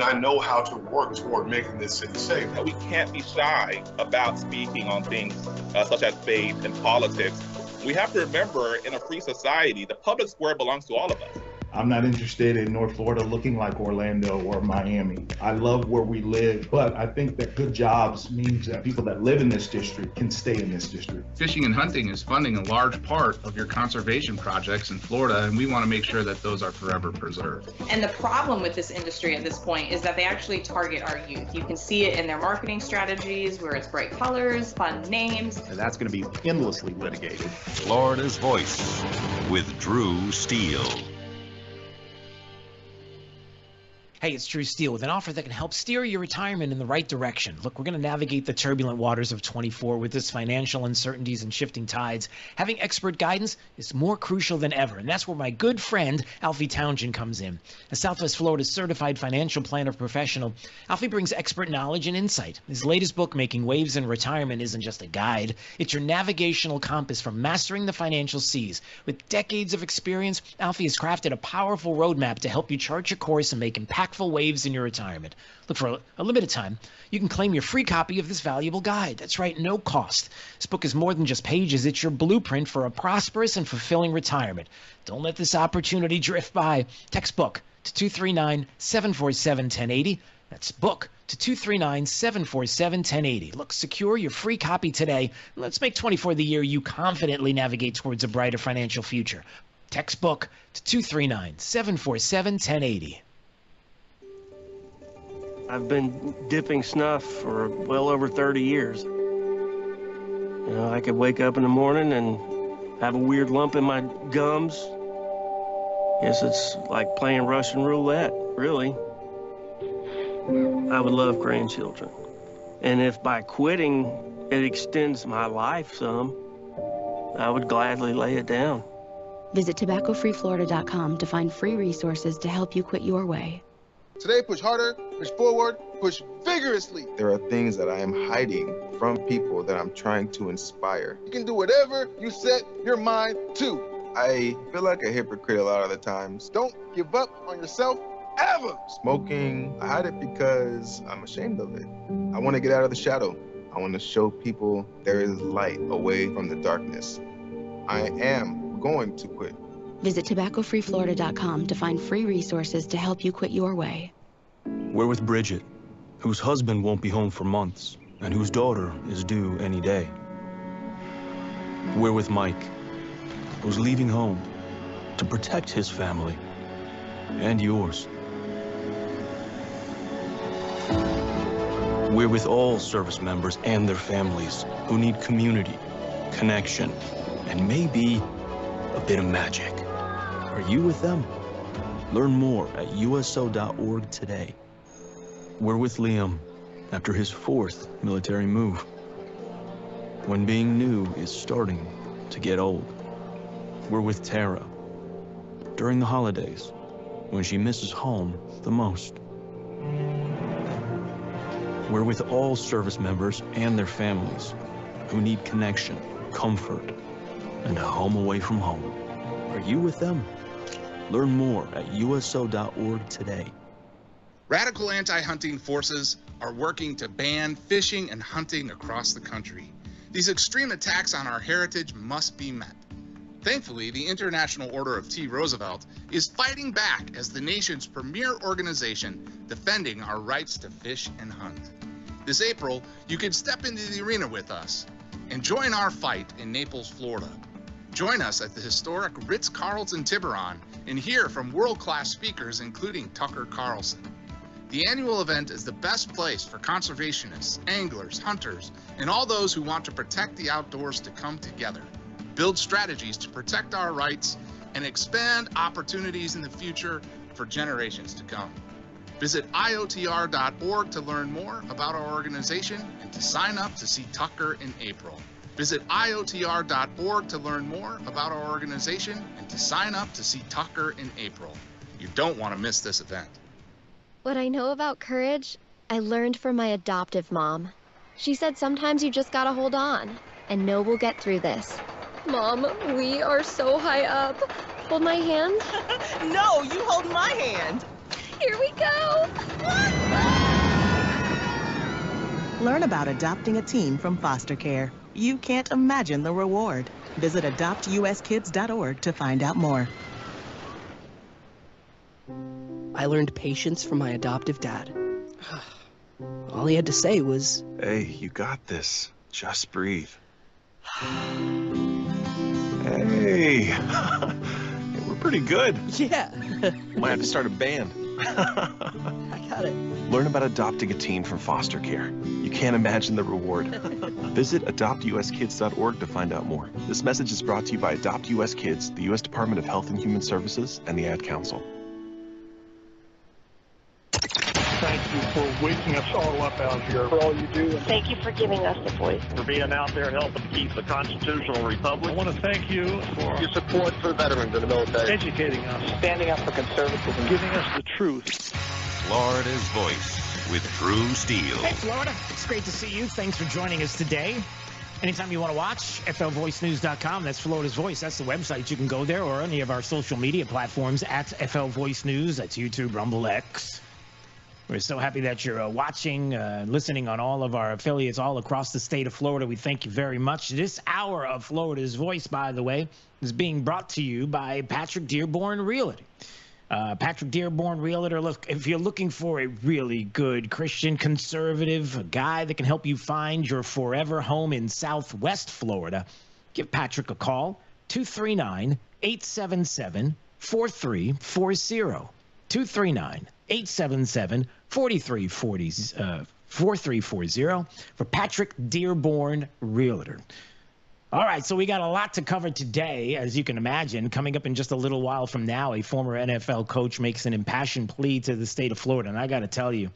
and I know how to work toward making this city safe. We can't be shy about speaking on things such as faith and politics. We have to remember, in a free society, the public square belongs to all of us. I'm not interested in North Florida looking like Orlando or Miami. I love where we live, but I think that good jobs means that people that live in this district can stay in this district. Fishing and hunting is funding a large part of your conservation projects in Florida, and we want to make sure that those are forever preserved. And the problem with this industry at this point is that they actually target our youth. You can see it in their marketing strategies, where it's bright colors, fun names. And that's going to be endlessly litigated. Florida's Voice with Drew Steele. Hey, it's Drew Steele with an offer that can help steer your retirement in the right direction. Look, we're going to navigate the turbulent waters of 24 with its financial uncertainties and shifting tides. Having expert guidance is more crucial than ever, and that's where my good friend Alfie Townsend comes in. As Southwest Florida's certified financial planner professional, Alfie brings expert knowledge and insight. His latest book, Making Waves in Retirement, isn't just a guide. It's your navigational compass for mastering the financial seas. With decades of experience, Alfie has crafted a powerful roadmap to help you chart your course and make impactful waves in your retirement. Look, for a limited time, you can claim your free copy of this valuable guide. That's right, no cost. This book is more than just pages. It's your blueprint for a prosperous and fulfilling retirement. Don't let this opportunity drift by. Text book to 239-747-1080. That's book to 239-747-1080. Look, secure your free copy today. Let's make 24 the year you confidently navigate towards a brighter financial future. Text book to 239-747-1080. I've been dipping snuff for well over 30 years. You know, I could wake up in the morning and have a weird lump in my gums. Guess it's like playing Russian roulette, really. I would love grandchildren. And if by quitting it extends my life some, I would gladly lay it down. Visit tobaccofreeflorida.com to find free resources to help you quit your way. Today, push harder, push forward, push vigorously. There are things that I am hiding from people that I'm trying to inspire. You can do whatever you set your mind to. I feel like a hypocrite a lot of the times. Don't give up on yourself ever. Smoking, I hide it because I'm ashamed of it. I want to get out of the shadow. I want to show people there is light away from the darkness. I am going to quit. Visit tobaccofreeflorida.com to find free resources to help you quit your way. We're with Bridget, whose husband won't be home for months and whose daughter is due any day. We're with Mike, who's leaving home to protect his family and yours. We're with all service members and their families who need community, connection, and maybe a bit of magic. Are you with them? Learn more at uso.org today. We're with Liam after his 4th military move, when being new is starting to get old. We're with Tara during the holidays, when she misses home the most. We're with all service members and their families who need connection, comfort, and a home away from home. Are you with them? Learn more at uso.org today. Radical anti-hunting forces are working to ban fishing and hunting across the country. These extreme attacks on our heritage must be met. Thankfully, the International Order of T. Roosevelt is fighting back as the nation's premier organization defending our rights to fish and hunt. This April, you can step into the arena with us and join our fight in Naples, Florida. Join us at the historic Ritz-Carlton Tiburon and hear from world-class speakers including Tucker Carlson. The annual event is the best place for conservationists, anglers, hunters, and all those who want to protect the outdoors to come together, build strategies to protect our rights, and expand opportunities in the future for generations to come. Visit IOTR.org to learn more about our organization and to sign up to see Tucker in April. Visit IOTR.org to learn more about our organization and to sign up to see Tucker in April. You don't want to miss this event. What I know about courage, I learned from my adoptive mom. She said sometimes you just gotta hold on and know we'll get through this. Mom, we are so high up. Hold my hand. No, you hold my hand. Here we go. Learn about adopting a teen from foster care. You can't imagine the reward. Visit adoptuskids.org to find out more. I learned patience from my adoptive dad. All he had to say was, "Hey, you got this. Just breathe." Hey, we're pretty good. Yeah. Might have to start a band. I got it. Learn about adopting a teen from foster care. You can't imagine the reward. Visit adoptuskids.org to find out more. This message is brought to you by Adopt US Kids, the U.S. Department of Health and Human Services, and the Ad Council. Thank you for waking us all up out here. For all you do. Thank you for giving us the voice. For being out there helping keep the constitutional republic. I want to thank you for your support for veterans in the military. Educating us. Standing up for conservatism. Giving us the truth. Florida's Voice with Drew Steele. Hey, Florida. It's great to see you. Thanks for joining us today. Anytime you want to watch, FLVoiceNews.com. That's Florida's Voice. That's the website. You can go there, or any of our social media platforms at FL Voice News. That's YouTube, Rumble, X. We're so happy that you're watching, listening on all of our affiliates all across the state of Florida. We thank you very much. This hour of Florida's Voice, by the way, is being brought to you by Patrick Dearborn Realty. Patrick Dearborn Realtor, look, if you're looking for a really good Christian conservative, a guy that can help you find your forever home in Southwest Florida, give Patrick a call, 239-877-4340. 239-877-4340 for Patrick Dearborn Realtor. All right, so we got a lot to cover today, as you can imagine. Coming up in just a little while from now, a former NFL coach makes an impassioned plea to the state of Florida. And I got to tell you,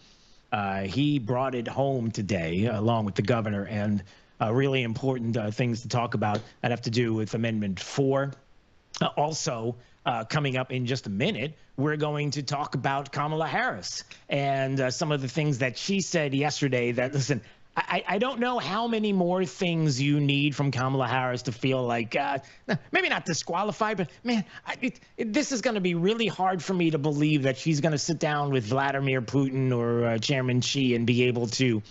he brought it home today, along with the governor, and really important things to talk about that have to do with Amendment 4. Also, coming up in just a minute, we're going to talk about Kamala Harris and some of the things that she said yesterday that, listen, I don't know how many more things you need from Kamala Harris to feel like, maybe not disqualified, but man, this is going to be really hard for me to believe that she's going to sit down with Vladimir Putin or Chairman Xi and be able to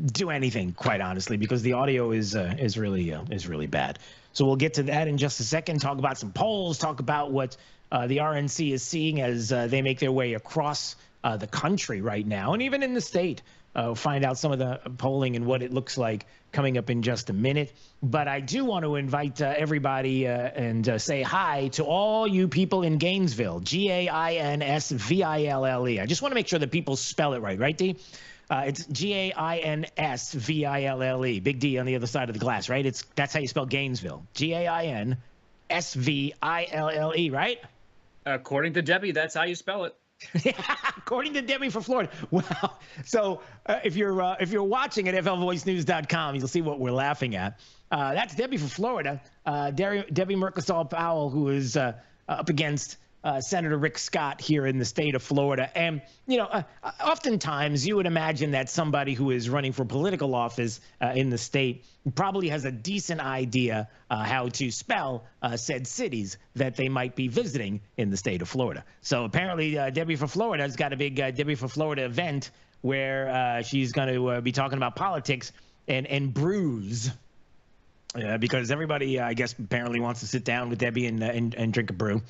do anything, quite honestly, because the audio is really bad. So we'll get to that in just a second. Talk about some polls. Talk about what the RNC is seeing as they make their way across the country right now, and even in the state. Find out some of the polling and what it looks like coming up in just a minute. But I do want to invite everybody and say hi to all you people in Gainesville, Gainsville. I just want to make sure that people spell it right, D? It's Gainsville, big D on the other side of the glass, right? That's how you spell Gainesville, Gainsville, right? According to Debbie, that's how you spell it. According to Debbie for Florida. Wow. So if you're watching at FLVoiceNews.com, you'll see what we're laughing at. That's Debbie for Florida. Debbie Mercosal Powell, who is up against Senator Rick Scott here in the state of Florida. And, oftentimes you would imagine that somebody who is running for political office in the state probably has a decent idea how to spell said cities that they might be visiting in the state of Florida. So apparently Debbie for Florida has got a big Debbie for Florida event where she's going to be talking about politics and brews. Because everybody, I guess, apparently wants to sit down with Debbie and drink a brew.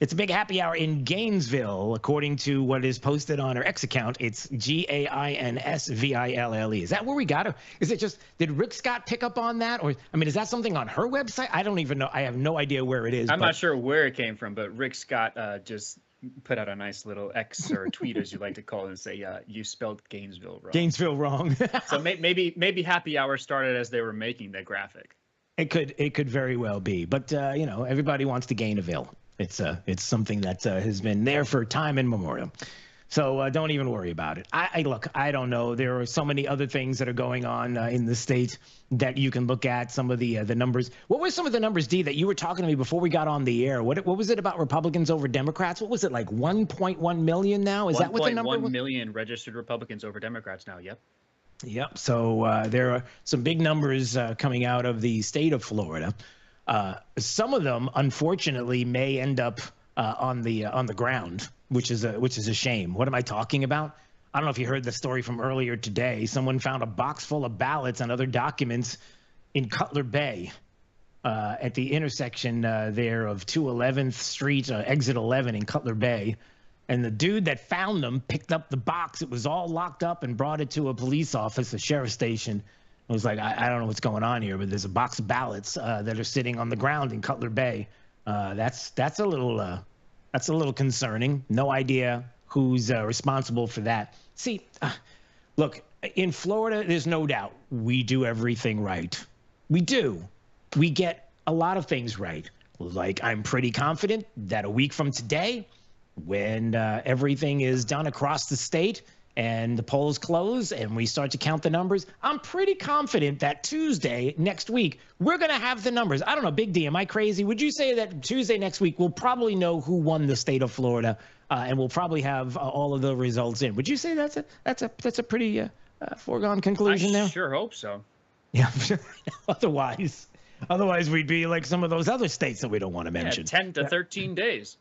It's a big happy hour in Gainesville, according to what is posted on her X account. It's Gainsville. Is that where we got her? Is it just, did Rick Scott pick up on that? Or, I mean, is that something on her website? I don't even know. I have no idea where it is. I'm not sure where it came from, but Rick Scott just put out a nice little X or tweet, as you like to call it, and say, you spelled Gainesville wrong. Gainesville wrong. So maybe happy hour started as they were making the graphic. It could very well be, but everybody wants to gain a Ville. It's something that has been there for time immemorial. So don't even worry about it. Look, I don't know. There are so many other things that are going on in the state that you can look at. Some of the numbers. What were some of the numbers, D, that you were talking to me before we got on the air? What was it about Republicans over Democrats? What was it, like 1.1 million now? Is that what the number was? 1.1 million registered Republicans over Democrats now. Yep. Yep. So there are some big numbers coming out of the state of Florida. Some of them, unfortunately, may end up on the ground, which is a shame. What am I talking about? I don't know if you heard the story from earlier today. Someone found a box full of ballots and other documents in Cutler Bay at the intersection there of 211th Street, exit 11 in Cutler Bay. And the dude that found them picked up the box. It was all locked up and brought it to a police office, a sheriff's station. It was like, I don't know what's going on here, but there's a box of ballots that are sitting on the ground in Cutler Bay. That's a little concerning. No idea who's responsible for that. See, look, in Florida, there's no doubt we do everything right. We do. We get a lot of things right. Like, I'm pretty confident that a week from today, when everything is done across the state and the polls close and we start to count the numbers, I'm pretty confident that Tuesday next week, we're going to have the numbers. I don't know, Big D, am I crazy? Would you say that Tuesday next week, we'll probably know who won the state of Florida and we'll probably have all of the results in? Would you say that's a pretty foregone conclusion now? I sure hope so. Yeah. Otherwise we'd be like some of those other states that we don't want to mention. 10 to 13 days.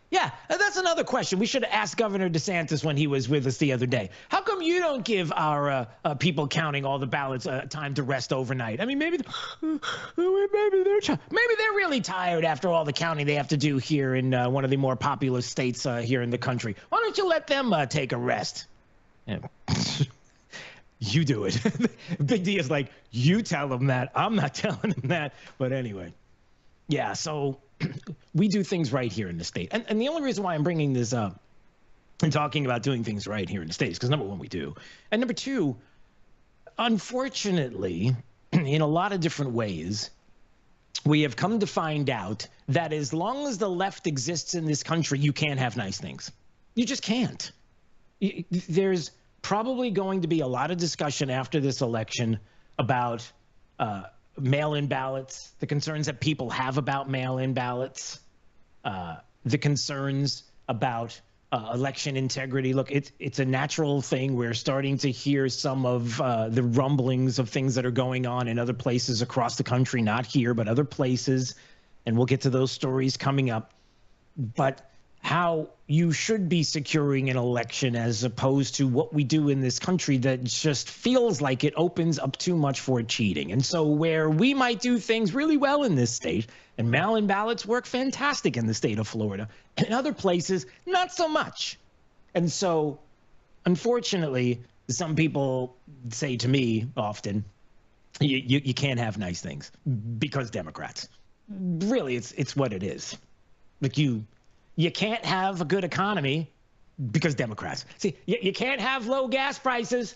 Yeah, that's another question. We should have asked Governor DeSantis when he was with us the other day. How come you don't give our people counting all the ballots time to rest overnight? I mean, maybe they're really tired after all the counting they have to do here in one of the more populous states here in the country. Why don't you let them take a rest? Yeah. You do it. Big D is like, you tell them that. I'm not telling them that. But anyway, yeah, so we do things right here in the state. And the only reason why I'm bringing this up and talking about doing things right here in the state is because, number one, we do. And number two, unfortunately, in a lot of different ways, we have come to find out that as long as the left exists in this country, you can't have nice things. You just can't. There's probably going to be a lot of discussion after this election about mail-in ballots, the concerns that people have about mail-in ballots, the concerns about election integrity. Look, it's a natural thing. We're starting to hear some of the rumblings of things that are going on in other places across the country, not here, but other places, and we'll get to those stories coming up. But how you should be securing an election as opposed to what we do in this country that just feels like it opens up too much for cheating. And so where we might do things really well in this state, and mail-in ballots work fantastic in the state of Florida, and in other places, not so much. And so, unfortunately, some people say to me often, you can't have nice things because Democrats. Really, it's what it is. Like you can't have a good economy because Democrats. See, you can't have low gas prices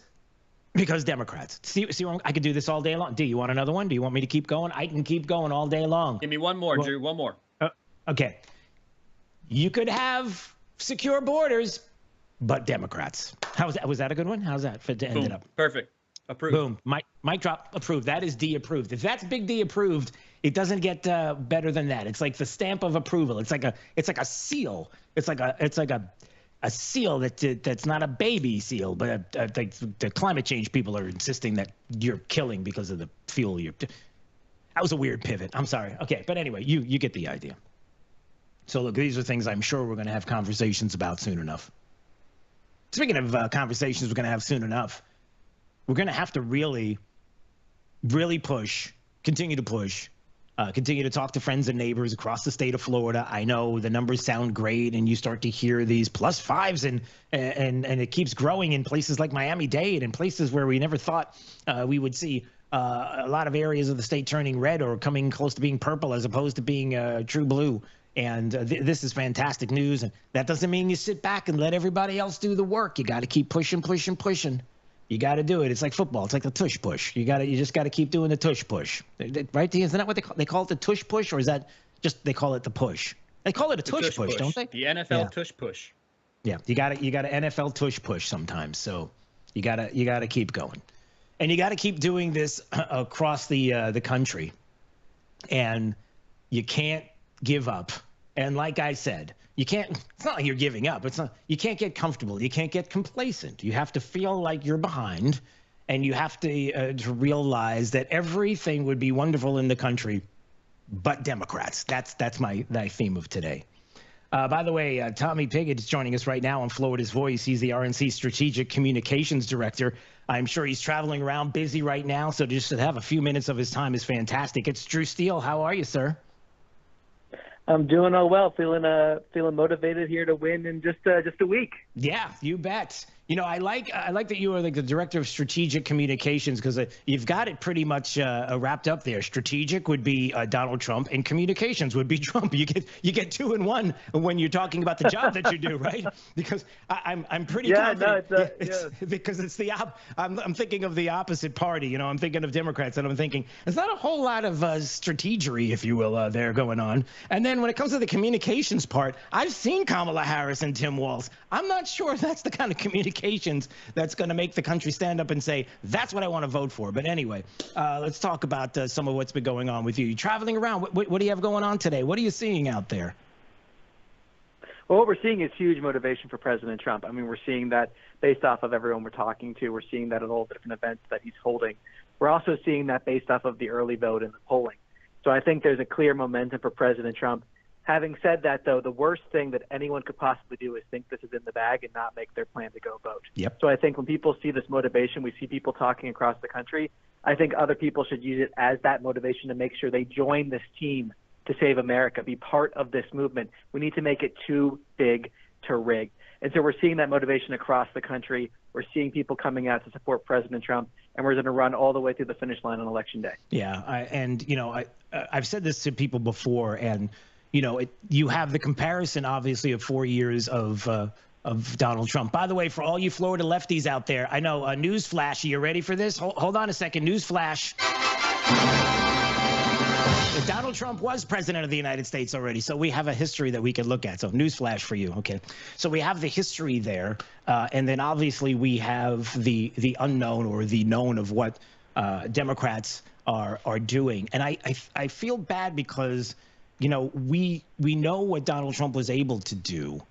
because Democrats. See, I could do this all day long. Do you want another one? Do you want me to keep going? I can keep going all day long. Give me one more, Drew. One more. Okay. You could have secure borders, but Democrats. Was that a good one? How's that to end it up? Perfect. Approved. Boom. Mic drop. Approved. That is D approved. If that's Big D approved, it doesn't get better than that. It's like the stamp of approval. It's like a seal. It's like a seal that's not a baby seal, but the climate change people are insisting that you're killing because of the fuel that was a weird pivot. I'm sorry. Okay, but anyway, you get the idea. So look, these are things I'm sure we're going to have conversations about soon enough. Speaking of conversations we're going to have soon enough, we're going to have to really push, continue to push, continue to talk to friends and neighbors across the state of Florida. I know the numbers sound great, and you start to hear these +5s, and it keeps growing in places like Miami-Dade and places where we never thought we would see a lot of areas of the state turning red or coming close to being purple as opposed to being true blue. And this is fantastic news. And that doesn't mean you sit back and let everybody else do the work. You got to keep pushing. You got to do it. It's like football. It's like the tush push. You just got to keep doing the tush push, right? Isn't that what they call it? The tush push, or is that just they call it the push? They call it a tush push, don't they? The NFL tush push. Yeah, you got to NFL tush push sometimes. So you got to keep going, and you got to keep doing this across the country, and you can't give up. And like I said, you can't. It's not like you're giving up. You can't get comfortable. You can't get complacent. You have to feel like you're behind, and you have to realize that everything would be wonderful in the country, but Democrats. That's my theme of today. By the way, Tommy Pigott is joining us right now on Florida's Voice. He's the RNC Strategic Communications Director. I'm sure he's traveling around busy right now, so just to have a few minutes of his time is fantastic. It's Drew Steele. How are you, sir? I'm doing all well, feeling motivated here to win in just a week. Yeah, you bet. You know, I like that you are like the director of strategic communications, because you've got it pretty much wrapped up there. Strategic would be Donald Trump, and communications would be Trump. You get 2 in 1 when you're talking about the job that you do, right? Because I'm pretty confident. Because it's the I'm thinking of the opposite party. You know, I'm thinking of Democrats, and I'm thinking there's not a whole lot of strategery, if you will, there going on. And then when it comes to the communications part, I've seen Kamala Harris and Tim Walz. I'm not sure that's the kind of communications that's going to make the country stand up and say, that's what I want to vote for. But anyway, let's talk about some of what's been going on with you. You're traveling around. What do you have going on today? What are you seeing out there? Well, what we're seeing is huge motivation for President Trump. I mean, we're seeing that based off of everyone we're talking to. We're seeing that at all the different events that he's holding. We're also seeing that based off of the early vote and the polling. So I think there's a clear momentum for President Trump. Having said that, though, the worst thing that anyone could possibly do is think this is in the bag and not make their plan to go vote. Yep. So I think when people see this motivation, we see people talking across the country, I think other people should use it as that motivation to make sure they join this team to save America, be part of this movement. We need to make it too big to rig. And so we're seeing that motivation across the country. We're seeing people coming out to support President Trump, and we're going to run all the way through the finish line on Election Day. Yeah, I've said this to people before, and you know, you have the comparison, obviously, of 4 years of Donald Trump. By the way, for all you Florida lefties out there, I know, newsflash, are you ready for this? Hold on a second, newsflash. Donald Trump was president of the United States already, so we have a history that we could look at. So newsflash for you, okay? So we have the history there, and then obviously we have the unknown or the known of what Democrats are doing. And I feel bad because, you know, we know what Donald Trump was able to do.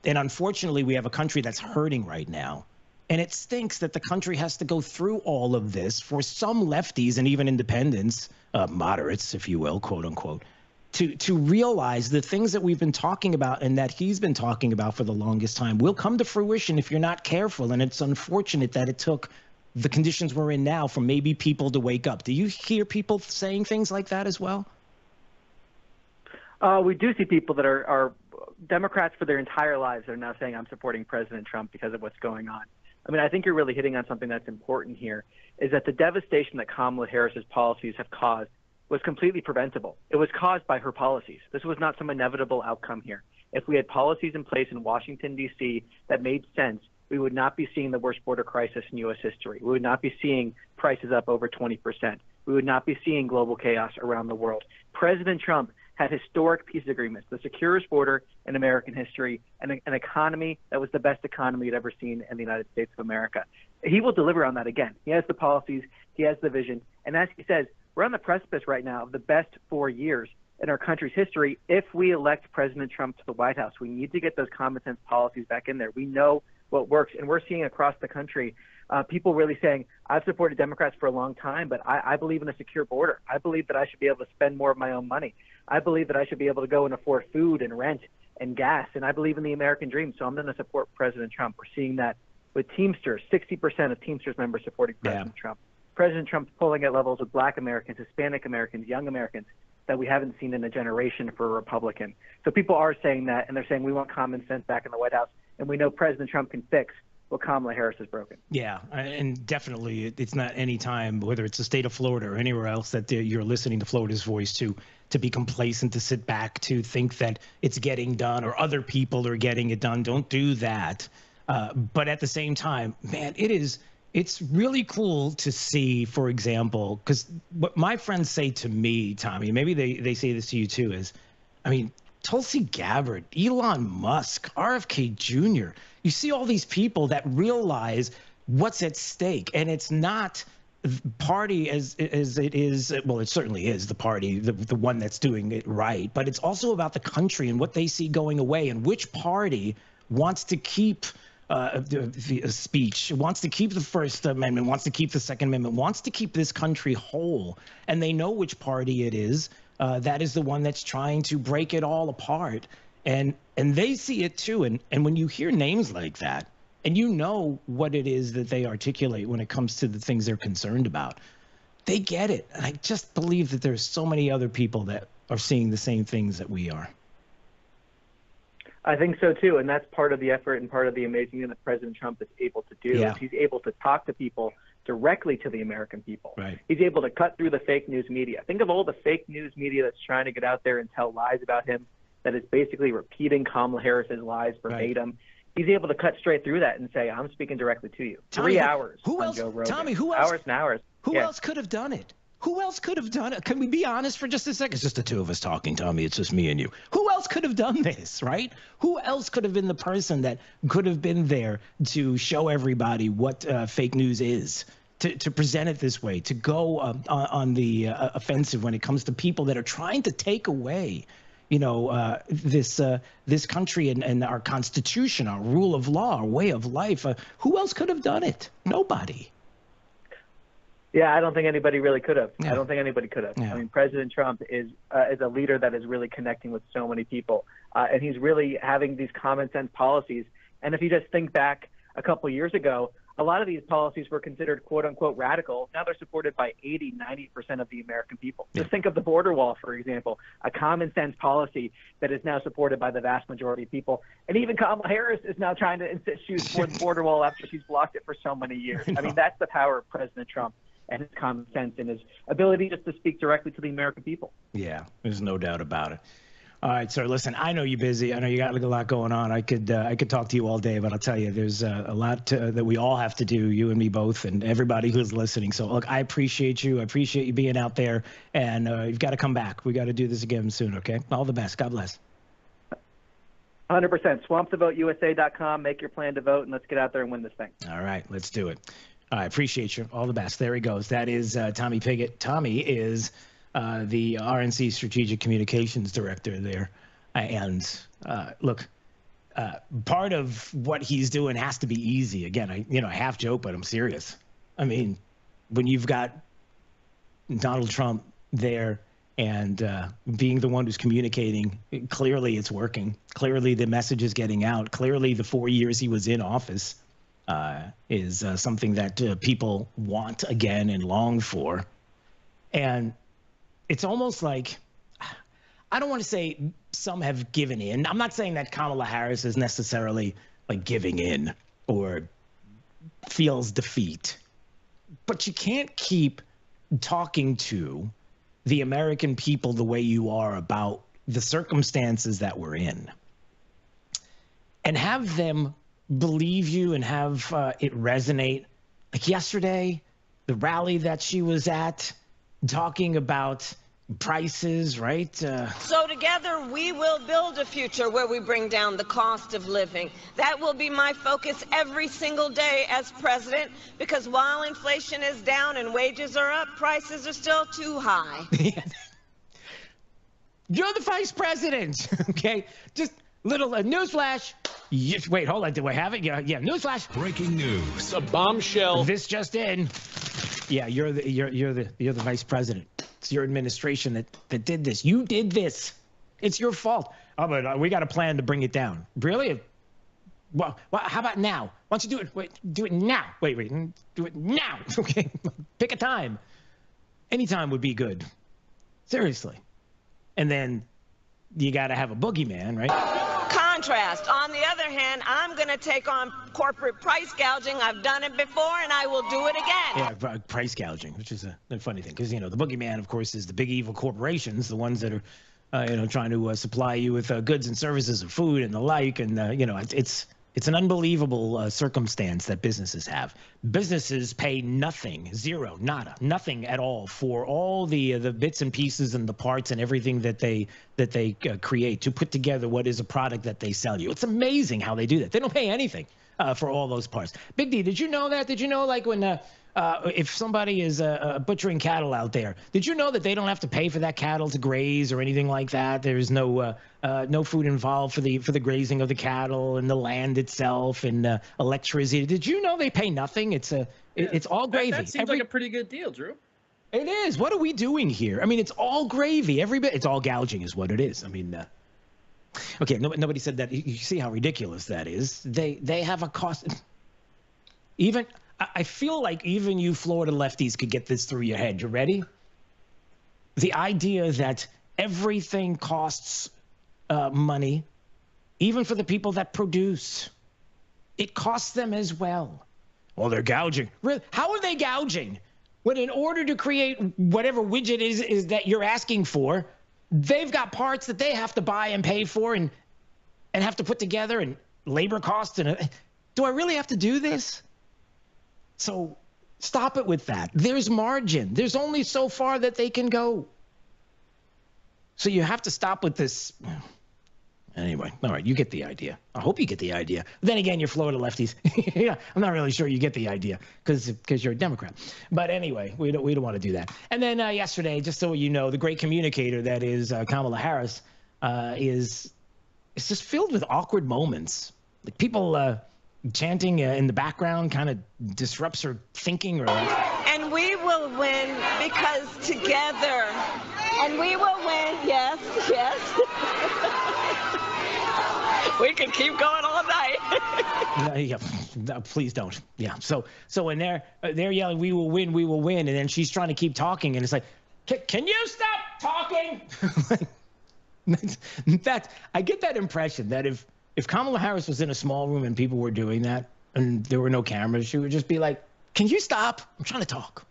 And unfortunately, we have a country that's hurting right now. And it stinks that the country has to go through all of this for some lefties and even independents, moderates, if you will, quote unquote, to realize the things that we've been talking about and that he's been talking about for the longest time will come to fruition if you're not careful. And it's unfortunate that it took the conditions we're in now for maybe people to wake up. Do you hear people saying things like that as well? We do see people that are Democrats for their entire lives are now saying, I'm supporting President Trump because of what's going on. I mean, I think you're really hitting on something that's important here, is that the devastation that Kamala Harris's policies have caused was completely preventable. It was caused by her policies. This was not some inevitable outcome here. If we had policies in place in Washington, D.C. that made sense, we would not be seeing the worst border crisis in U.S. history. We would not be seeing prices up over 20%. We would not be seeing global chaos around the world. President Trump had historic peace agreements, the securest border in American history, and an economy that was the best economy you'd ever seen in the United States of America. He will deliver on that again. He has the policies, he has the vision, and as he says, we're on the precipice right now of the best 4 years in our country's history. If we elect President Trump to the White House, we need to get those common sense policies back in there. We know what works, and we're seeing across the country people really saying, I've supported Democrats for a long time, but I believe in a secure border. I believe that I should be able to spend more of my own money. I believe that I should be able to go and afford food and rent and gas, and I believe in the American dream, so I'm going to support President Trump. We're seeing that with Teamsters, 60% of Teamsters members supporting President Trump. President Trump's polling at levels with Black Americans, Hispanic Americans, young Americans that we haven't seen in a generation for a Republican. So people are saying that, and they're saying we want common sense back in the White House, and we know President Trump can fix what Kamala Harris has broken. Yeah, and definitely it's not any time, whether it's the state of Florida or anywhere else, that you're listening to Florida's Voice to be complacent, to sit back, to think that it's getting done or other people are getting it done. Don't do that. But at the same time, man, it's really cool to see, for example, because what my friends say to me, Tommy, maybe they say this to you too, is, I mean, Tulsi Gabbard, Elon Musk, RFK Jr., you see all these people that realize what's at stake, and it's not party as it is. Well, it certainly is the party, the one that's doing it right, but it's also about the country and what they see going away, and which party wants to keep the speech, wants to keep the First Amendment, wants to keep the Second Amendment, wants to keep this country whole, and they know which party it is. That is the one that's trying to break it all apart. And And they see it too. And when you hear names like that, and you know what it is that they articulate when it comes to the things they're concerned about, they get it. And I just believe that there's so many other people that are seeing the same things that we are. I think so too, and that's part of the effort and part of the amazing thing that President Trump is able to do. Yeah. Is he's able to talk to people directly to the American people. Right. He's able to cut through the fake news media. Think of all the fake news media that's trying to get out there and tell lies about him, that is basically repeating Kamala Harris's lies verbatim. Right. He's able to cut straight through that and say, I'm speaking directly to you. Tommy, 3 hours who on else, Joe Rogan. Tommy, who else? Hours and hours. Who else could have done it? Who else could have done it? Can we be honest for just a second? It's just the two of us talking, Tommy. It's just me and you. Who else could have done this, right? Who else could have been the person that could have been there to show everybody what fake news is, to present it this way, to go on the offensive when it comes to people that are trying to take away, this country and our Constitution, our rule of law, our way of life. Who else could have done it? Nobody. Yeah, I don't think anybody really could have. Yeah. I don't think anybody could have. Yeah. I mean, President Trump is a leader that is really connecting with so many people, and he's really having these common sense policies. And if you just think back a couple of years ago, a lot of these policies were considered quote unquote radical. Now they're supported by 80-90% of the American people. Yeah. Just think of the border wall, for example, a common sense policy that is now supported by the vast majority of people. And even Kamala Harris is now trying to insist she was for the border wall after she's blocked it for so many years. I mean, that's the power of President Trump and his common sense and his ability just to speak directly to the American people. Yeah, there's no doubt about it. All right, sir. Listen, I know you're busy. I know you got a lot going on. I could talk to you all day, but I'll tell you, there's a lot that we all have to do, you and me both, and everybody who's listening. So, look, I appreciate you. I appreciate you being out there, and you've got to come back. We got to do this again soon, okay? All the best. God bless. 100%. SwampToVoteUSA.com. Make your plan to vote, and let's get out there and win this thing. All right, let's do it. I appreciate you. All the best. There he goes. That is Tommy Pigott. Tommy is the RNC Strategic Communications Director there. And look, part of what he's doing has to be easy. Again, I half joke, but I'm serious. I mean, when you've got Donald Trump there and being the one who's communicating, clearly it's working. Clearly the message is getting out. Clearly the 4 years he was in office is something that people want again and long for. And it's almost like, I don't want to say some have given in. I'm not saying that Kamala Harris is necessarily like giving in or feels defeat. But you can't keep talking to the American people the way you are about the circumstances that we're in and have them believe you and have it resonate. Like yesterday, the rally that she was at, talking about prices, right? So together we will build a future where we bring down the cost of living. That will be my focus every single day as president, because while inflation is down and wages are up, prices are still too high. You're the vice president, okay? Just little newsflash. Wait, hold on. Do I have it? Yeah. Newsflash. Breaking news. A bombshell. This just in. Yeah, you're the vice president. It's your administration that did this. You did this. It's your fault. Oh, but we got a plan to bring it down. Really? Well, how about now? Why don't you do it? Wait, do it now. Wait, do it now. Okay, pick a time. Any time would be good. Seriously. And then you got to have a boogeyman, right? Contrast. On the other hand, I'm going to take on corporate price gouging. I've done it before, and I will do it again. Yeah, price gouging, which is a funny thing, because the boogeyman, of course, is the big evil corporations, the ones that are, trying to supply you with goods and services and food and the like, and it's an unbelievable circumstance that businesses have. Businesses pay nothing, zero, nada, nothing at all for all the bits and pieces and the parts and everything that they create to put together what is a product that they sell you. It's amazing how they do that. They don't pay anything for all those parts. Big D, did you know that? Did you know, like, when if somebody is butchering cattle out there, did you know that they don't have to pay for that cattle to graze or anything like that? There's no food involved for the grazing of the cattle and the land itself and electricity. Did you know they pay nothing? It's all gravy. That seems like a pretty good deal, Drew. It is. What are we doing here? I mean, it's all gravy. Every bit. It's all gouging is what it is. I mean, Okay, nobody said that. You see how ridiculous that is. They have a cost. Even I feel like even you Florida lefties could get this through your head. You ready? The idea that everything costs money, even for the people that produce. It costs them as well. Well, they're gouging. Really? How are they gouging? When in order to create whatever widget is that you're asking for, they've got parts that they have to buy and pay for and have to put together, and labor costs. And do I really have to do this? So stop it with that. There's margin. There's only so far that they can go. So you have to stop with this. Anyway, all right, you get the idea. I hope you get the idea. Then again, you're Florida lefties. Yeah, I'm not really sure you get the idea because you're a Democrat. But anyway, we don't want to do that. And then yesterday, just so you know, the great communicator that is Kamala Harris is just filled with awkward moments. Like people chanting in the background kind of disrupts her thinking. And we will win because together. And we will win. Yes, yes. We can keep going all night. Yeah, please don't. Yeah. So when they're yelling, "We will win, we will win," and then she's trying to keep talking, and it's like, "Can you stop talking?" I get that impression that if Kamala Harris was in a small room and people were doing that and there were no cameras, she would just be like, "Can you stop? I'm trying to talk."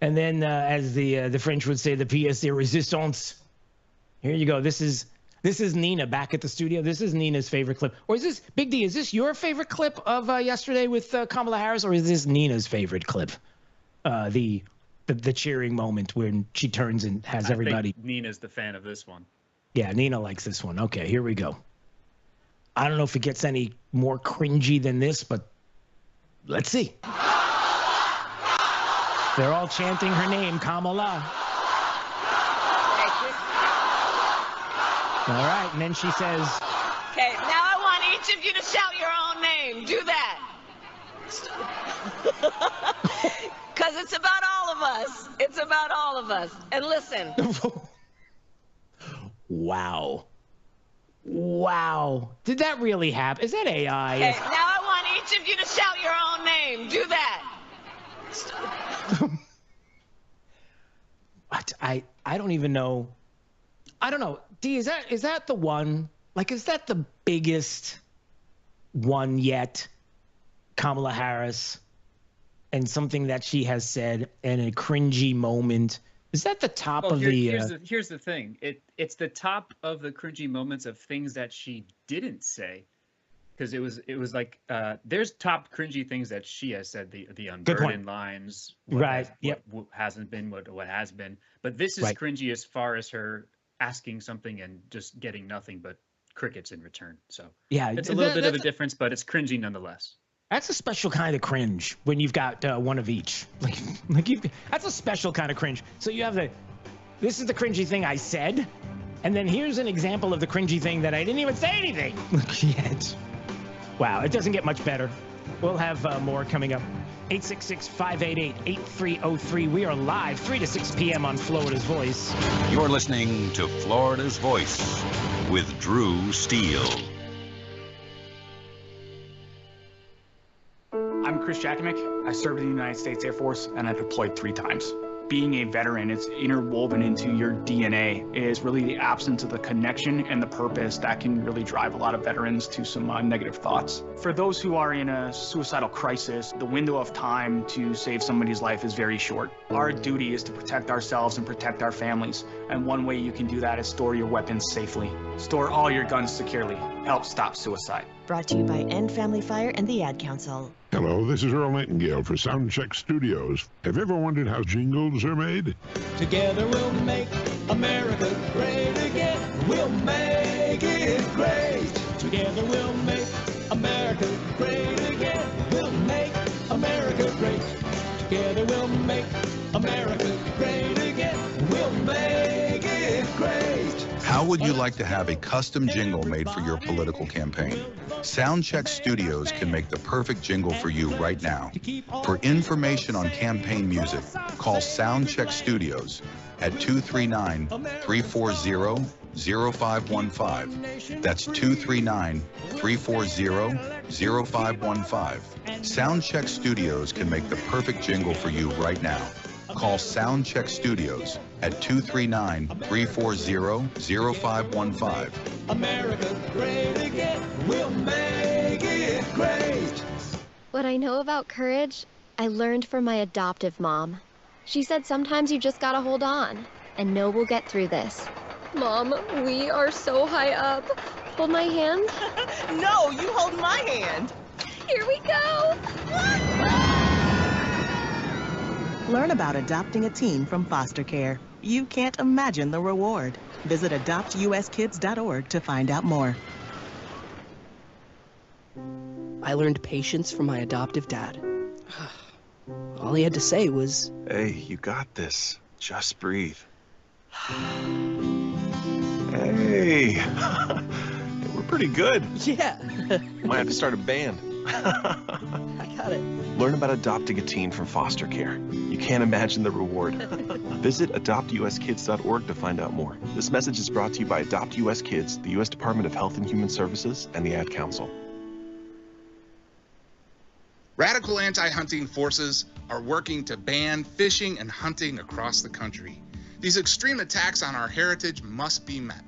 And then, as the French would say, the pièce de résistance. Here you go. This is Nina back at the studio. This is Nina's favorite clip. Or is this, Big D, is this your favorite clip of yesterday with Kamala Harris, or is this Nina's favorite clip? The cheering moment when she turns and has everybody. I think Nina's the fan of this one. Yeah, Nina likes this one. Okay, here we go. I don't know if it gets any more cringy than this, but let's see. They're all chanting her name, Kamala. All right, and then she says... Okay, now I want each of you to shout your own name. Do that. Because it's about all of us. It's about all of us. And listen. Wow. Wow. Did that really happen? Is that AI? Okay, now I want each of you to shout your own name. Do that. I don't even know. I don't know. D, is that the one? Like, is that the biggest one yet? Kamala Harris and something that she has said in a cringy moment. Is that the top of here's the thing. It's the top of the cringy moments of things that she didn't say. Because it was like there's top cringy things that she has said, the unburdened lines, right? What hasn't been, what has been. But this is cringy as far as her asking something and just getting nothing but crickets in return. So yeah, it's a little bit of a difference, but it's cringy nonetheless. That's a special kind of cringe when you've got one of each. That's a special kind of cringe. So you have this is the cringy thing I said, and then here's an example of the cringy thing that I didn't even say anything yet. Wow, it doesn't get much better. We'll have more coming up. 866-588-8303. We are live 3 to 6 p.m. on Florida's Voice. You're listening to Florida's Voice with Drew Steele. I'm Chris Jakovic. I served in the United States Air Force, and I deployed 3 times. Being a veteran, it's interwoven into your DNA, is really the absence of the connection and the purpose that can really drive a lot of veterans to some negative thoughts. For those who are in a suicidal crisis, the window of time to save somebody's life is very short. Our duty is to protect ourselves and protect our families, and one way you can do that is store your weapons safely. Store all your guns securely. Help stop suicide. Brought to you by End Family Fire and the Ad Council. Hello, this is Earl Nightingale for Soundcheck Studios. Have you ever wondered how jingles are made? Together we'll make America great again. We'll make it great. Together we'll make America great again. We'll make America great. Together we'll make America great again. We'll make it great. How would you like to have a custom jingle made for your political campaign? Soundcheck Studios can make the perfect jingle for you right now. For information on campaign music, call Soundcheck Studios at 239-340 239-340-0515. That's 239-340-0515. Soundcheck Studios can make the perfect jingle for you right now. Call Soundcheck Studios at 239-340-0515. America great again, we'll make it great. What I know about courage, I learned from my adoptive mom. She said sometimes you just gotta hold on and know we'll get through this. Mom, we are so high up. Hold my hand. No, you hold my hand. Here we go. Learn about adopting a teen from foster care. You can't imagine the reward. Visit adoptuskids.org to find out more. I learned patience from my adoptive dad. All he had to say was, "Hey, you got this. Just breathe." Hey, we're pretty good. Yeah. Might have to start a band. I got it. Learn about adopting a teen from foster care. You can't imagine the reward. Visit adoptuskids.org to find out more. This message is brought to you by Adopt US Kids, the U.S. Department of Health and Human Services, and the Ad Council. Radical anti-hunting forces are working to ban fishing and hunting across the country. These extreme attacks on our heritage must be met.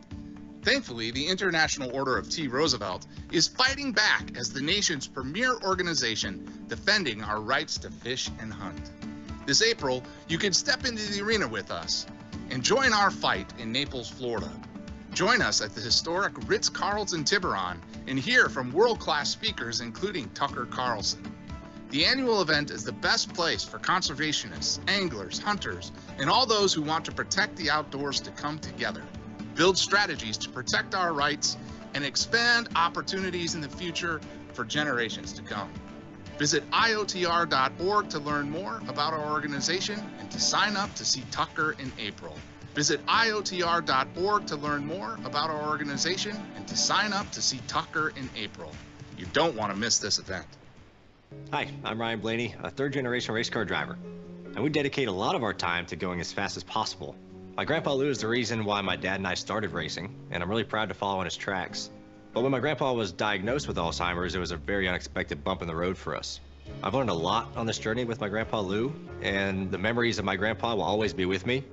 Thankfully, the International Order of T. Roosevelt is fighting back as the nation's premier organization defending our rights to fish and hunt. This April, you can step into the arena with us and join our fight in Naples, Florida. Join us at the historic Ritz-Carlton Tiburon and hear from world-class speakers including Tucker Carlson. The annual event is the best place for conservationists, anglers, hunters, and all those who want to protect the outdoors to come together, build strategies to protect our rights, and expand opportunities in the future for generations to come. Visit IOTR.org to learn more about our organization and to sign up to see Tucker in April. Visit IOTR.org to learn more about our organization and to sign up to see Tucker in April. You don't want to miss this event. Hi, I'm Ryan Blaney, a third-generation race car driver, and we dedicate a lot of our time to going as fast as possible. My grandpa Lou is the reason why my dad and I started racing, and I'm really proud to follow in his tracks. But when my grandpa was diagnosed with Alzheimer's, it was a very unexpected bump in the road for us. I've learned a lot on this journey with my grandpa Lou, and the memories of my grandpa will always be with me.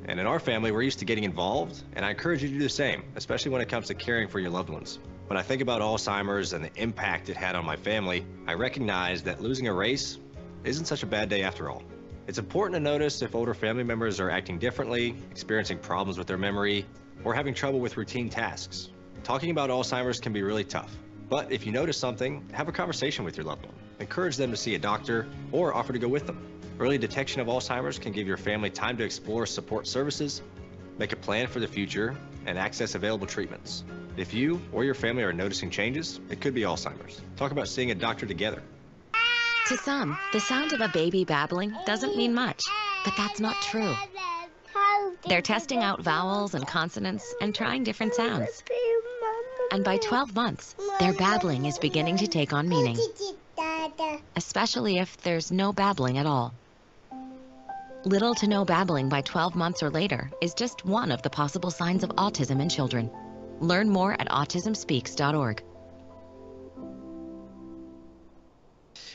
And in our family, we're used to getting involved, and I encourage you to do the same, especially when it comes to caring for your loved ones. When I think about Alzheimer's and the impact it had on my family, I recognize that losing a race isn't such a bad day after all. It's important to notice if older family members are acting differently, experiencing problems with their memory, or having trouble with routine tasks. Talking about Alzheimer's can be really tough, but if you notice something, have a conversation with your loved one. Encourage them to see a doctor or offer to go with them. Early detection of Alzheimer's can give your family time to explore support services, make a plan for the future, and access available treatments. If you or your family are noticing changes, it could be Alzheimer's. Talk about seeing a doctor together. To some, the sound of a baby babbling doesn't mean much, but that's not true. They're testing out vowels and consonants and trying different sounds. And by 12 months, their babbling is beginning to take on meaning, especially if there's no babbling at all. Little to no babbling by 12 months or later is just one of the possible signs of autism in children. Learn more at autismspeaks.org.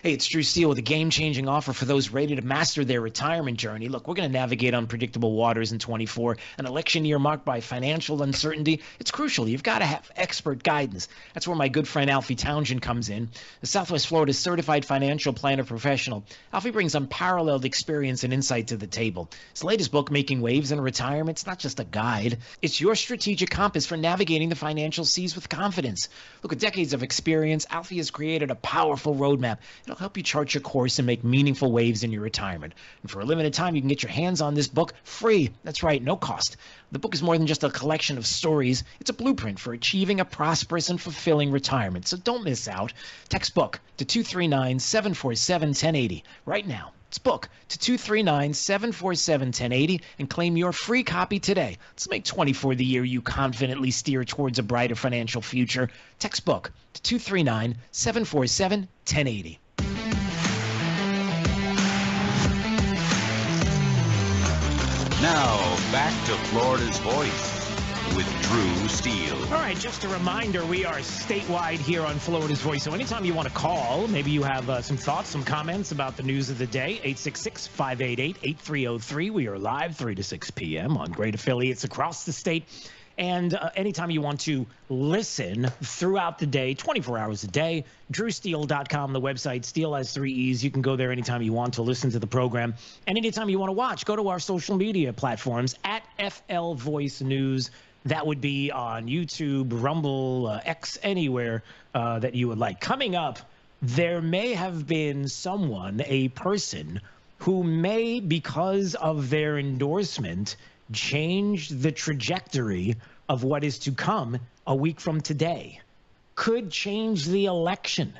Hey, it's Drew Steele with a game-changing offer for those ready to master their retirement journey. Look, we're going to navigate unpredictable waters in 24, an election year marked by financial uncertainty. It's crucial. You've got to have expert guidance. That's where my good friend Alfie Townsend comes in. The Southwest Florida certified financial planner professional, Alfie brings unparalleled experience and insight to the table. His latest book, Making Waves in Retirement, it's not just a guide. It's your strategic compass for navigating the financial seas with confidence. Look, with decades of experience, Alfie has created a powerful roadmap. It'll help you chart your course and make meaningful waves in your retirement. And for a limited time, you can get your hands on this book free. That's right, no cost. The book is more than just a collection of stories. It's a blueprint for achieving a prosperous and fulfilling retirement. So don't miss out. Text book to 239-747-1080 right now. It's book to 239-747-1080 and claim your free copy today. Let's make 24 the year you confidently steer towards a brighter financial future. Text book to 239-747-1080. Now, back to Florida's Voice with Drew Steele. All right, just a reminder, we are statewide here on Florida's Voice. So anytime you want to call, maybe you have some thoughts, some comments about the news of the day, 866-588-8303. We are live 3 to 6 p.m. on great affiliates across the state. And anytime you want to listen throughout the day, 24 hours a day, drewsteele.com, the website. Steele has 3 E's. You can go there anytime you want to listen to the program. And anytime you want to watch, go to our social media platforms at FL Voice News. That would be on YouTube, Rumble, X, anywhere that you would like. Coming up, there may have been someone, a person, who may, because of their endorsement, change the trajectory of what is to come a week from today. Could change the election.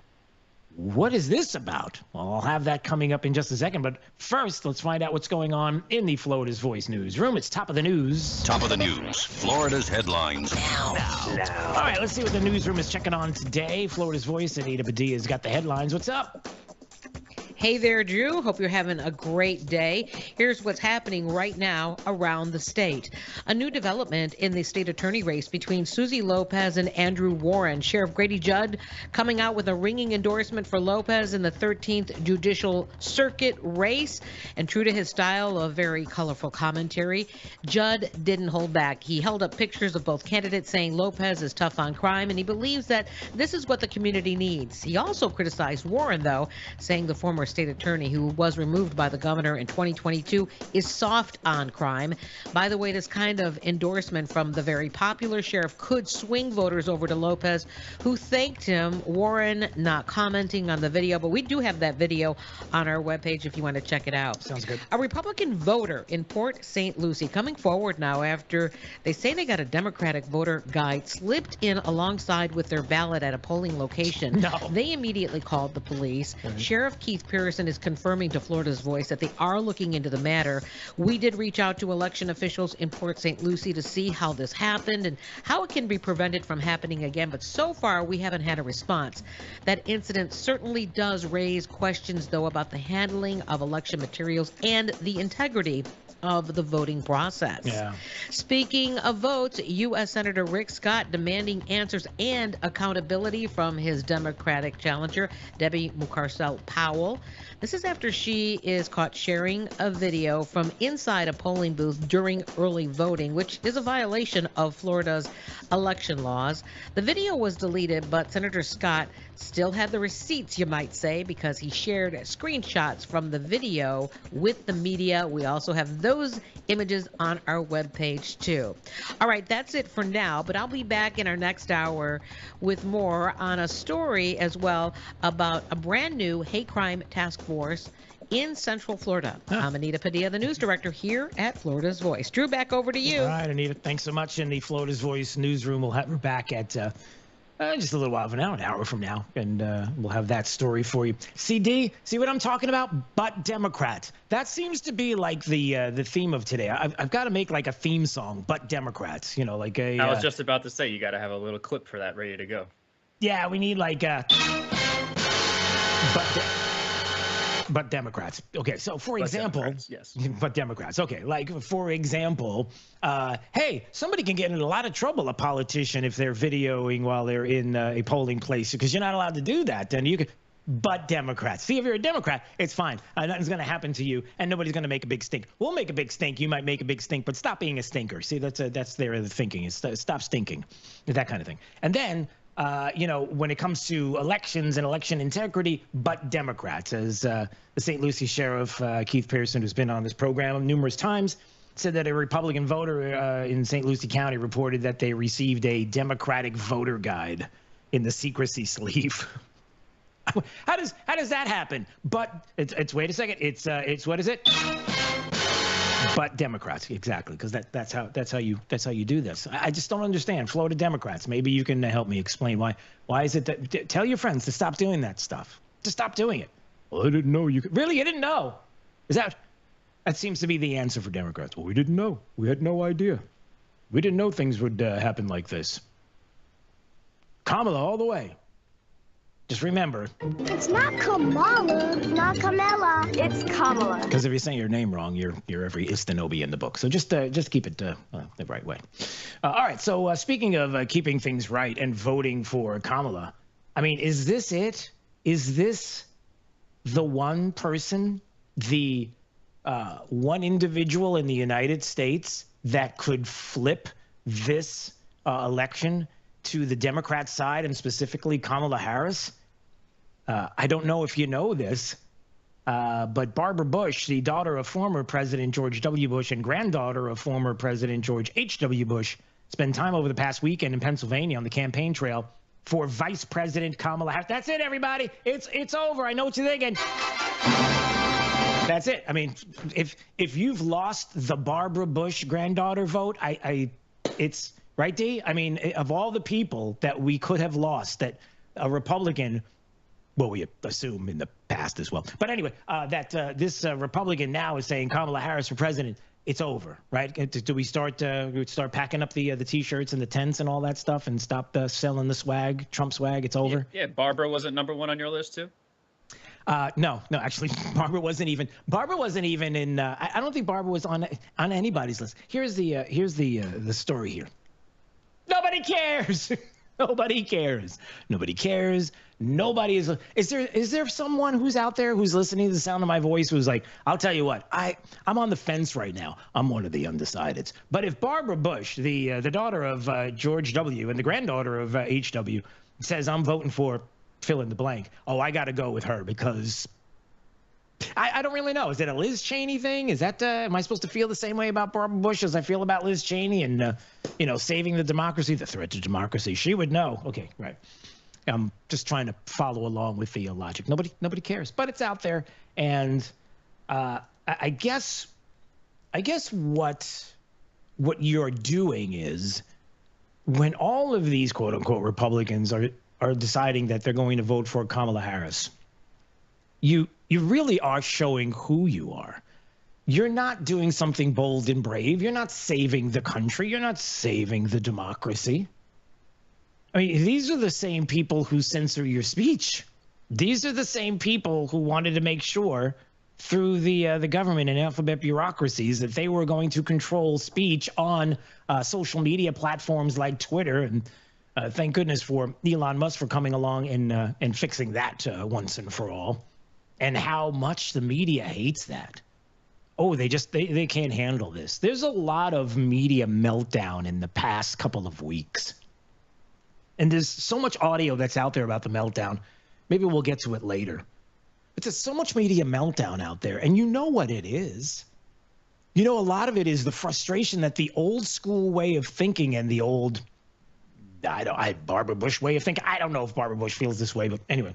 What is this about? Well, I'll have that coming up in just a second. But first, let's find out what's going on in the Florida's Voice newsroom. It's top of the news. Top of the news. Florida's headlines. Now. All right, let's see what the newsroom is checking on today. Florida's Voice, Anita Padilla's got the headlines. What's up? Hey there, Drew. Hope you're having a great day. Here's what's happening right now around the state. A new development in the state attorney race between Susie Lopez and Andrew Warren. Sheriff Grady Judd coming out with a ringing endorsement for Lopez in the 13th Judicial Circuit race. And true to his style of very colorful commentary, Judd didn't hold back. He held up pictures of both candidates saying Lopez is tough on crime, and he believes that this is what the community needs. He also criticized Warren, though, saying the former state attorney who was removed by the governor in 2022 is soft on crime. By the way, this kind of endorsement from the very popular sheriff could swing voters over to Lopez, who thanked him. Warren not commenting on the video, but we do have that video on our webpage if you want to check it out. Sounds good. A Republican voter in Port St. Lucie coming forward now after they say they got a Democratic voter guide slipped in alongside with their ballot at a polling location. No. They immediately called the police. Sheriff Keith Pearson is confirming to Florida's Voice that they are looking into the matter. We did reach out to election officials in Port St. Lucie to see how this happened and how it can be prevented from happening again, but so far we haven't had a response. That incident certainly does raise questions, though, about the handling of election materials and the integrity of the voting process. Yeah. Speaking of votes, U.S. Senator Rick Scott demanding answers and accountability from his Democratic challenger, Debbie Mucarsel-Powell. This is after she is caught sharing a video from inside a polling booth during early voting, which is a violation of Florida's election laws. The video was deleted, but Senator Scott still had the receipts, you might say, because he shared screenshots from the video with the media. We also have those images on our webpage, too. All right, that's it for now, but I'll be back in our next hour with more on a story as well about a brand new hate crime task force in Central Florida. I'm Anita Padilla, the news director here at Florida's Voice. Drew, back over to you. All right, Anita, thanks so much. In the Florida's Voice newsroom, we'll have her back at just a little while from now, an hour from now, and we'll have that story for you. CD, see what I'm talking about? But Democrat. That seems to be like the theme of today. I've got to make like a theme song, but Democrats. You know, like a. I was just about to say, you got to have a little clip for that ready to go. Yeah, we need like but Democrats. Okay, so for example, yes. But Democrats. Okay, like for example, hey, somebody can get in a lot of trouble, a politician, if they're videoing while they're in a polling place, because you're not allowed to do that. Then you could. But Democrats. See, if you're a Democrat, it's fine. Nothing's going to happen to you, and nobody's going to make a big stink. We'll make a big stink. You might make a big stink, but stop being a stinker. See, that's their thinking. Is stop stinking, that kind of thing. And then. When it comes to elections and election integrity, but Democrats, as the St. Lucie Sheriff Keith Pearson, who's been on this program numerous times, said that a Republican voter in St. Lucie County reported that they received a Democratic voter guide in the secrecy sleeve. How does that happen? But it's wait a second. It's what is it? But Democrats, exactly, because that's how you do this. I just don't understand. Florida Democrats. Maybe you can help me explain why is it that tell your friends to stop doing that stuff. To stop doing it. Well, I didn't know you could. Really, you didn't know? That seems to be the answer for Democrats. Well, we didn't know. We had no idea. We didn't know things would happen like this. Kamala all the way. Just remember. It's not Kamala. It's not Kamala. It's Kamala. Because if you're saying your name wrong, you're every Istanobi in the book. So just keep it the right way. All right. So speaking of keeping things right and voting for Kamala, I mean, is this it? Is this the one person, the one individual in the United States that could flip this election to the Democrat side, and specifically Kamala Harris? I don't know if you know this, but Barbara Bush, the daughter of former President George W. Bush and granddaughter of former President George H.W. Bush, spent time over the past weekend in Pennsylvania on the campaign trail for Vice President Kamala Harris. That's it, everybody. It's over. I know what you're thinking. That's it. I mean, if you've lost the Barbara Bush granddaughter vote, it's right, D? I mean, of all the people that we could have lost, that a Republican, well, we assume in the past as well. But anyway, this Republican now is saying Kamala Harris for president. It's over, right? Do we start packing up the T-shirts and the tents and all that stuff and stop selling the swag, Trump swag? It's over. Yeah, Barbara wasn't #1 on your list too. No, actually, Barbara wasn't even in. I don't think Barbara was on anybody's list. Here's the story here. Nobody cares. Nobody cares. Nobody cares. Nobody is. Is there someone who's out there who's listening to the sound of my voice who's like, I'll tell you what, I'm on the fence right now. I'm one of the undecideds. But if Barbara Bush, the daughter of George W. and the granddaughter of H.W. says I'm voting for fill in the blank, oh, I got to go with her because I don't really know. Is it a Liz Cheney thing? Is that am I supposed to feel the same way about Barbara Bush as I feel about Liz Cheney and saving the democracy, the threat to democracy? She would know. Okay, right. I'm just trying to follow along with the logic. Nobody cares, but it's out there, and I guess what you're doing is when all of these quote unquote Republicans are deciding that they're going to vote for Kamala Harris, you really are showing who you are. You're not doing something bold and brave. You're not saving the country. You're not saving the democracy. I mean, these are the same people who censor your speech. These are the same people who wanted to make sure through the government and alphabet bureaucracies that they were going to control speech on social media platforms like Twitter. And thank goodness for Elon Musk for coming along and fixing that once and for all. And how much the media hates that. Oh, they can't handle this. There's a lot of media meltdown in the past couple of weeks. And there's so much audio that's out there about the meltdown. Maybe we'll get to it later. But there's so much media meltdown out there, and you know what it is. You know, a lot of it is the frustration that the old school way of thinking and the old, Barbara Bush way of thinking. I don't know if Barbara Bush feels this way, but anyway.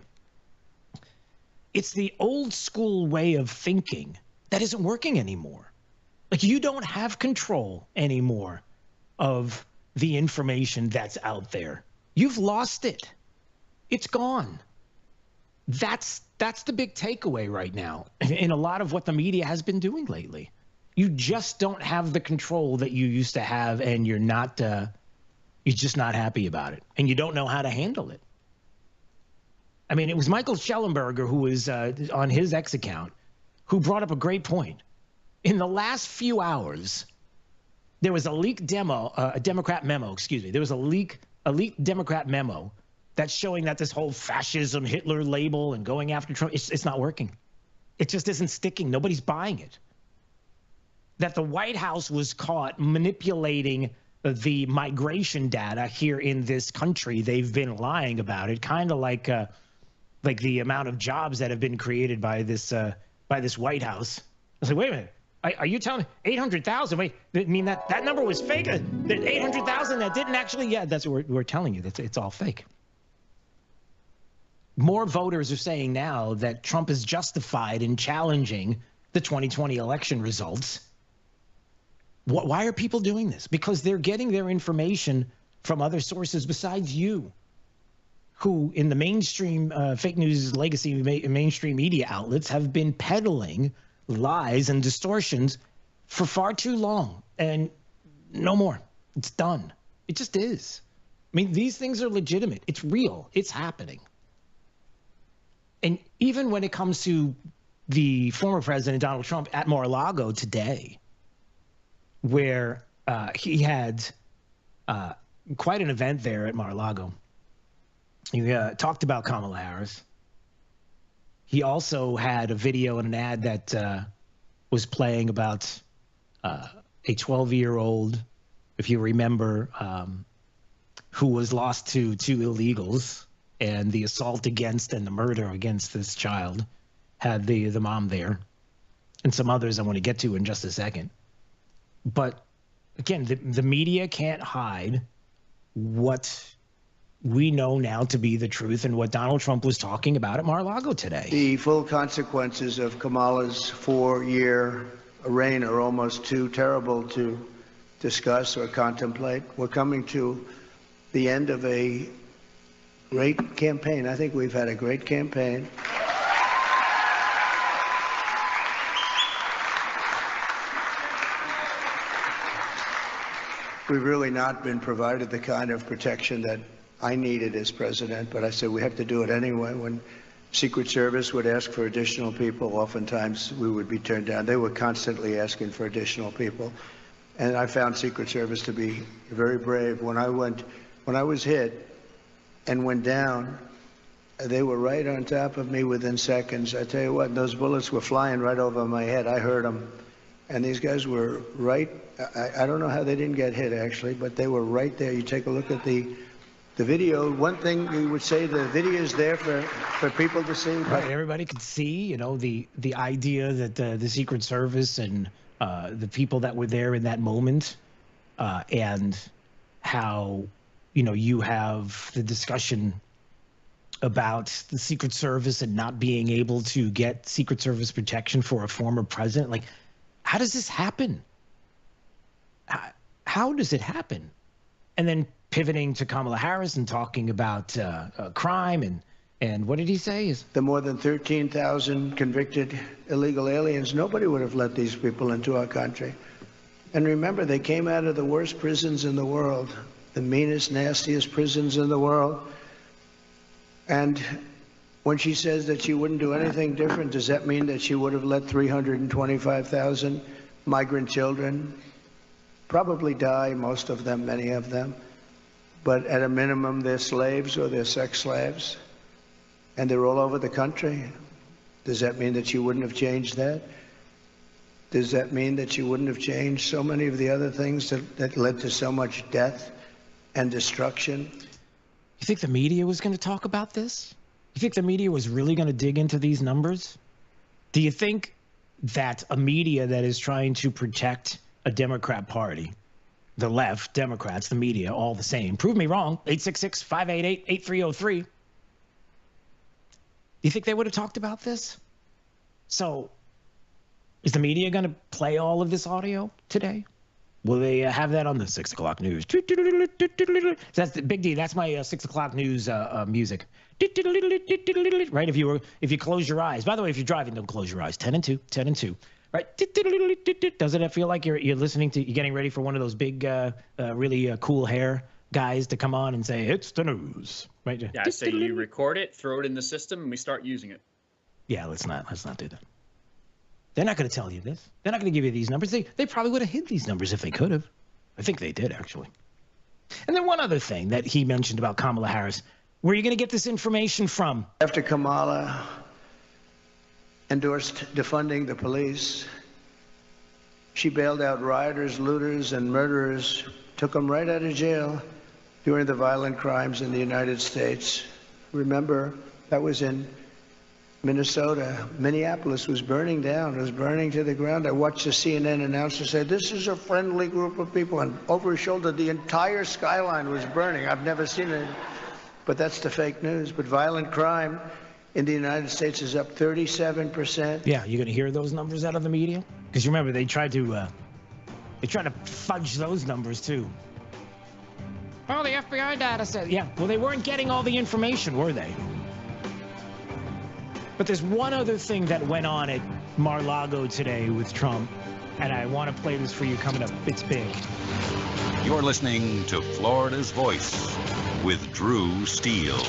It's the old school way of thinking that isn't working anymore. Like, you don't have control anymore of the information that's out there. You've lost it. It's gone. That's the big takeaway right now in a lot of what the media has been doing lately. You just don't have the control that you used to have, and you're just not happy about it, and you don't know how to handle it. I mean, it was Michael Schellenberger who was on his X account who brought up a great point. In the last few hours, there was a leaked Democrat memo, excuse me. There was a leaked Democrat memo that's showing that this whole fascism, Hitler label and going after Trump, it's not working. It just isn't sticking. Nobody's buying it. That the White House was caught manipulating the migration data here in this country. They've been lying about it, kind of like the amount of jobs that have been created by this White House. I was like, wait a minute. Are you telling me 800,000? Wait, I mean, that number was fake. That 800,000 that didn't actually, yeah, that's what we're telling you. It's all fake. More voters are saying now that Trump is justified in challenging the 2020 election results. Why are people doing this? Because they're getting their information from other sources besides you, who in the mainstream fake news legacy mainstream media outlets have been peddling lies and distortions for far too long, and no more. It's done. It just is. I mean, these things are legitimate. It's real. It's happening. And even when it comes to the former president, Donald Trump, at Mar-a-Lago today, where he had quite an event there at Mar-a-Lago. He talked about Kamala Harris. He also had a video and an ad that was playing about a 12-year-old, if you remember, who was lost to two illegals, and the assault against and the murder against this child had the mom there, and some others I want to get to in just a second. But again, the media can't hide what we know now to be the truth and what Donald Trump was talking about at Mar-a-Lago today. The full consequences of Kamala's 4-year reign are almost too terrible to discuss or contemplate. We're coming to the end of a great campaign. I think we've had a great campaign. We've really not been provided the kind of protection that I needed as president, but I said we have to do it anyway. When Secret Service would ask for additional people, oftentimes we would be turned down. They were constantly asking for additional people. And I found Secret Service to be very brave. When I was hit and went down, they were right on top of me within seconds. I tell you what, those bullets were flying right over my head. I heard them. And these guys were right. I don't know how they didn't get hit, actually, but they were right there. You take a look at the video. One thing we would say, the video is there for people to see. Right, everybody could see, you know, the idea that the Secret Service and the people that were there in that moment, and how, you know, you have the discussion about the Secret Service and not being able to get Secret Service protection for a former president. Like, how does this happen? How does it happen? And then pivoting to Kamala Harris and talking about crime and what did he say? Is the more than 13,000 convicted illegal aliens, nobody would have let these people into our country. And remember, they came out of the worst prisons in the world, the meanest, nastiest prisons in the world. And when she says that she wouldn't do anything different, does that mean that she would have let 325,000 migrant children probably die, most of them, many of them, but at a minimum they're slaves or they're sex slaves, and they're all over the country? Does that mean that you wouldn't have changed that? Does that mean that you wouldn't have changed so many of the other things that led to so much death and destruction? You think the media was going to talk about this? You think the media was really going to dig into these numbers? Do you think that a media that is trying to protect a Democrat party, the left, Democrats, the media, all the same, prove me wrong, 866-588-8303, you think they would have talked about this? So is the media going to play all of this audio today? Will they have that on the 6 o'clock news? That's the Big D. That's my 6 o'clock news music. Right? If you close your eyes. By the way, if you're driving, don't close your eyes. 10 and 2. 10 and 2. Right? Doesn't it feel like you're listening to, you're getting ready for one of those big, really cool hair guys to come on and say, it's the news. Right? Yeah, I say you record it, throw it in the system, and we start using it. Yeah, let's not do that. They're not going to tell you this. They're not going to give you these numbers. They probably would have hid these numbers if they could have. I think they did, actually. And then one other thing that he mentioned about Kamala Harris. Where are you going to get this information from? After Kamala endorsed defunding the police, she bailed out rioters, looters, and murderers, took them right out of jail during the violent crimes in the United States. Remember, that was in Minnesota. Minneapolis was burning down. It was burning to the ground. I watched the CNN announcer say, this is a friendly group of people. And over his shoulder, the entire skyline was burning. I've never seen it. But that's the fake news. But violent crime in the United States is up 37%. Yeah, you're going to hear those numbers out of the media? Because remember, they tried to fudge those numbers, too. Oh, the FBI data said, yeah. Well, they weren't getting all the information, were they? But there's one other thing that went on at Mar-a-Lago today with Trump, and I want to play this for you coming up. It's big. You're listening to Florida's Voice with Drew Steele.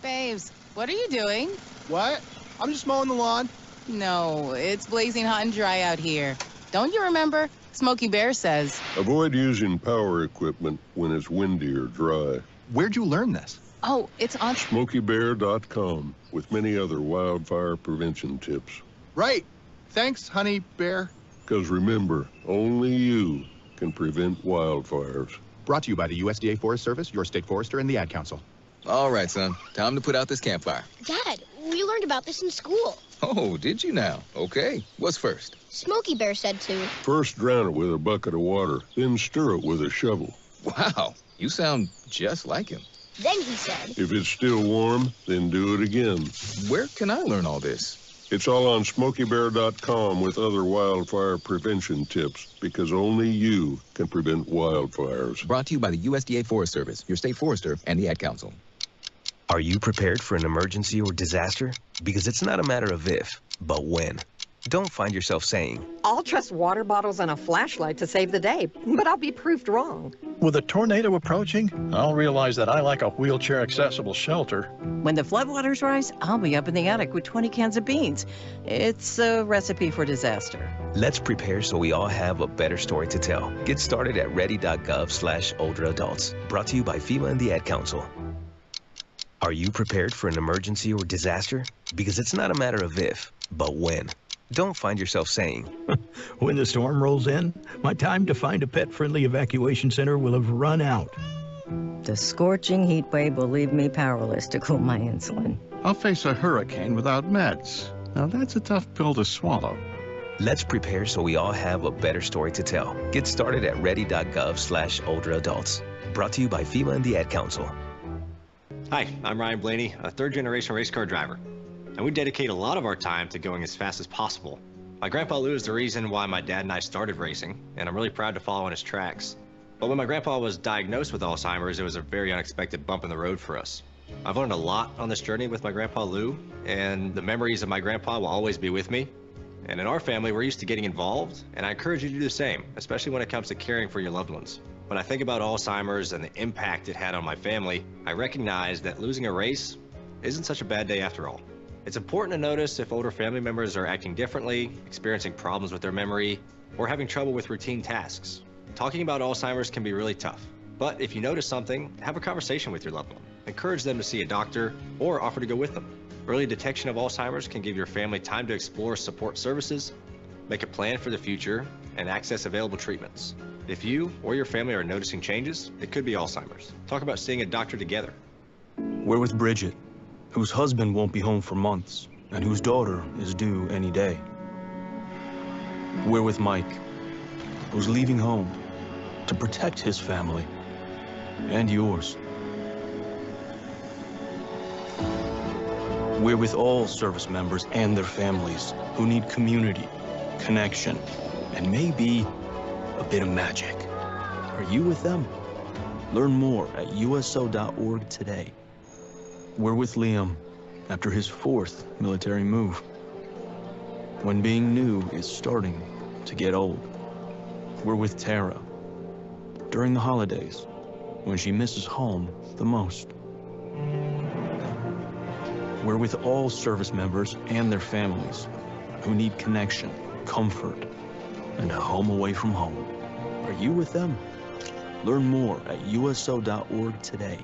Babes, what are you doing? What? I'm just mowing the lawn. No, it's blazing hot and dry out here. Don't you remember? Smokey Bear says. Avoid using power equipment when it's windy or dry. Where'd you learn this? Oh, it's on SmokeyBear.com with many other wildfire prevention tips. Right. Thanks, Honey Bear. Because remember, only you can prevent wildfires. Brought to you by the USDA Forest Service, your state forester, and the Ad Council. All right, son. Time to put out this campfire. Dad, we learned about this in school. Oh, did you now? Okay. What's first? Smokey Bear said to. First drown it with a bucket of water, then stir it with a shovel. Wow, you sound just like him. Then he said. If it's still warm, then do it again. Where can I learn all this? It's all on SmokeyBear.com with other wildfire prevention tips, because only you can prevent wildfires. Brought to you by the USDA Forest Service, your state forester, and the Ad Council. Are you prepared for an emergency or disaster? Because it's not a matter of if, but when. Don't find yourself saying, I'll trust water bottles and a flashlight to save the day, but I'll be proved wrong. With a tornado approaching, I'll realize that I like a wheelchair-accessible shelter. When the floodwaters rise, I'll be up in the attic with 20 cans of beans. It's a recipe for disaster. let's prepare so we all have a better story to tell. Get started at ready.gov/older adults. Brought to you by FEMA and the Ad Council. Are you prepared for an emergency or disaster? Because it's not a matter of if, but when. Don't find yourself saying, when the storm rolls in, my time to find a pet-friendly evacuation center will have run out. The scorching heat wave will leave me powerless to cool my insulin. I'll face a hurricane without meds. Now that's a tough pill to swallow. Let's prepare so we all have a better story to tell. Get started at ready.gov/older adults. Brought to you by FEMA and the Ad Council. Hi, I'm Ryan Blaney, a third-generation race car driver. And we dedicate a lot of our time to going as fast as possible. My grandpa Lou is the reason why my dad and I started racing, and I'm really proud to follow in his tracks. But when my grandpa was diagnosed with Alzheimer's, it was a very unexpected bump in the road for us. I've learned a lot on this journey with my grandpa Lou, and the memories of my grandpa will always be with me. And in our family, we're used to getting involved, and I encourage you to do the same, especially when it comes to caring for your loved ones. When I think about Alzheimer's and the impact it had on my family, I recognize that losing a race isn't such a bad day after all. It's important to notice if older family members are acting differently, experiencing problems with their memory, or having trouble with routine tasks. Talking about Alzheimer's can be really tough, but if you notice something, have a conversation with your loved one. Encourage them to see a doctor or offer to go with them. Early detection of Alzheimer's can give your family time to explore support services, make a plan for the future, and access available treatments. If you or your family are noticing changes, it could be Alzheimer's. Talk about seeing a doctor together. We're with Bridget, whose husband won't be home for months, and whose daughter is due any day. We're with Mike, who's leaving home to protect his family and yours. We're with all service members and their families who need community, connection, and maybe a bit of magic. Are you with them? Learn more at uso.org today. We're with Liam after his 4th military move, when being new is starting to get old. We're with Tara during the holidays, when she misses home the most. We're with all service members and their families who need connection, comfort, and a home away from home. Are you with them? Learn more at uso.org today.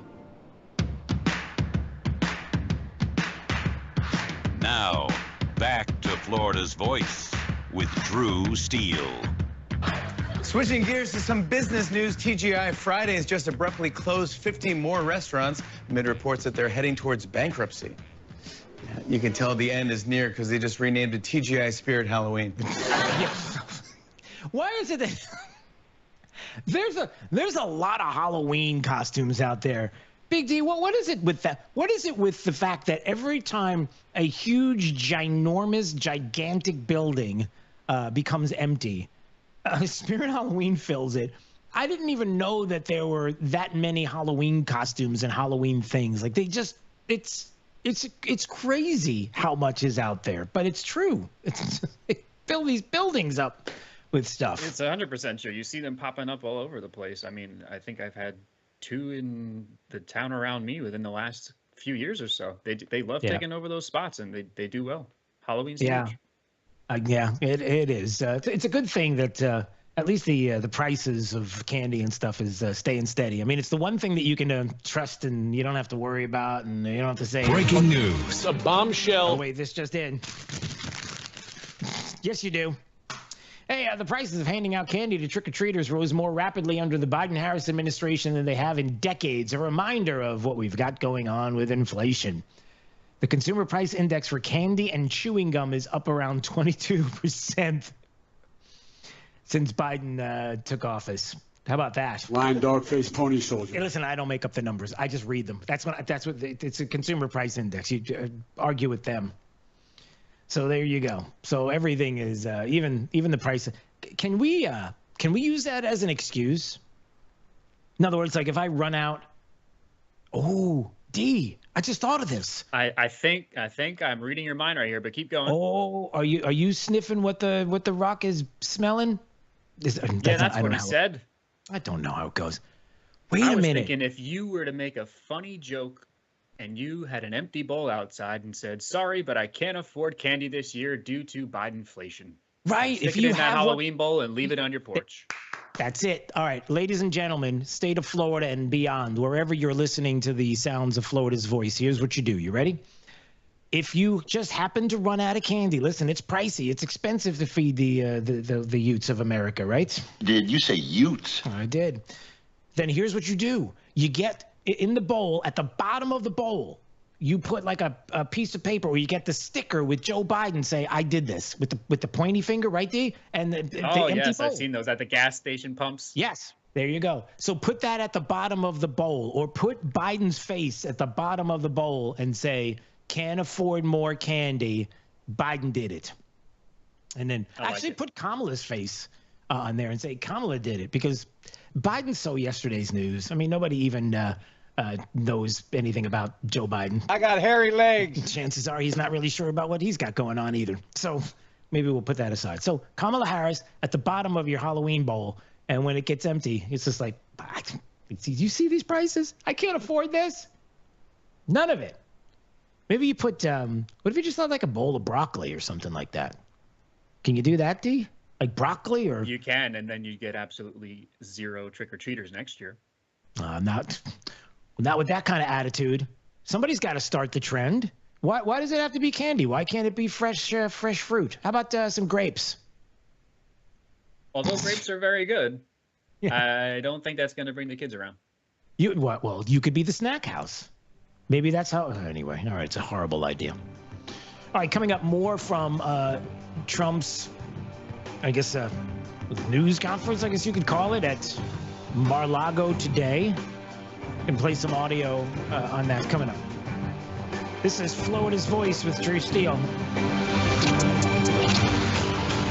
Now, back to Florida's Voice with Drew Steele. Switching gears to some business news, TGI Fridays just abruptly closed 50 more restaurants amid reports that they're heading towards bankruptcy. You can tell the end is near because they just renamed it TGI Spirit Halloween. Why is it that there's a lot of Halloween costumes out there? Big D, what is it with that? What is it with the fact that every time a huge, ginormous, gigantic building becomes empty, Spirit Halloween fills it? I didn't even know that there were that many Halloween costumes and Halloween things. Like it's crazy how much is out there, but it's true. They fill these buildings up with stuff. It's 100% true. You see them popping up all over the place. I mean, I think I've had 2 in the town around me within the last few years or so. They love taking over those spots, and they do well. Halloween's huge. Yeah, it is. It's a good thing that at least the prices of candy and stuff is staying steady. I mean, it's the one thing that you can trust and you don't have to worry about, and you don't have to say. Breaking news. A bombshell. Oh, wait, this just in. Yes, you do. Hey, the prices of handing out candy to trick-or-treaters rose more rapidly under the Biden-Harris administration than they have in decades. A reminder of what we've got going on with inflation. The consumer price index for candy and chewing gum is up around 22% since Biden took office. How about that? Lion, dog face, pony soldier. Hey, listen, I don't make up the numbers. I just read them. That's what it's a consumer price index. You argue with them. So there you go. So everything is even the price. Can we use that as an excuse? In other words, like if I run out. Oh, D. I just thought of this. I think I'm reading your mind right here, but keep going. Oh, are you sniffing what the Rock is smelling? That's what he said. I don't know how it goes. Wait a minute. I was thinking if you were to make a funny joke and you had an empty bowl outside and said, "Sorry, but I can't afford candy this year due to Bidenflation." Right. Stick it in that Halloween bowl and leave it on your porch. That's it. All right, ladies and gentlemen, state of Florida and beyond, wherever you're listening to the sounds of Florida's voice, here's what you do. You ready? If you just happen to run out of candy, listen, it's pricey. It's expensive to feed the Utes of America, right? Did you say Utes? I did. Then here's what you do. You get in the bowl, at the bottom of the bowl, you put like a piece of paper, or you get the sticker with Joe Biden say, "I did this," with the pointy finger, right, D? And the empty bowl. I've seen those at the gas station pumps. Yes, there you go. So put that at the bottom of the bowl, or put Biden's face at the bottom of the bowl and say, "Can't afford more candy. Biden did it." And then put Kamala's face on there and say, "Kamala did it," because Biden stole yesterday's news. I mean, nobody even knows anything about Joe Biden. I got hairy legs. Chances are he's not really sure about what he's got going on either. So maybe we'll put that aside. So Kamala Harris at the bottom of your Halloween bowl, and when it gets empty, it's just like, do you see these prices? I can't afford this. None of it. Maybe you put, what if you just had like a bowl of broccoli or something like that? Can you do that, D? Like broccoli or? You can, and then you get absolutely zero trick-or-treaters next year. Not with that kind of attitude. Somebody's got to start the trend. Why does it have to be candy? Why can't it be fresh fruit? How about some grapes? Although grapes are very good, I don't think that's going to bring the kids around. Well, you could be the snack house. Maybe that's how. Anyway, all right, it's a horrible idea. All right, coming up, more from Trump's, I guess, news conference, I guess you could call it, at Mar-a-Lago today. And play some audio on that coming up. This is Florida's Voice with Drew Steele.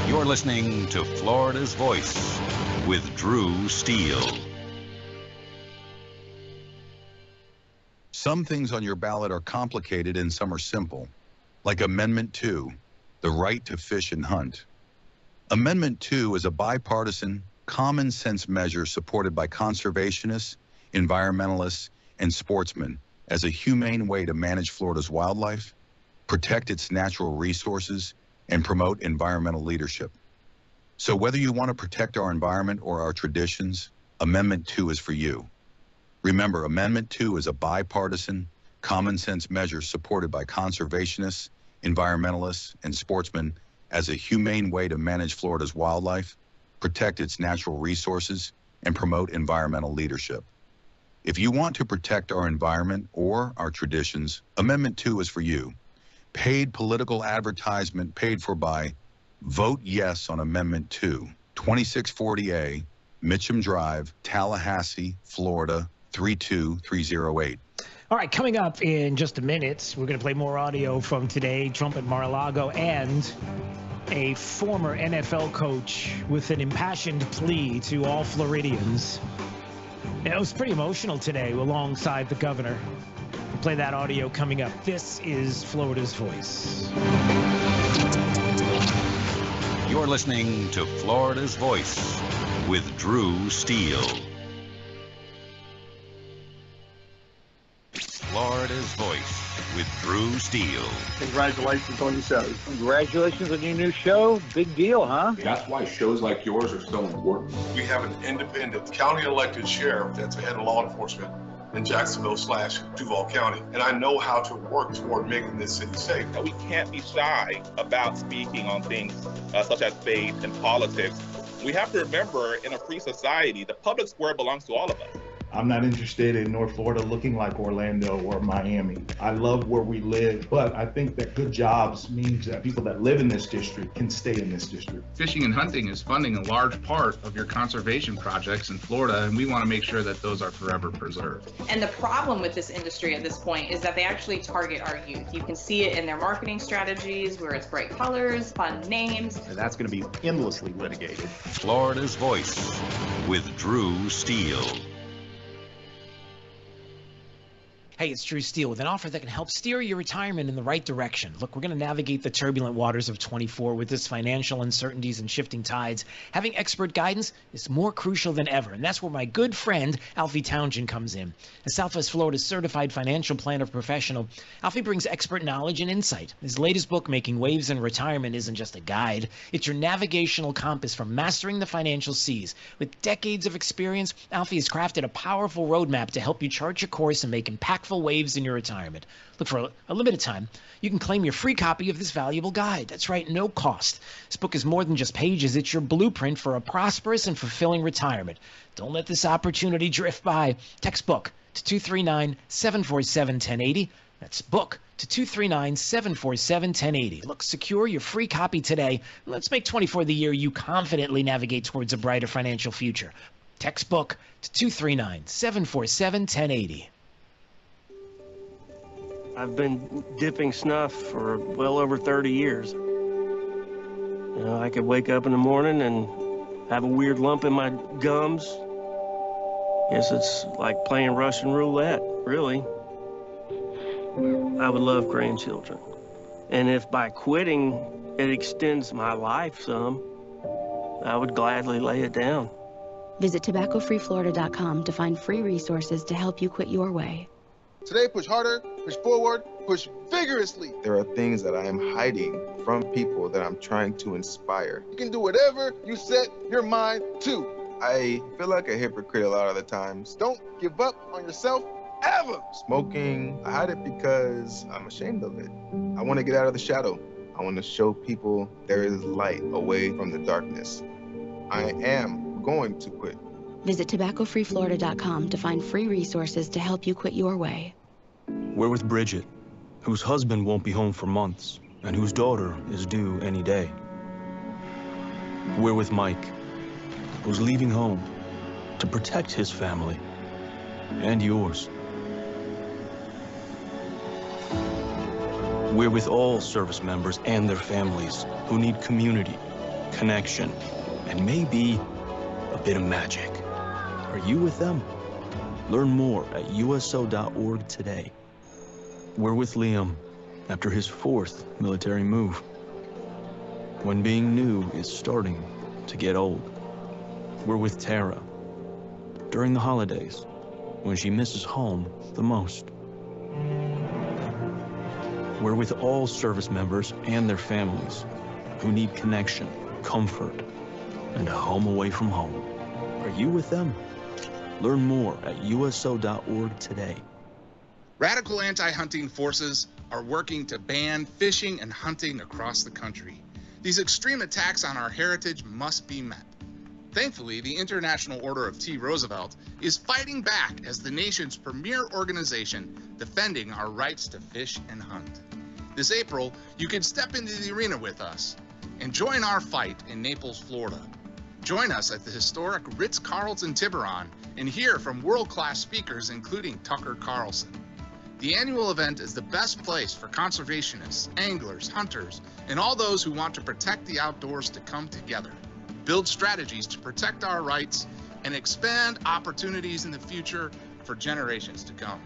You're listening to Florida's Voice with Drew Steele. Some things on your ballot are complicated and some are simple, like Amendment 2, the right to fish and hunt. Amendment 2 is a bipartisan, common-sense measure supported by conservationists, environmentalists, and sportsmen as a humane way to manage Florida's wildlife, protect its natural resources, and promote environmental leadership. So whether you want to protect our environment or our traditions, Amendment 2 is for you. Remember, Amendment 2 is a bipartisan, common-sense measure supported by conservationists, environmentalists, and sportsmen as a humane way to manage Florida's wildlife, protect its natural resources, and promote environmental leadership. If you want to protect our environment or our traditions, Amendment 2 is for you. Paid political advertisement paid for by Vote Yes on Amendment 2, 2640A, Mitcham Drive, Tallahassee, Florida, 32308. All right, coming up in just a minute, we're going to play more audio from today, Trump at Mar-a-Lago, and a former NFL coach with an impassioned plea to all Floridians. It was pretty emotional today alongside the governor. We'll play that audio coming up. This is Florida's Voice. You're listening to Florida's Voice with Drew Steele. Florida's Voice Drew Steele. Congratulations on your show. Congratulations on your new show. Big deal, huh? That's why shows like yours are so important. We have an independent county elected sheriff that's the head of law enforcement in Jacksonville/Duval County. And I know how to work toward making this city safe. We can't be shy about speaking on things such as faith and politics. We have to remember, in a free society, the public square belongs to all of us. I'm not interested in North Florida looking like Orlando or Miami. I love where we live, but I think that good jobs means that people that live in this district can stay in this district. Fishing and hunting is funding a large part of your conservation projects in Florida, and we want to make sure that those are forever preserved. And the problem with this industry at this point is that they actually target our youth. You can see it in their marketing strategies, where it's bright colors, fun names. And that's going to be endlessly litigated. Florida's Voice with Drew Steele. Hey, it's Drew Steele with an offer that can help steer your retirement in the right direction. Look, we're going to navigate the turbulent waters of 24 with its financial uncertainties and shifting tides. Having expert guidance is more crucial than ever, and that's where my good friend Alfie Townsend comes in. As Southwest Florida's certified financial planner professional, Alfie brings expert knowledge and insight. His latest book, Making Waves in Retirement, isn't just a guide. It's your navigational compass for mastering the financial seas. With decades of experience, Alfie has crafted a powerful roadmap to help you chart your course and make impactful waves in your retirement. Look, for a limited time, you can claim your free copy of this valuable guide. That's right, no cost. This book is more than just pages. It's your blueprint for a prosperous and fulfilling retirement. Don't let this opportunity drift by. Text book to 239-747-1080. That's book to 239-747-1080. Look, secure your free copy today. Let's make 24 the year you confidently navigate towards a brighter financial future. Text book to 239-747-1080. I've been dipping snuff for well over 30 years. You know, I could wake up in the morning and have a weird lump in my gums. Guess it's like playing Russian roulette, really. I would love grandchildren. And if by quitting it extends my life some, I would gladly lay it down. Visit tobaccofreeflorida.com to find free resources to help you quit your way. Today, push harder, push forward, push vigorously. There are things that I am hiding from people that I'm trying to inspire. You can do whatever you set your mind to. I feel like a hypocrite a lot of the times. Don't give up on yourself ever. Smoking, I hide it because I'm ashamed of it. I want to get out of the shadow. I want to show people there is light away from the darkness. I am going to quit. Visit tobaccofreeflorida.com to find free resources to help you quit your way. We're with Bridget, whose husband won't be home for months, and whose daughter is due any day. We're with Mike, who's leaving home to protect his family and yours. We're with all service members and their families who need community, connection, and maybe a bit of magic. Are you with them? Learn more at uso.org today. We're with Liam after his 4th military move, when being new is starting to get old. We're with Tara during the holidays, when she misses home the most. We're with all service members and their families who need connection, comfort, and a home away from home. Are you with them? Learn more at uso.org today. Radical anti-hunting forces are working to ban fishing and hunting across the country. These extreme attacks on our heritage must be met. Thankfully, the International Order of T. Roosevelt is fighting back as the nation's premier organization defending our rights to fish and hunt. This April, you can step into the arena with us and join our fight in Naples, Florida. Join us at the historic Ritz-Carlton Tiburon and hear from world-class speakers including Tucker Carlson. The annual event is the best place for conservationists, anglers, hunters, and all those who want to protect the outdoors to come together, build strategies to protect our rights, and expand opportunities in the future for generations to come.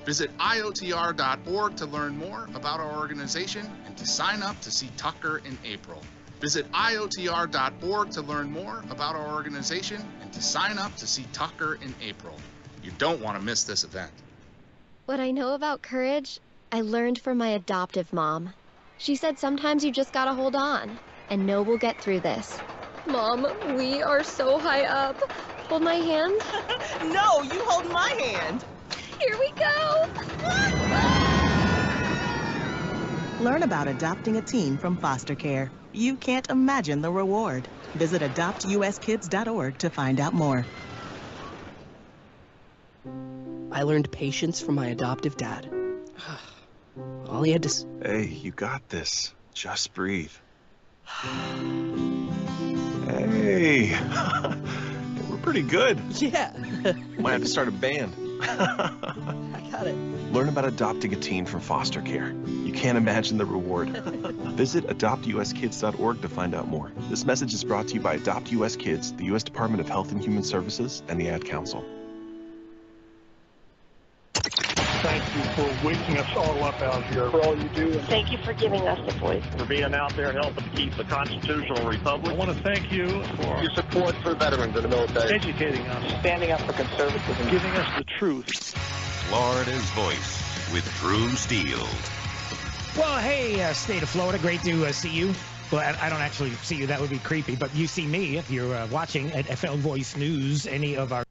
Visit IOTR.org to learn more about our organization and to sign up to see Tucker in April. Visit IOTR.org to learn more about our organization and to sign up to see Tucker in April. You don't want to miss this event. What I know about courage I learned from my adoptive mom. She said sometimes you just gotta hold on and know we'll get through this. Mom, we are so high up. Hold my hand. No, you hold my hand. Here we go. Learn about adopting a teen from foster care. You can't imagine the reward. Visit adoptuskids.org to find out more. I learned patience from my adoptive dad. All he had to Hey, you got this. Just breathe. Hey, we're pretty good. Yeah. Might have to start a band. I got it. Learn about adopting a teen from foster care. You can't imagine the reward. Visit adoptuskids.org to find out more. This message is brought to you by Adopt US Kids, the U.S. Department of Health and Human Services, and the Ad Council. Thank you for waking us all up out here, for all you do. Thank you for giving us a voice. For being out there helping to keep the constitutional republic. I want to thank you for your support for veterans in the military. Educating us. Standing up for conservatism. Giving us the truth. Florida's Voice with Drew Steele. Well, hey, state of Florida, great to see you. Well, I don't actually see you. That would be creepy. But you see me if you're watching at FL Voice News, any of our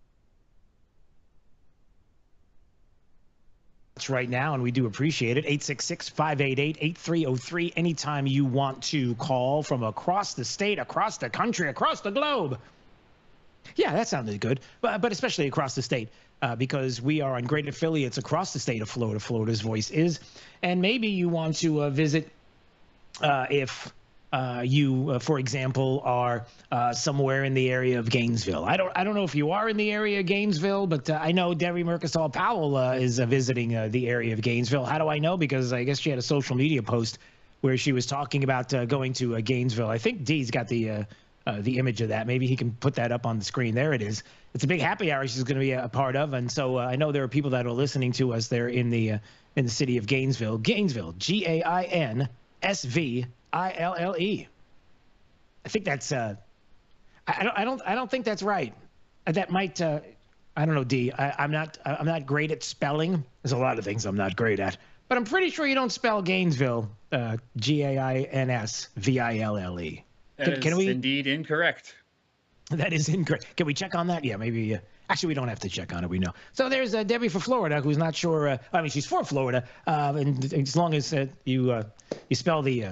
right now, and we do appreciate it. 866-588-8303. Anytime you want to call from across the state, across the country, across the globe. Yeah, that sounded good, but especially across the state, because we are on great affiliates across the state of Florida. Florida's Voice is, and maybe you want to visit if you, for example, are somewhere in the area of Gainesville. I don't know if you are in the area of Gainesville, but I know Debbie Mercasol Powell is visiting the area of Gainesville. How do I know? Because I guess she had a social media post where she was talking about going to Gainesville. I think Dee's got the image of that. Maybe he can put that up on the screen. There it is. It's a big happy hour she's going to be a part of, and so I know there are people that are listening to us there in the city of Gainesville. Gainesville, Gainsville. I think that's I don't think that's right. That might I don't know, D. I'm not great at spelling. There's a lot of things I'm not great at, but I'm pretty sure you don't spell Gainesville Gainsville. Can we indeed incorrect? That is incorrect. Can we check on that? Yeah, maybe. Actually, we don't have to check on it. We know. So there's Debbie for Florida, who's not sure. I mean, she's for Florida, and as long as you spell the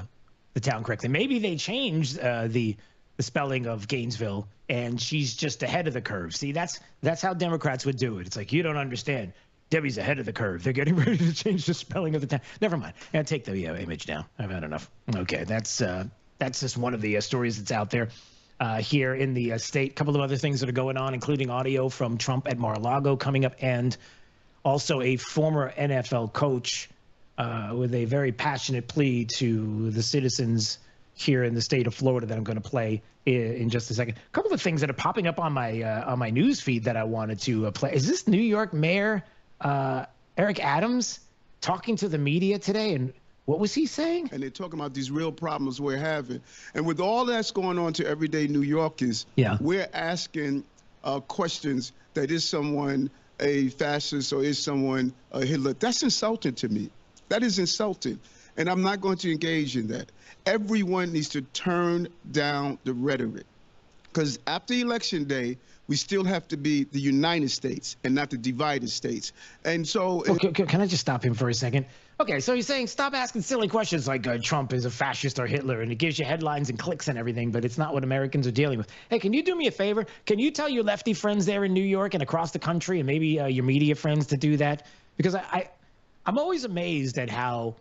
town correctly. Maybe they changed the spelling of Gainesville, and she's just ahead of the curve. See, that's how Democrats would do it. It's like, you don't understand. Debbie's ahead of the curve. They're getting ready to change the spelling of the town. Never mind. I'll take the image down. I've had enough. Okay, that's just one of the stories that's out there here in the state. A couple of other things that are going on, including audio from Trump at Mar-a-Lago coming up, and also a former NFL coach with a very passionate plea to the citizens here in the state of Florida that I'm going to play in just a second. A couple of things that are popping up on my news feed that I wanted to play. Is this New York Mayor Eric Adams talking to the media today? And what was he saying? And they're talking about these real problems we're having. And with all that's going on to everyday New Yorkers, we're asking questions that is someone a fascist or is someone a Hitler. That's insulting to me. That is insulting. And I'm not going to engage in that. Everyone needs to turn down the rhetoric. Because after Election Day, we still have to be the United States and not the divided states. And so... Okay, can I just stop him for a second? Okay, so he's saying stop asking silly questions like Trump is a fascist or Hitler, and it gives you headlines and clicks and everything, but it's not what Americans are dealing with. Hey, can you do me a favor? Can you tell your lefty friends there in New York and across the country, and maybe your media friends, to do that? Because I'm always amazed at how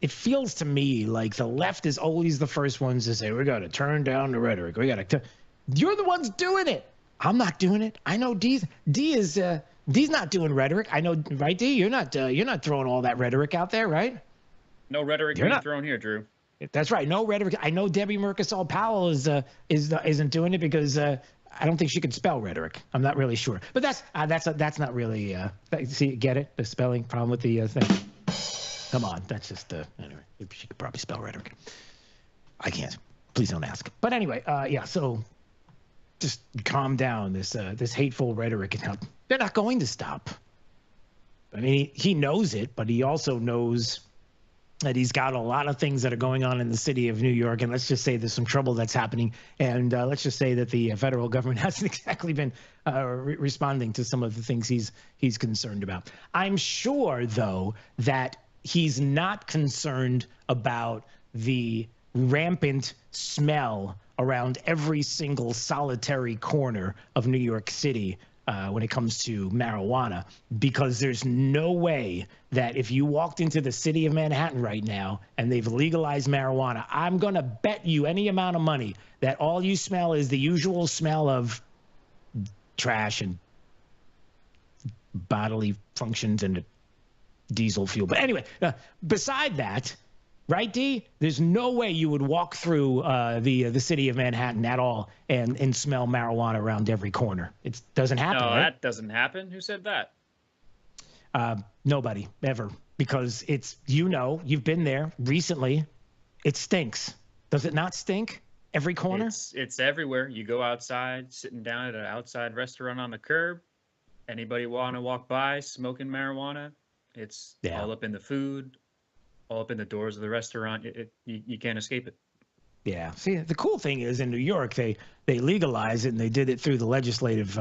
it feels to me like the left is always the first ones to say, we got to turn down the rhetoric. We got to... You're the ones doing it. I'm not doing it. I know D's not doing rhetoric. I know, right, D? You're not throwing all that rhetoric out there, right? No rhetoric being thrown here, Drew. That's right. No rhetoric. I know Debbie Mercasol Powell isn't doing it because I don't think she can spell rhetoric. I'm not really sure. But that's not really. See, get it? The spelling problem with the thing. Come on, that's just anyway. She could probably spell rhetoric. I can't. Please don't ask. But anyway, yeah. So just calm down. This hateful rhetoric. They're not going to stop. I mean, he knows it, but he also knows that he's got a lot of things that are going on in the city of New York. And let's just say there's some trouble that's happening. And let's just say that the federal government hasn't exactly been responding to some of the things he's concerned about. I'm sure, though, that he's not concerned about the rampant smell around every single solitary corner of New York City when it comes to marijuana, because there's no way that if you walked into the city of Manhattan right now and they've legalized marijuana, I'm going to bet you any amount of money that all you smell is the usual smell of trash and bodily functions and diesel fuel. But anyway, beside that, right, D? There's no way you would walk through the city of Manhattan at all and smell marijuana around every corner. It doesn't happen. No, right? that doesn't happen. Who said that? Nobody ever, because it's, you've been there recently. It stinks. Does it not stink? Every corner? It's everywhere. You go outside, sitting down at an outside restaurant on the curb. Anybody want to walk by smoking marijuana? It's all up in the food, all up in the doors of the restaurant. You can't escape it. Yeah. See, the cool thing is in New York, they legalized it, and they did it through the legislative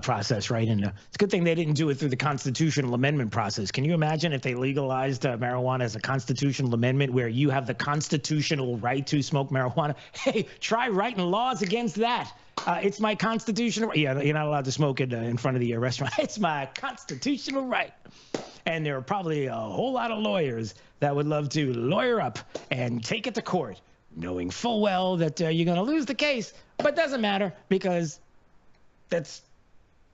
process, right? And it's a good thing they didn't do it through the constitutional amendment process. Can you imagine if they legalized marijuana as a constitutional amendment where you have the constitutional right to smoke marijuana? Hey, try writing laws against that. It's my constitutional right. Yeah, you're not allowed to smoke it in front of the restaurant. It's my constitutional right. And there are probably a whole lot of lawyers that would love to lawyer up and take it to court, knowing full well that you're going to lose the case, but doesn't matter because that's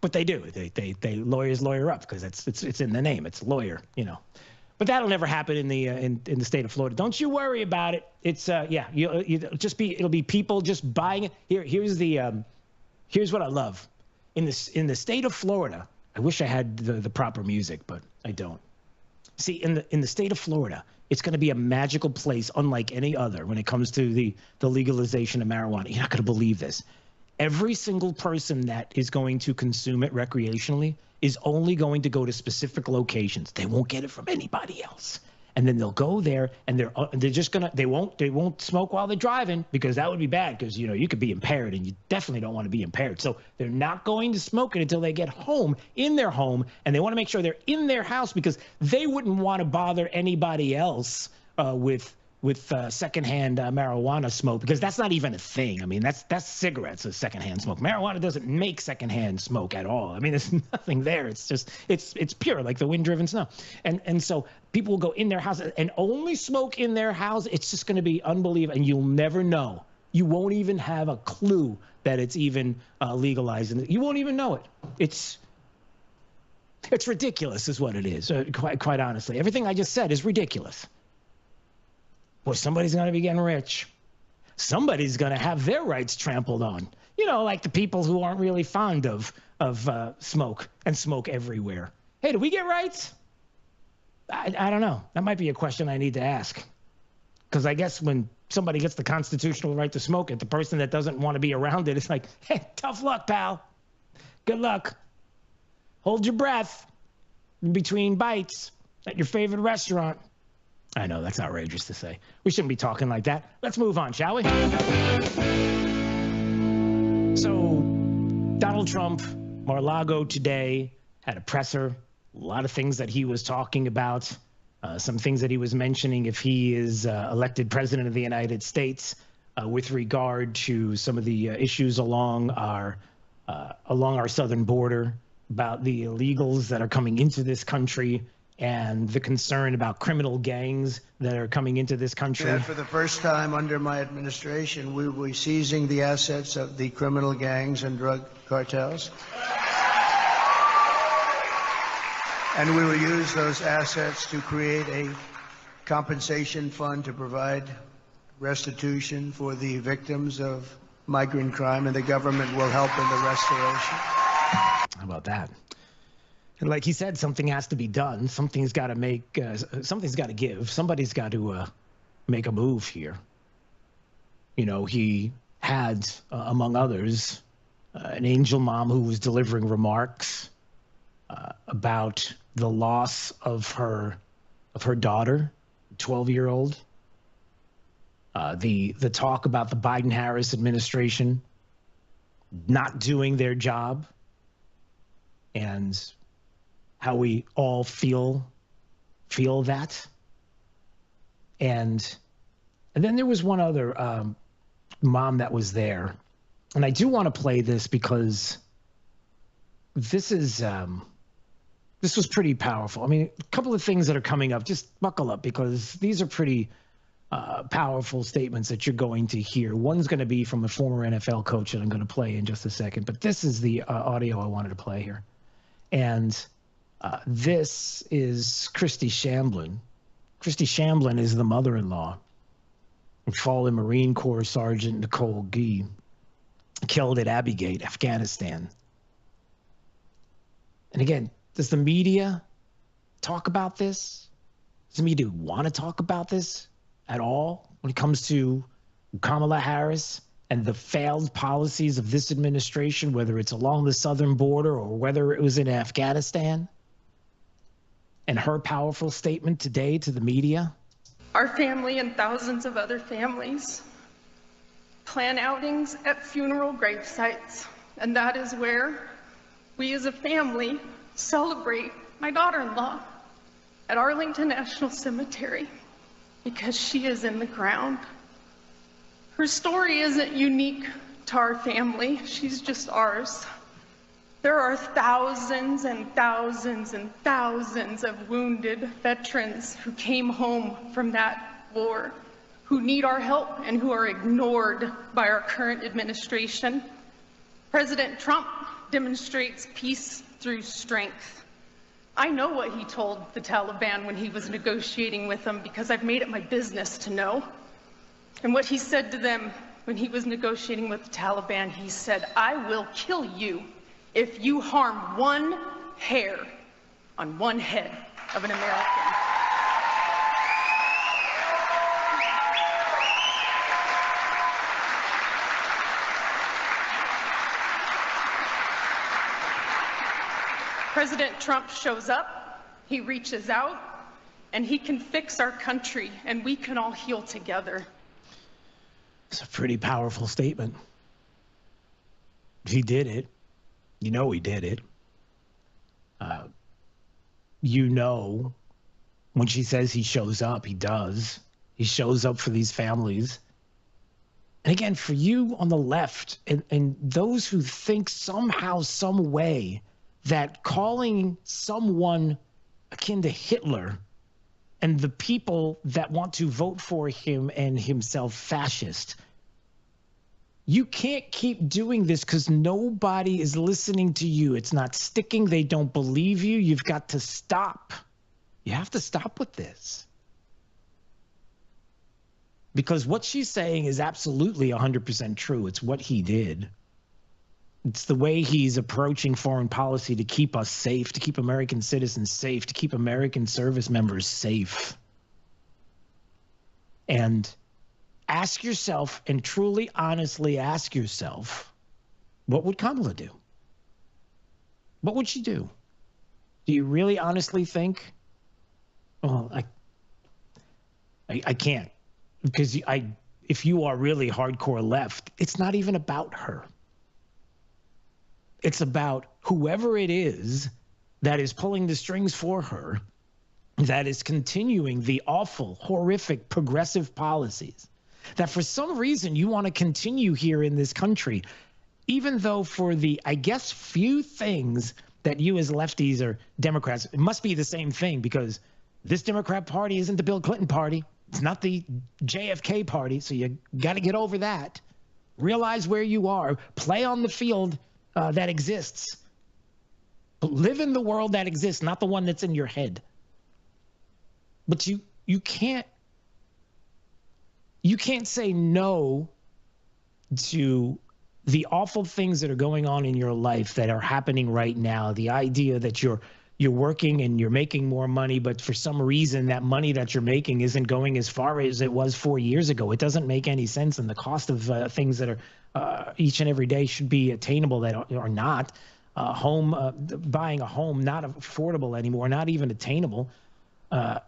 what they do. They lawyers lawyer up because it's in the name. It's lawyer, But that'll never happen in the state of Florida. Don't you worry about it. It's it'll be people just buying it. Here's what I love in the state of Florida. I wish I had the proper music, but I don't. See, in the state of Florida, it's going to be a magical place unlike any other when it comes to the legalization of marijuana. You're not going to believe this. Every single person that is going to consume it recreationally is only going to go to specific locations. They won't get it from anybody else. And then they'll go there and they're just going to they won't smoke while they're driving because that would be bad because you could be impaired and you definitely don't want to be impaired. So they're not going to smoke it until they get home, in their home, and they want to make sure they're in their house because they wouldn't want to bother anybody else with secondhand marijuana smoke, because that's not even a thing. I mean, that's cigarettes as secondhand smoke. Marijuana doesn't make secondhand smoke at all. I mean, there's nothing there. It's just it's pure, like the wind-driven snow. And so people will go in their house and only smoke in their house. It's just going to be unbelievable, and you'll never know. You won't even have a clue that it's even legalized, and you won't even know it. It's ridiculous, is what it is. Quite honestly, everything I just said is ridiculous. Well, somebody's going to be getting rich. Somebody's going to have their rights trampled on. Like the people who aren't really fond of smoke and smoke everywhere. Hey, do we get rights? I don't know. That might be a question I need to ask. Because I guess when somebody gets the constitutional right to smoke it, the person that doesn't want to be around it, it's like, hey, tough luck, pal. Good luck. Hold your breath in between bites at your favorite restaurant. I know, that's outrageous to say. We shouldn't be talking like that. Let's move on, shall we? So, Donald Trump, Mar-a-Lago today, had a presser. A lot of things that he was talking about. Some things that he was mentioning if he is elected president of the United States with regard to some of the issues along our southern border, about the illegals that are coming into this country, and the concern about criminal gangs that are coming into this country. That for the first time under my administration, we will be seizing the assets of the criminal gangs and drug cartels. And we will use those assets to create a compensation fund to provide restitution for the victims of migrant crime, and the government will help in the restoration. How about that? And like he said, something has to be done. Something's got to something's got to give. Somebody's got to make a move here. He had, among others, an angel mom who was delivering remarks about the loss of her daughter, 12-year-old. The talk about the Biden-Harris administration not doing their job, and how we all feel that. And then there was one other mom that was there, and I do want to play this because this was pretty powerful. I mean, a couple of things that are coming up. Just buckle up, because these are pretty powerful statements that you're going to hear. One's going to be from a former NFL coach that I'm going to play in just a second, but this is the audio I wanted to play here. And this is Christy Shamblin. Christy Shamblin is the mother-in-law of fallen Marine Corps Sergeant Nicole Gee, killed at Abbey Gate, Afghanistan. And again, does the media talk about this? Does the media want to talk about this at all when it comes to Kamala Harris and the failed policies of this administration, whether it's along the southern border or whether it was in Afghanistan? And her powerful statement today to the media? Our family and thousands of other families plan outings at funeral grave sites, and that is where we as a family celebrate my daughter-in-law at Arlington National Cemetery, because she is in the ground. Her story isn't unique to our family, she's just ours. There are thousands and thousands and thousands of wounded veterans who came home from that war, who need our help and who are ignored by our current administration. President Trump demonstrates peace through strength. I know what he told the Taliban when he was negotiating with them, because I've made it my business to know. And what he said to them when he was negotiating with the Taliban, he said, "I will kill you if you harm one hair on one head of an American." President Trump shows up, he reaches out, and he can fix our country, and we can all heal together. It's a pretty powerful statement. He did it. You know he did it. You know, when she says he shows up, he does. He shows up for these families. And again, for you on the left and those who think somehow, some way, that calling someone akin to Hitler and the people that want to vote for him and himself fascist, you can't keep doing this because nobody is listening to you. It's not sticking. They don't believe you. You've got to stop. You have to stop with this. Because what she's saying is absolutely 100% true. It's what he did. It's the way he's approaching foreign policy to keep us safe, to keep American citizens safe, to keep American service members safe. And ask yourself, and truly, honestly ask yourself, what would Kamala do? What would she do? Do you really honestly think? Well, I can't. Because if you are really hardcore left, it's not even about her. It's about whoever it is that is pulling the strings for her, that is continuing the awful, horrific, progressive policies that for some reason you want to continue here in this country, even though for the, I guess, few things that you as lefties or Democrats, it must be the same thing, because this Democrat Party isn't the Bill Clinton Party. It's not the JFK Party, so you got to get over that. Realize where you are. Play on the field that exists. But live in the world that exists, not the one that's in your head. But you can't say no to the awful things that are going on in your life that are happening right now. The idea that you're working and you're making more money, but for some reason that money that you're making isn't going as far as it was 4 years ago. It doesn't make any sense, and the cost of things that are each and every day should be attainable that are not. buying a home not affordable anymore, not even attainable, a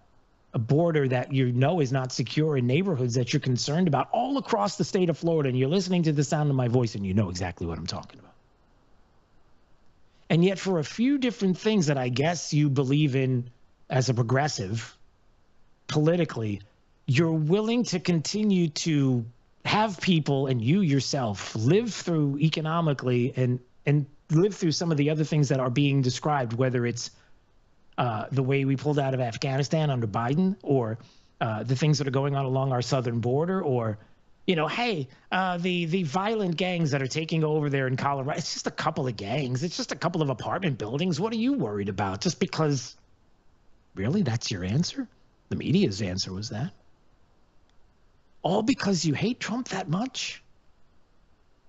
border that you know is not secure, in neighborhoods that you're concerned about all across the state of Florida, and you're listening to the sound of my voice and you know exactly what I'm talking about. And yet for a few different things that I guess you believe in as a progressive politically, you're willing to continue to have people and you yourself live through economically and live through some of the other things that are being described, whether it's the way we pulled out of Afghanistan under Biden, or the things that are going on along our southern border, or, you know, hey, the violent gangs that are taking over there in Colorado. It's just a couple of gangs. It's just a couple of apartment buildings. What are you worried about? Just because, really, that's your answer? The media's answer was that. All because you hate Trump that much?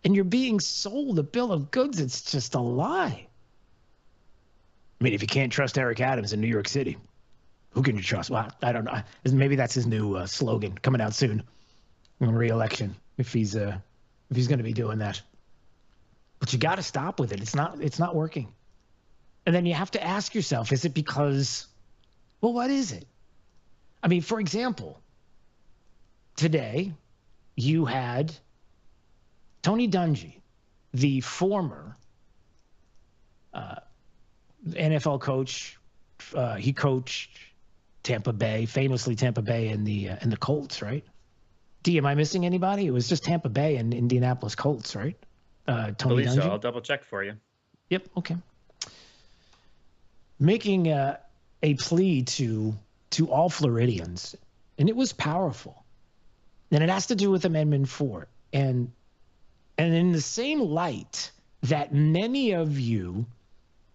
And you're being sold a bill of goods. It's just a lie. I mean, if you can't trust Eric Adams in New York City, who can you trust? Well, I don't know. Maybe that's his new slogan coming out soon in re-election, if he's going to be doing that. But you got to stop with it. It's not working. And then you have to ask yourself, is it because, well, what is it? I mean, for example, today you had Tony Dungy, the former NFL coach. He coached Tampa Bay, famously Tampa Bay and the Colts, right? D, am I missing anybody? It was just Tampa Bay and Indianapolis Colts, right? Tony Dungy. So. I'll double check for you. Yep. Okay. Making a plea to all Floridians, and it was powerful. And it has to do with Amendment 4. And in the same light that many of you,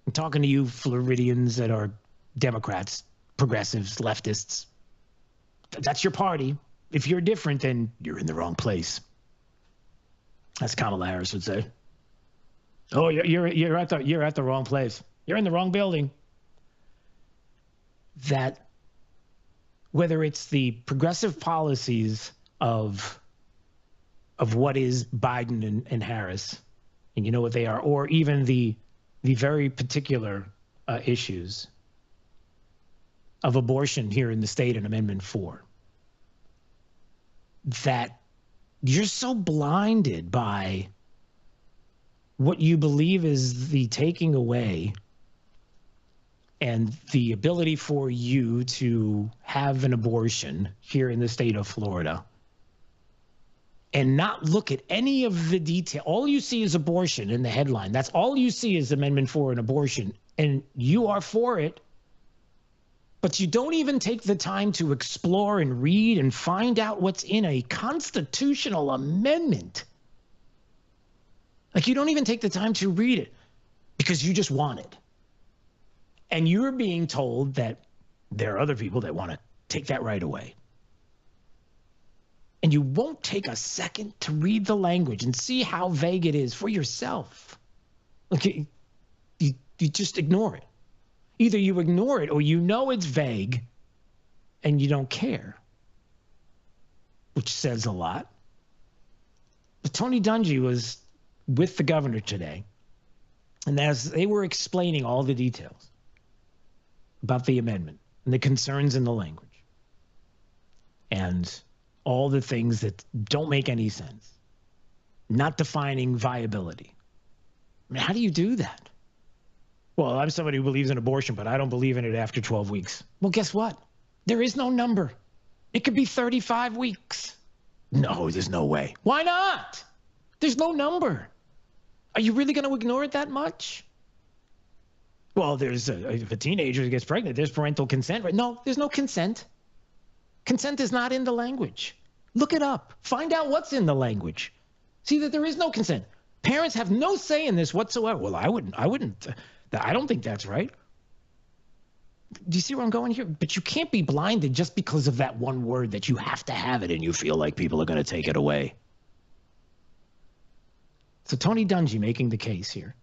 I'm talking to you Floridians that are Democrats, progressives, leftists, that's your party. If you're different, then you're in the wrong place. As Kamala Harris would say. Oh, you're at the wrong place. You're in the wrong building. That whether it's the progressive policies of what is Biden and Harris, and you know what they are, or even the very particular issues of abortion here in the state in Amendment 4, that you're so blinded by what you believe is the taking away and the ability for you to have an abortion here in the state of Florida and not look at any of the detail. All you see is abortion in the headline. That's all you see is Amendment 4 and abortion. And you are for it, but you don't even take the time to explore and read and find out what's in a constitutional amendment. Like, you don't even take the time to read it because you just want it. And you're being told that there are other people that want to take that right away. And you won't take a second to read the language and see how vague it is for yourself. Okay, you just ignore it. Either you ignore it or you know it's vague and you don't care, which says a lot. But Tony Dungy was with the governor today, and as they were explaining all the details about the amendment and the concerns in the language and all the things that don't make any sense, not defining viability. I mean, how do you do that? Well, I'm somebody who believes in abortion, but I don't believe in it after 12 weeks. Well, guess what? There is no number. It could be 35 weeks. No, there's no way. Why not? There's no number. Are you really going to ignore it that much? Well, if a teenager gets pregnant, there's parental consent, right? No, there's no consent. Consent is not in the language. Look it up. Find out what's in the language. See that there is no consent. Parents have no say in this whatsoever. Well, I don't think that's right. Do you see where I'm going here? But you can't be blinded just because of that one word that you have to have it and you feel like people are going to take it away. So Tony Dungy making the case here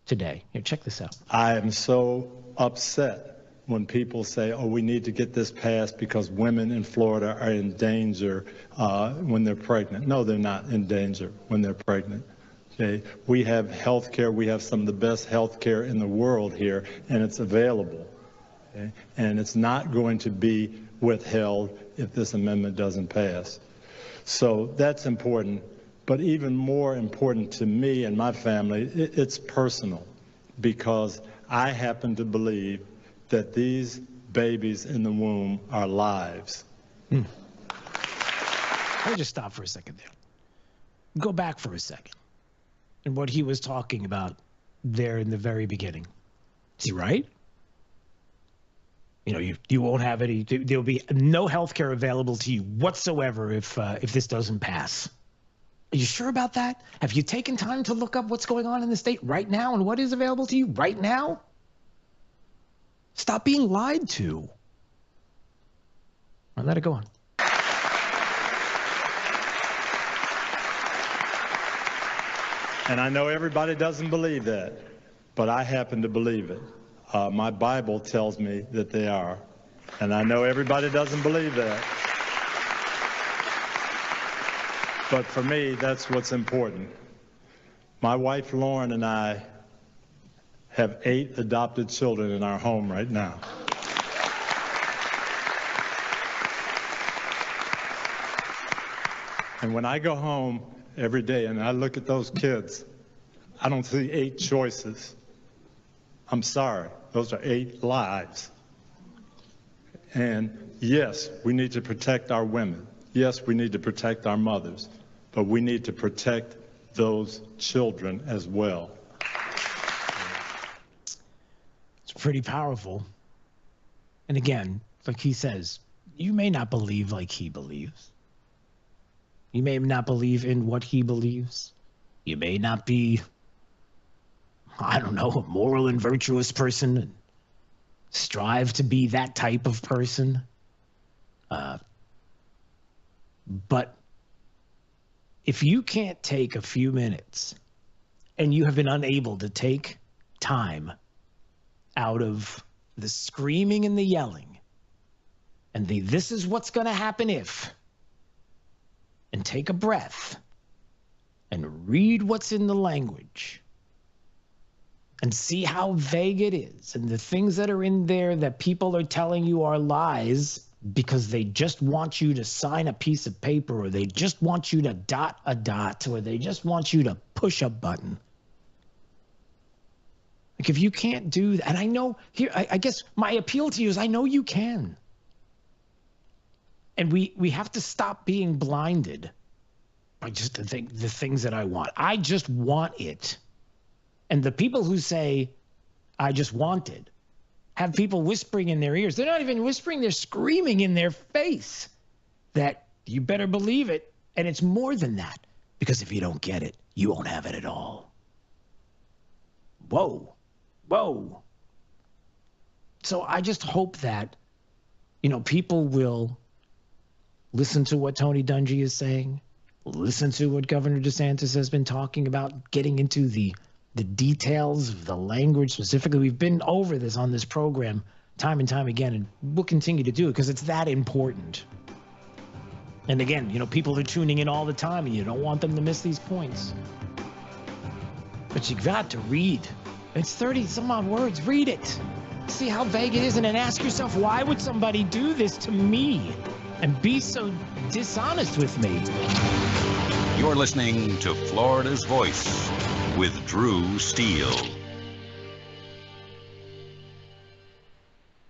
today. Here, check this out. I am so upset when people say, oh, we need to get this passed because women in Florida are in danger when they're pregnant. No, they're not in danger when they're pregnant. Okay? We have health care. We have some of the best health care in the world here, and it's available. Okay? And it's not going to be withheld if this amendment doesn't pass. So that's important. But even more important to me and my family, it's personal, because I happen to believe that these babies in the womb are lives. Let me just stop for a second there. Go back for a second. And what he was talking about there in the very beginning. Is he right? You know, you won't have any, there'll be no health care available to you whatsoever if this doesn't pass. Are you sure about that? Have you taken time to look up what's going on in the state right now and what is available to you right now? Stop being lied to. I'll let it go on. And I know everybody doesn't believe that, but I happen to believe it. My Bible tells me that they are, and I know everybody doesn't believe that. But for me, that's what's important. My wife Lauren and I have 8 adopted children in our home right now. And when I go home every day and I look at those kids, I don't see 8 choices. I'm sorry, those are 8 lives. And yes, we need to protect our women. Yes, we need to protect our mothers, but we need to protect those children as well. It's pretty powerful. And again, like he says, you may not believe like he believes. You may not believe in what he believes. You may not be, I don't know, a moral and virtuous person and strive to be that type of person. But if you can't take a few minutes and you have been unable to take time out of the screaming and the yelling and the this is what's going to happen if, and take a breath and read what's in the language and see how vague it is and the things that are in there that people are telling you are lies because they just want you to sign a piece of paper, or they just want you to dot a dot, or they just want you to push a button. Like, if you can't do that, and I know here, I guess my appeal to you is I know you can. And we have to stop being blinded by just the things that I want. I just want it. And the people who say, I just want it, have people whispering in their ears. They're not even whispering, they're screaming in their face that you better believe it. And it's more than that, because if you don't get it, you won't have it at all. Whoa. Whoa. So I just hope that, people will listen to what Tony Dungy is saying, listen to what Governor DeSantis has been talking about, getting into the details of the language specifically. We've been over this on this program time and time again, and we'll continue to do it because it's that important. And again, people are tuning in all the time, and you don't want them to miss these points. But you got to read. It's 30 some odd words. Read it. See how vague it is, and then ask yourself, why would somebody do this to me and be so dishonest with me? You're listening to Florida's Voice with Drew Steele.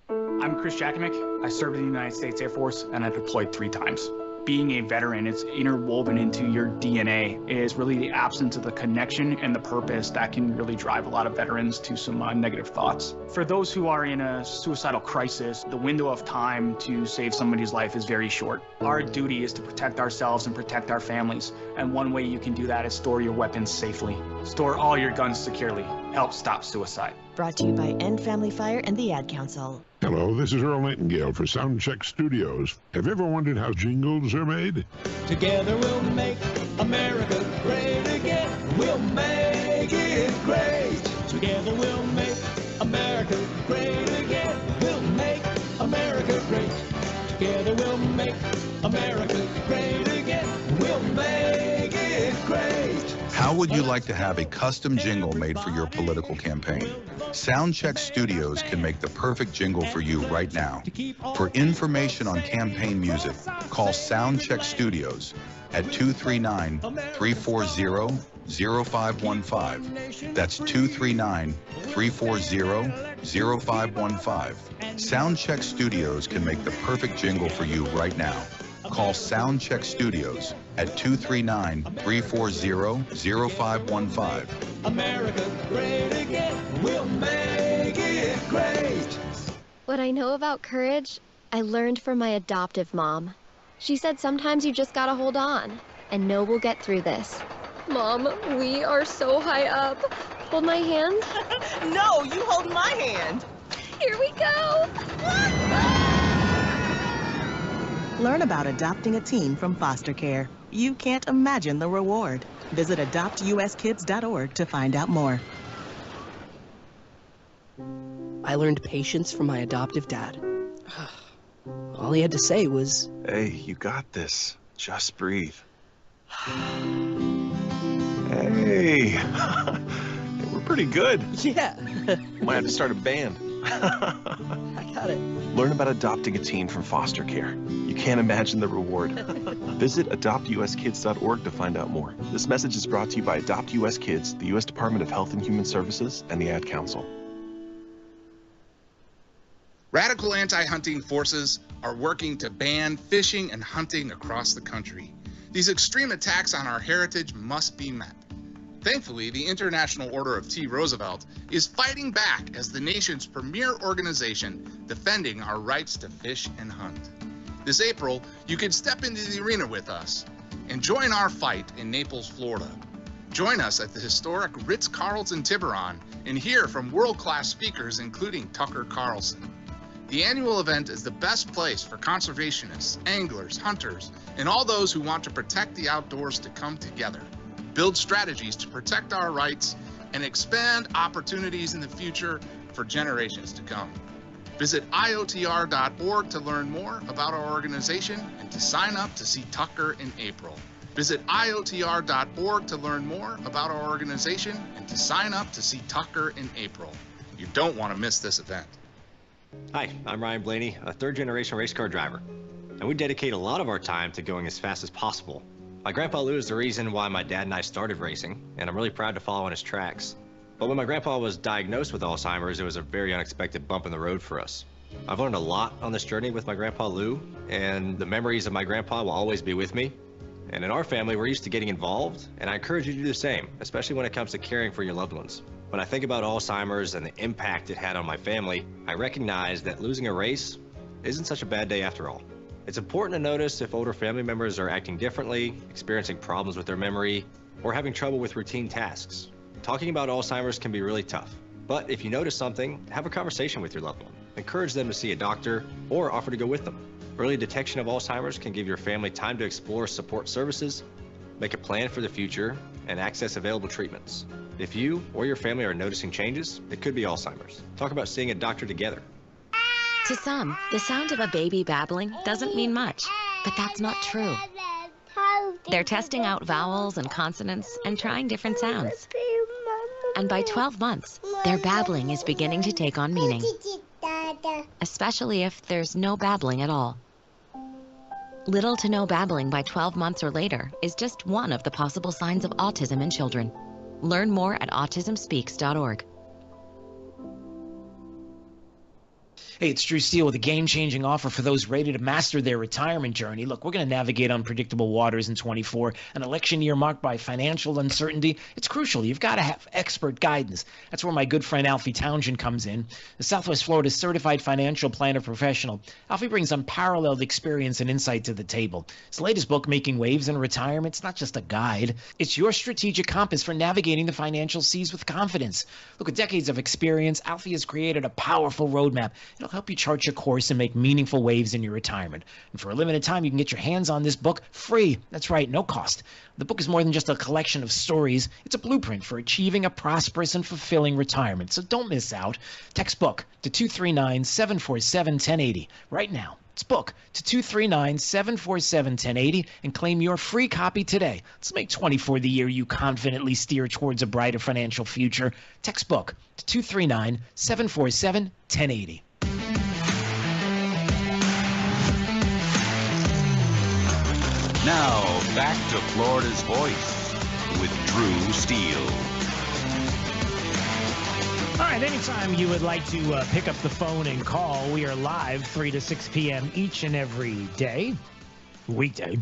I'm Chris Jakimick. I served in the United States Air Force, and I deployed 3 times. Being a veteran, it's interwoven into your DNA. It is really the absence of the connection and the purpose that can really drive a lot of veterans to some negative thoughts. For those who are in a suicidal crisis, the window of time to save somebody's life is very short. Our duty is to protect ourselves and protect our families. And one way you can do that is store your weapons safely. Store all your guns securely. Help stop suicide. Brought to you by End Family Fire and the Ad Council. Hello, this is Earl Nightingale for Soundcheck Studios. Have you ever wondered how jingles are made? Together we'll make America great again. We'll make it great. Together we'll make America great again. We'll make America great. Together we'll make America great again. We'll make it great. How How would you like to have a custom jingle made for your political campaign? Soundcheck Studios can make the perfect jingle for you right now. For information on campaign music, call Soundcheck Studios at 239-340-0515. That's 239-340-0515. Soundcheck Studios can make the perfect jingle for you right now. Call Soundcheck Studios at 239-340-0515. America great again. We'll make it great. What I know about courage, I learned from my adoptive mom. She said sometimes you just gotta hold on and know we'll get through this. Mom, we are so high up. Hold my hand. No, you hold my hand. Here we go. Learn about adopting a teen from foster care. You can't imagine the reward. Visit adoptuskids.org to find out more. I learned patience from my adoptive dad. All he had to say was, "Hey, you got this. Just breathe." Hey, we're pretty good. Yeah. Might have to start a band. I got it. Learn about adopting a teen from foster care. You can't imagine the reward. Visit adoptuskids.org to find out more. This message is brought to you by Adopt US Kids, the U.S. Department of Health and Human Services, and the Ad Council. Radical anti-hunting forces are working to ban fishing and hunting across the country. These extreme attacks on our heritage must be met. Thankfully, the International Order of T. Roosevelt is fighting back as the nation's premier organization defending our rights to fish and hunt. This April, you can step into the arena with us and join our fight in Naples, Florida. Join us at the historic Ritz-Carlton Tiburon and hear from world-class speakers including Tucker Carlson. The annual event is the best place for conservationists, anglers, hunters, and all those who want to protect the outdoors to come together, build strategies to protect our rights, and expand opportunities in the future for generations to come. Visit IOTR.org to learn more about our organization and to sign up to see Tucker in April. Visit IOTR.org to learn more about our organization and to sign up to see Tucker in April. You don't want to miss this event. Hi, I'm Ryan Blaney, a third-generation race car driver, and we dedicate a lot of our time to going as fast as possible. My grandpa Lou is the reason why my dad and I started racing, and I'm really proud to follow in his tracks. But when my grandpa was diagnosed with Alzheimer's, it was a very unexpected bump in the road for us. I've learned a lot on this journey with my grandpa Lou, and the memories of my grandpa will always be with me. And in our family, we're used to getting involved, and I encourage you to do the same, especially when it comes to caring for your loved ones. When I think about Alzheimer's and the impact it had on my family, I recognize that losing a race isn't such a bad day after all. It's important to notice if older family members are acting differently, experiencing problems with their memory, or having trouble with routine tasks. Talking about Alzheimer's can be really tough, but if you notice something, have a conversation with your loved one. Encourage them to see a doctor or offer to go with them. Early detection of Alzheimer's can give your family time to explore support services, make a plan for the future, and access available treatments. If you or your family are noticing changes, it could be Alzheimer's. Talk about seeing a doctor together. To some, the sound of a baby babbling doesn't mean much, but that's not true. They're testing out vowels and consonants and trying different sounds. And by 12 months, their babbling is beginning to take on meaning, especially if there's no babbling at all. Little to no babbling by 12 months or later is just one of the possible signs of autism in children. Learn more at autismspeaks.org. Hey, it's Drew Steele with a game-changing offer for those ready to master their retirement journey. Look, we're going to navigate unpredictable waters in 24, an election year marked by financial uncertainty. It's crucial. You've got to have expert guidance. That's where my good friend Alfie Townsend comes in. The Southwest Florida certified financial planner professional, Alfie brings unparalleled experience and insight to the table. His latest book, Making Waves in Retirement, it's not just a guide. It's your strategic compass for navigating the financial seas with confidence. Look, with decades of experience, Alfie has created a powerful roadmap. It'll help you chart your course and make meaningful waves in your retirement. And for a limited time, you can get your hands on this book free. That's right, no cost. The book is more than just a collection of stories. It's a blueprint for achieving a prosperous and fulfilling retirement. So don't miss out. Text book to 239-747-1080 right now. Let's book to 239-747-1080 and claim your free copy today. Let's make 24 the year you confidently steer towards a brighter financial future. Text book to 239-747-1080. Now, back to Florida's Voice with Drew Steele. All right, anytime you would like to pick up the phone and call, we are live 3 to 6 p.m. each and every day, weekday.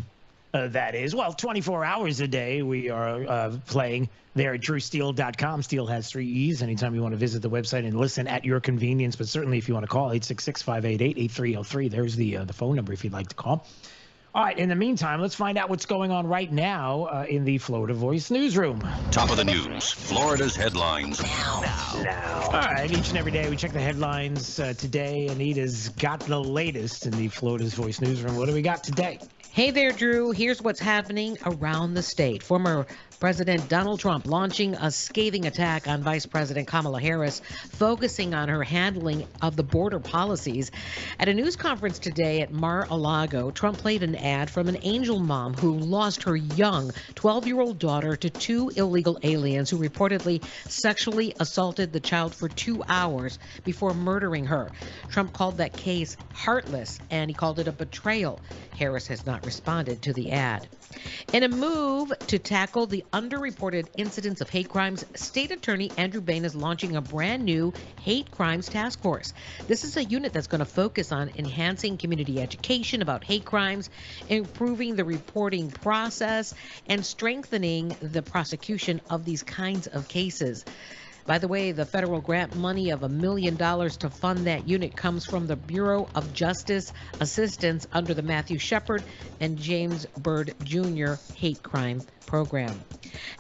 That is, well, 24 hours a day we are playing there at drewsteele.com. Steele has 3 E's. Anytime you want to visit the website and listen at your convenience, but certainly if you want to call, 866-588-8303. There's the phone number if you'd like to call. All right, in the meantime, let's find out what's going on right now in the Florida Voice newsroom. Top of the news, Florida's headlines. Now. All right, each and every day we check the headlines. Today, Anita's got the latest in the Florida's Voice newsroom. What do we got today? Hey there, Drew. Here's what's happening around the state. Former President Donald Trump launching a scathing attack on Vice President Kamala Harris, focusing on her handling of the border policies. At a news conference today at Mar-a-Lago, Trump played an ad from an angel mom who lost her young 12-year-old daughter to 2 illegal aliens who reportedly sexually assaulted the child for 2 hours before murdering her. Trump called that case heartless, and he called it a betrayal. Harris has not responded to the ad. In a move to tackle the underreported incidents of hate crimes, State Attorney Andrew Bain is launching a brand new hate crimes task force. This is a unit that's going to focus on enhancing community education about hate crimes, improving the reporting process, and strengthening the prosecution of these kinds of cases. By the way, the federal grant money of $1 million to fund that unit comes from the Bureau of Justice Assistance under the Matthew Shepard and James Byrd Jr. hate crime program.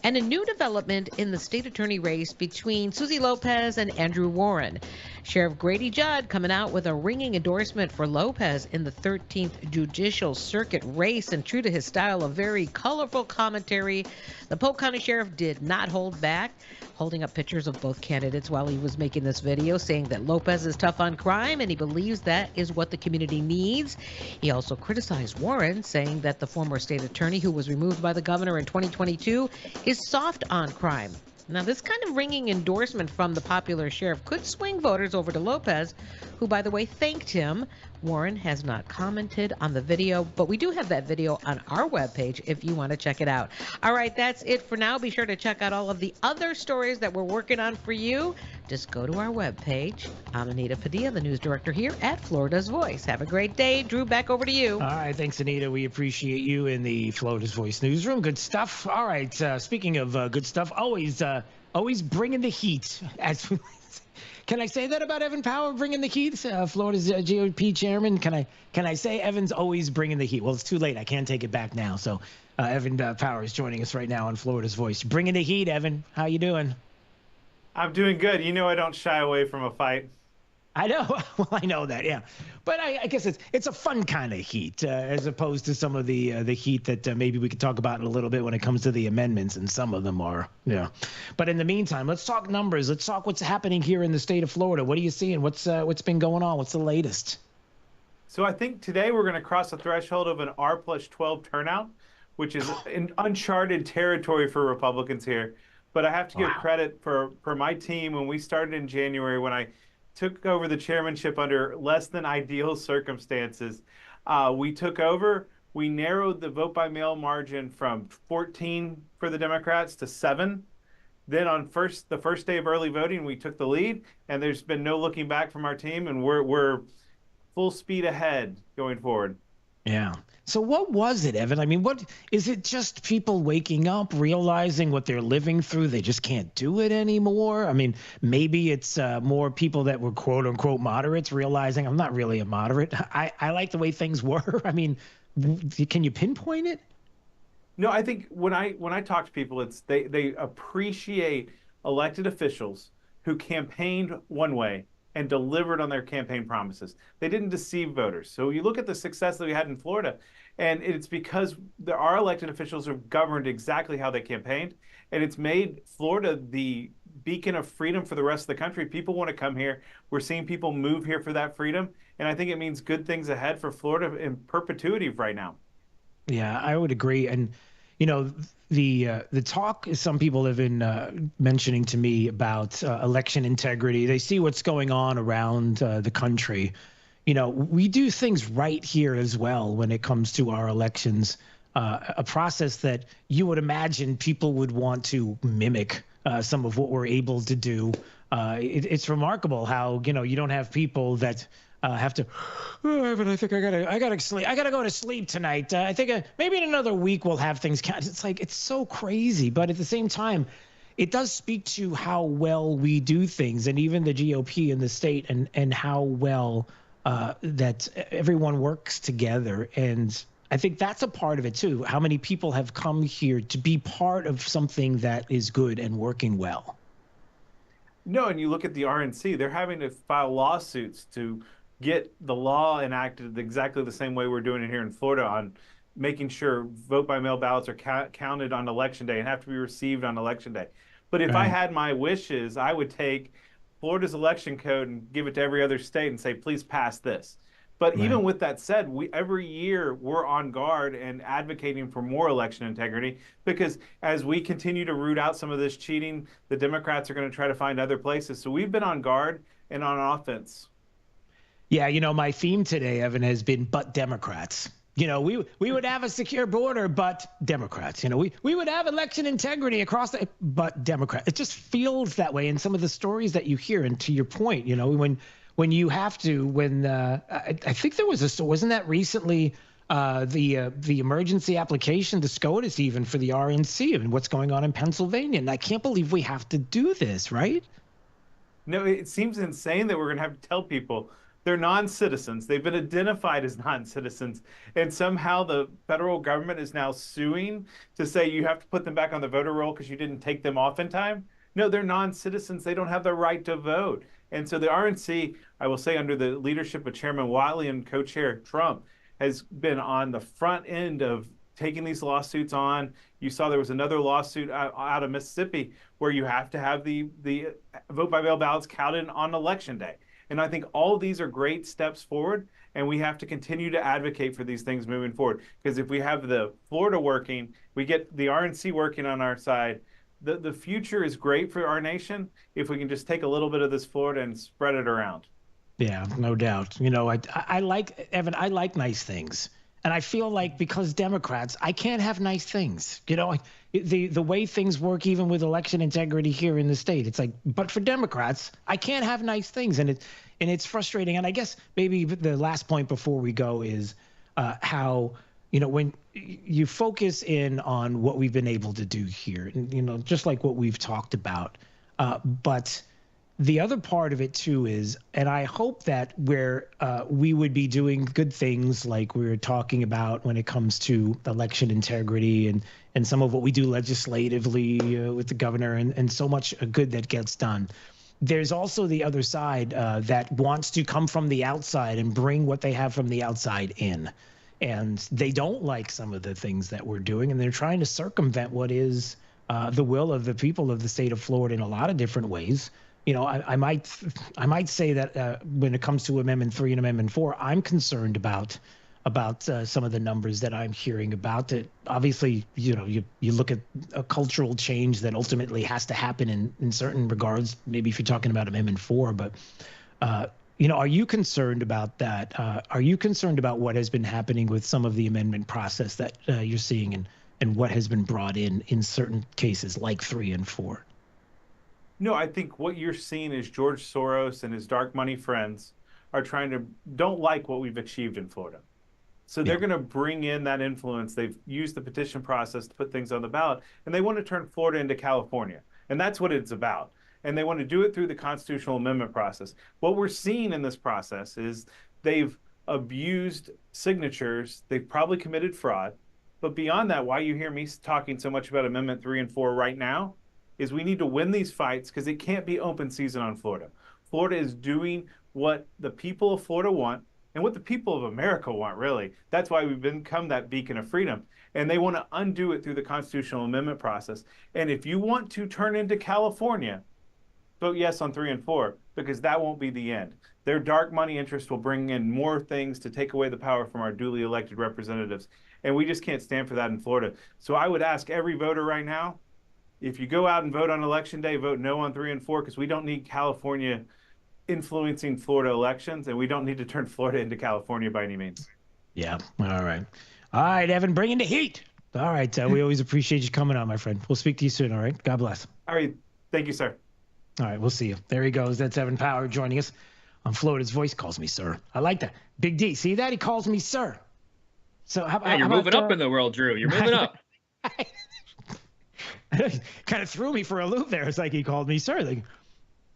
And a new development in the state attorney race between Susie Lopez and Andrew Warren. Sheriff Grady Judd coming out with a ringing endorsement for Lopez in the 13th Judicial Circuit race, and true to his style of very colorful commentary, the Polk County Sheriff did not hold back, holding up pictures of both candidates while he was making this video, saying that Lopez is tough on crime and he believes that is what the community needs. He also criticized Warren, saying that the former state attorney who was removed by the governor in 2022 is soft on crime. Now, this kind of ringing endorsement from the popular sheriff could swing voters over to Lopez, who, by the way, thanked him. Warren has not commented on the video, but we do have that video on our webpage if you want to check it out. All right, that's it for now. Be sure to check out all of the other stories that we're working on for you. Just go to our webpage. I'm Anita Padilla, the news director here at Florida's Voice. Have a great day. Drew, back over to you. All right, thanks, Anita. We appreciate you in the Florida's Voice newsroom. Good stuff. All right, speaking of good stuff, always bringing the heat. Can I say that about Evan Power bringing the heat? Florida's GOP chairman. Can I say Evan's always bringing the heat? Well, it's too late. I can't take it back now. So Evan Power is joining us right now on Florida's Voice. Bringing the heat, Evan. How you doing? I'm doing good. You know I don't shy away from a fight. I know. Well, I know that, yeah. But I guess it's a fun kind of heat as opposed to some of the heat that maybe we could talk about in a little bit when it comes to the amendments, and some of them are, yeah. But in the meantime, let's talk numbers. Let's talk what's happening here in the state of Florida. What are you seeing? What's been going on? What's the latest? So I think today we're going to cross the threshold of an R+12 turnout, which is an uncharted territory for Republicans here. But I have to give credit for my team when we started in January, when I took over the chairmanship under less than ideal circumstances. We took over, we narrowed the vote by mail margin from 14 for the Democrats to 7. Then on the first day of early voting, we took the lead, and there's been no looking back from our team, and we're full speed ahead going forward. Yeah. So what was it, Evan? I mean, what is it? Just people waking up, realizing what they're living through, they just can't do it anymore? I mean, maybe it's more people that were quote unquote moderates realizing I'm not really a moderate. I like the way things were. I mean, can you pinpoint it? No, I think when I talk to people, it's they appreciate elected officials who campaigned one way and delivered on their campaign promises. They didn't deceive voters. So you look at the success that we had in Florida, and it's because our elected officials have governed exactly how they campaigned, and it's made Florida the beacon of freedom for the rest of the country. People want to come here. We're seeing people move here for that freedom. And I think it means good things ahead for Florida in perpetuity right now. Yeah, I would agree. And, you know, the talk some people have been mentioning to me about election integrity. They see what's going on around the country. You know, we do things right here as well when it comes to our elections, a process that you would imagine people would want to mimic some of what we're able to do. It's remarkable how, you know, you don't have people that have to, oh, Evan, I think I gotta sleep. I gotta go to sleep tonight. I think maybe in another week we'll have things counted. It's like, it's so crazy. But at the same time, it does speak to how well we do things, and even the GOP in the state, and how well that everyone works together. And I think that's a part of it too. How many people have come here to be part of something that is good and working well. No, and you look at the RNC, they're having to file lawsuits to get the law enacted exactly the same way we're doing it here in Florida, on making sure vote-by-mail ballots are counted on Election Day and have to be received on Election Day. But if I had my wishes, I would take Florida's election code and give it to every other state and say, please pass this. But even with that said, every year we're on guard and advocating for more election integrity, because as we continue to root out some of this cheating, the Democrats are going to try to find other places. So we've been on guard and on offense. Yeah, you know, my theme today, Evan, has been but Democrats. You know, we would have a secure border, but Democrats. You know, we would have election integrity across the, but Democrats. It just feels that way in some of the stories that you hear. And to your point, you know, when you have to, I think there was wasn't that recently the emergency application, the SCOTUS even, for the RNC, and what's going on in Pennsylvania. And I can't believe we have to do this, right? No, it seems insane that we're going to have to tell people they're non-citizens. They've been identified as non-citizens. And somehow the federal government is now suing to say you have to put them back on the voter roll because you didn't take them off in time. No, they're non-citizens. They don't have the right to vote. And so the RNC, I will say, under the leadership of Chairman Wiley and co-chair Trump, has been on the front end of taking these lawsuits on. You saw there was another lawsuit out of Mississippi where you have to have the vote-by-mail ballots counted on Election Day. And I think all of these are great steps forward, and we have to continue to advocate for these things moving forward. Because if we have the Florida working, we get the RNC working on our side, the future is great for our nation if we can just take a little bit of this Florida and spread it around. Yeah, no doubt. You know, I like, Evan, I like nice things. And I feel like because Democrats, I can't have nice things. You know, the way things work, even with election integrity here in the state, it's like, but for Democrats, I can't have nice things. And it's frustrating. And I guess maybe the last point before we go is how, you know, when you focus in on what we've been able to do here, and, you know, just like what we've talked about, but the other part of it too is, and I hope that where we would be doing good things like we were talking about when it comes to election integrity and some of what we do legislatively with the governor and so much good that gets done. There's also the other side that wants to come from the outside and bring what they have from the outside in. And they don't like some of the things that we're doing, and they're trying to circumvent what is the will of the people of the state of Florida in a lot of different ways. You know, I might say that when it comes to Amendment 3 and Amendment 4, I'm concerned about some of the numbers that I'm hearing about. That obviously, you know, you look at a cultural change that ultimately has to happen in certain regards. Maybe if you're talking about Amendment 4, but you know, are you concerned about that? Are you concerned about what has been happening with some of the amendment process that you're seeing and what has been brought in certain cases like 3 and 4? No, I think what you're seeing is George Soros and his dark money friends are don't like what we've achieved in Florida. So they're going to bring in that influence. They've used the petition process to put things on the ballot, and they want to turn Florida into California. And that's what it's about. And they want to do it through the constitutional amendment process. What we're seeing in this process is they've abused signatures. They've probably committed fraud. But beyond that, why you hear me talking so much about Amendment 3 and 4 right now is we need to win these fights, because it can't be open season on Florida. Florida is doing what the people of Florida want and what the people of America want, really. That's why we've become that beacon of freedom. And they want to undo it through the constitutional amendment process. And if you want to turn into California, vote yes on 3 and 4, because that won't be the end. Their dark money interest will bring in more things to take away the power from our duly elected representatives. And we just can't stand for that in Florida. So I would ask every voter right now, if you go out and vote on Election Day, vote no on 3 and 4, because we don't need California influencing Florida elections, and we don't need to turn Florida into California by any means. Yeah. All right. All right, Evan, bring in the heat. All right. We always appreciate you coming on, my friend. We'll speak to you soon. All right. God bless. All right. Thank you, sir. All right. We'll see you. There he goes. That's Evan Power joining us on Florida's Voice. Calls me sir. I like that. Big D. See that? He calls me sir. So yeah, you're moving up in the world, Drew. You're moving up. Kind of threw me for a loop there. It's like he called me sir. Like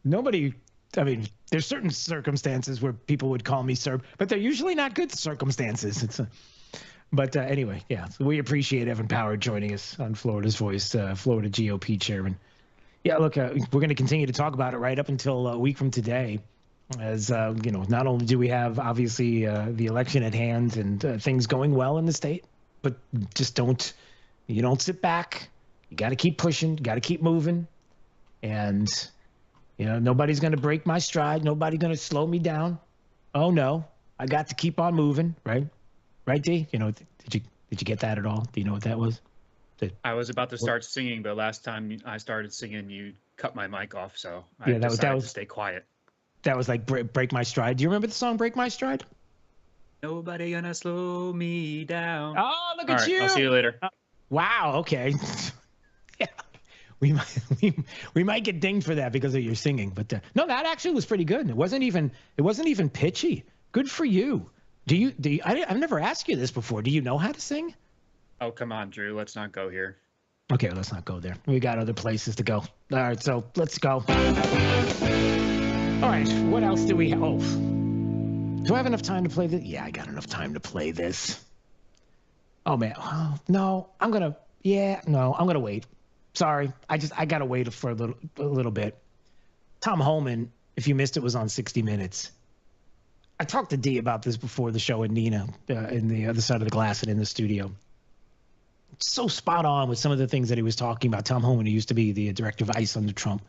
nobody. I mean, there's certain circumstances where people would call me sir, but they're usually not good circumstances. But anyway, yeah. So we appreciate Evan Power joining us on Florida's Voice, Florida GOP chairman. Yeah, look, we're going to continue to talk about it right up until a week from today. As you know, not only do we have obviously the election at hand and things going well in the state, but just don't sit back. You got to keep pushing. You got to keep moving, and nobody's going to break my stride. Nobody's going to slow me down. Oh no, I got to keep on moving. Right, D. Did you get that at all? Do you know what that was? I was about to start singing, but last time I started singing, you cut my mic off, so I that decided was to stay quiet. That was like Break My Stride. Do you remember the song Break My Stride? Nobody gonna slow me down. Oh, look at you. I'll see you later. Wow, okay. Yeah. We might get dinged for that because of your singing, but no, that actually was pretty good. It wasn't even pitchy. Good for you. Do you I've never asked you this before. Do you know how to sing? Oh, come on, Drew. Let's not go here. Okay, let's not go there. We got other places to go. All right, so let's go. All right, what else do we have? Oh, do I have enough time to play this? Yeah, I got enough time to play this. Oh, man. Oh, no, I'm going to wait. Sorry. I got to wait for a little bit. Tom Holman, if you missed it, was on 60 Minutes. I talked to Dee about this before the show, and Nina in the other side of the glass and in the studio. So spot on with some of the things that he was talking about. Tom Holman, who used to be the director of ICE under Trump,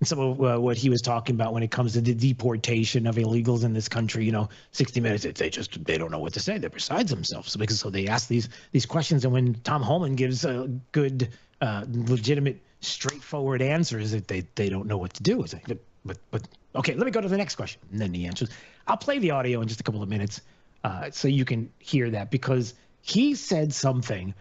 and some of what he was talking about when it comes to the deportation of illegals in this country. 60 Minutes, they don't know what to say. They're besides themselves. So they ask these questions, and when Tom Holman gives a good, legitimate, straightforward answers, that they don't know what to do. It's like, but okay, let me go to the next question. And then he answers. I'll play the audio in just a couple of minutes so you can hear that, because he said something.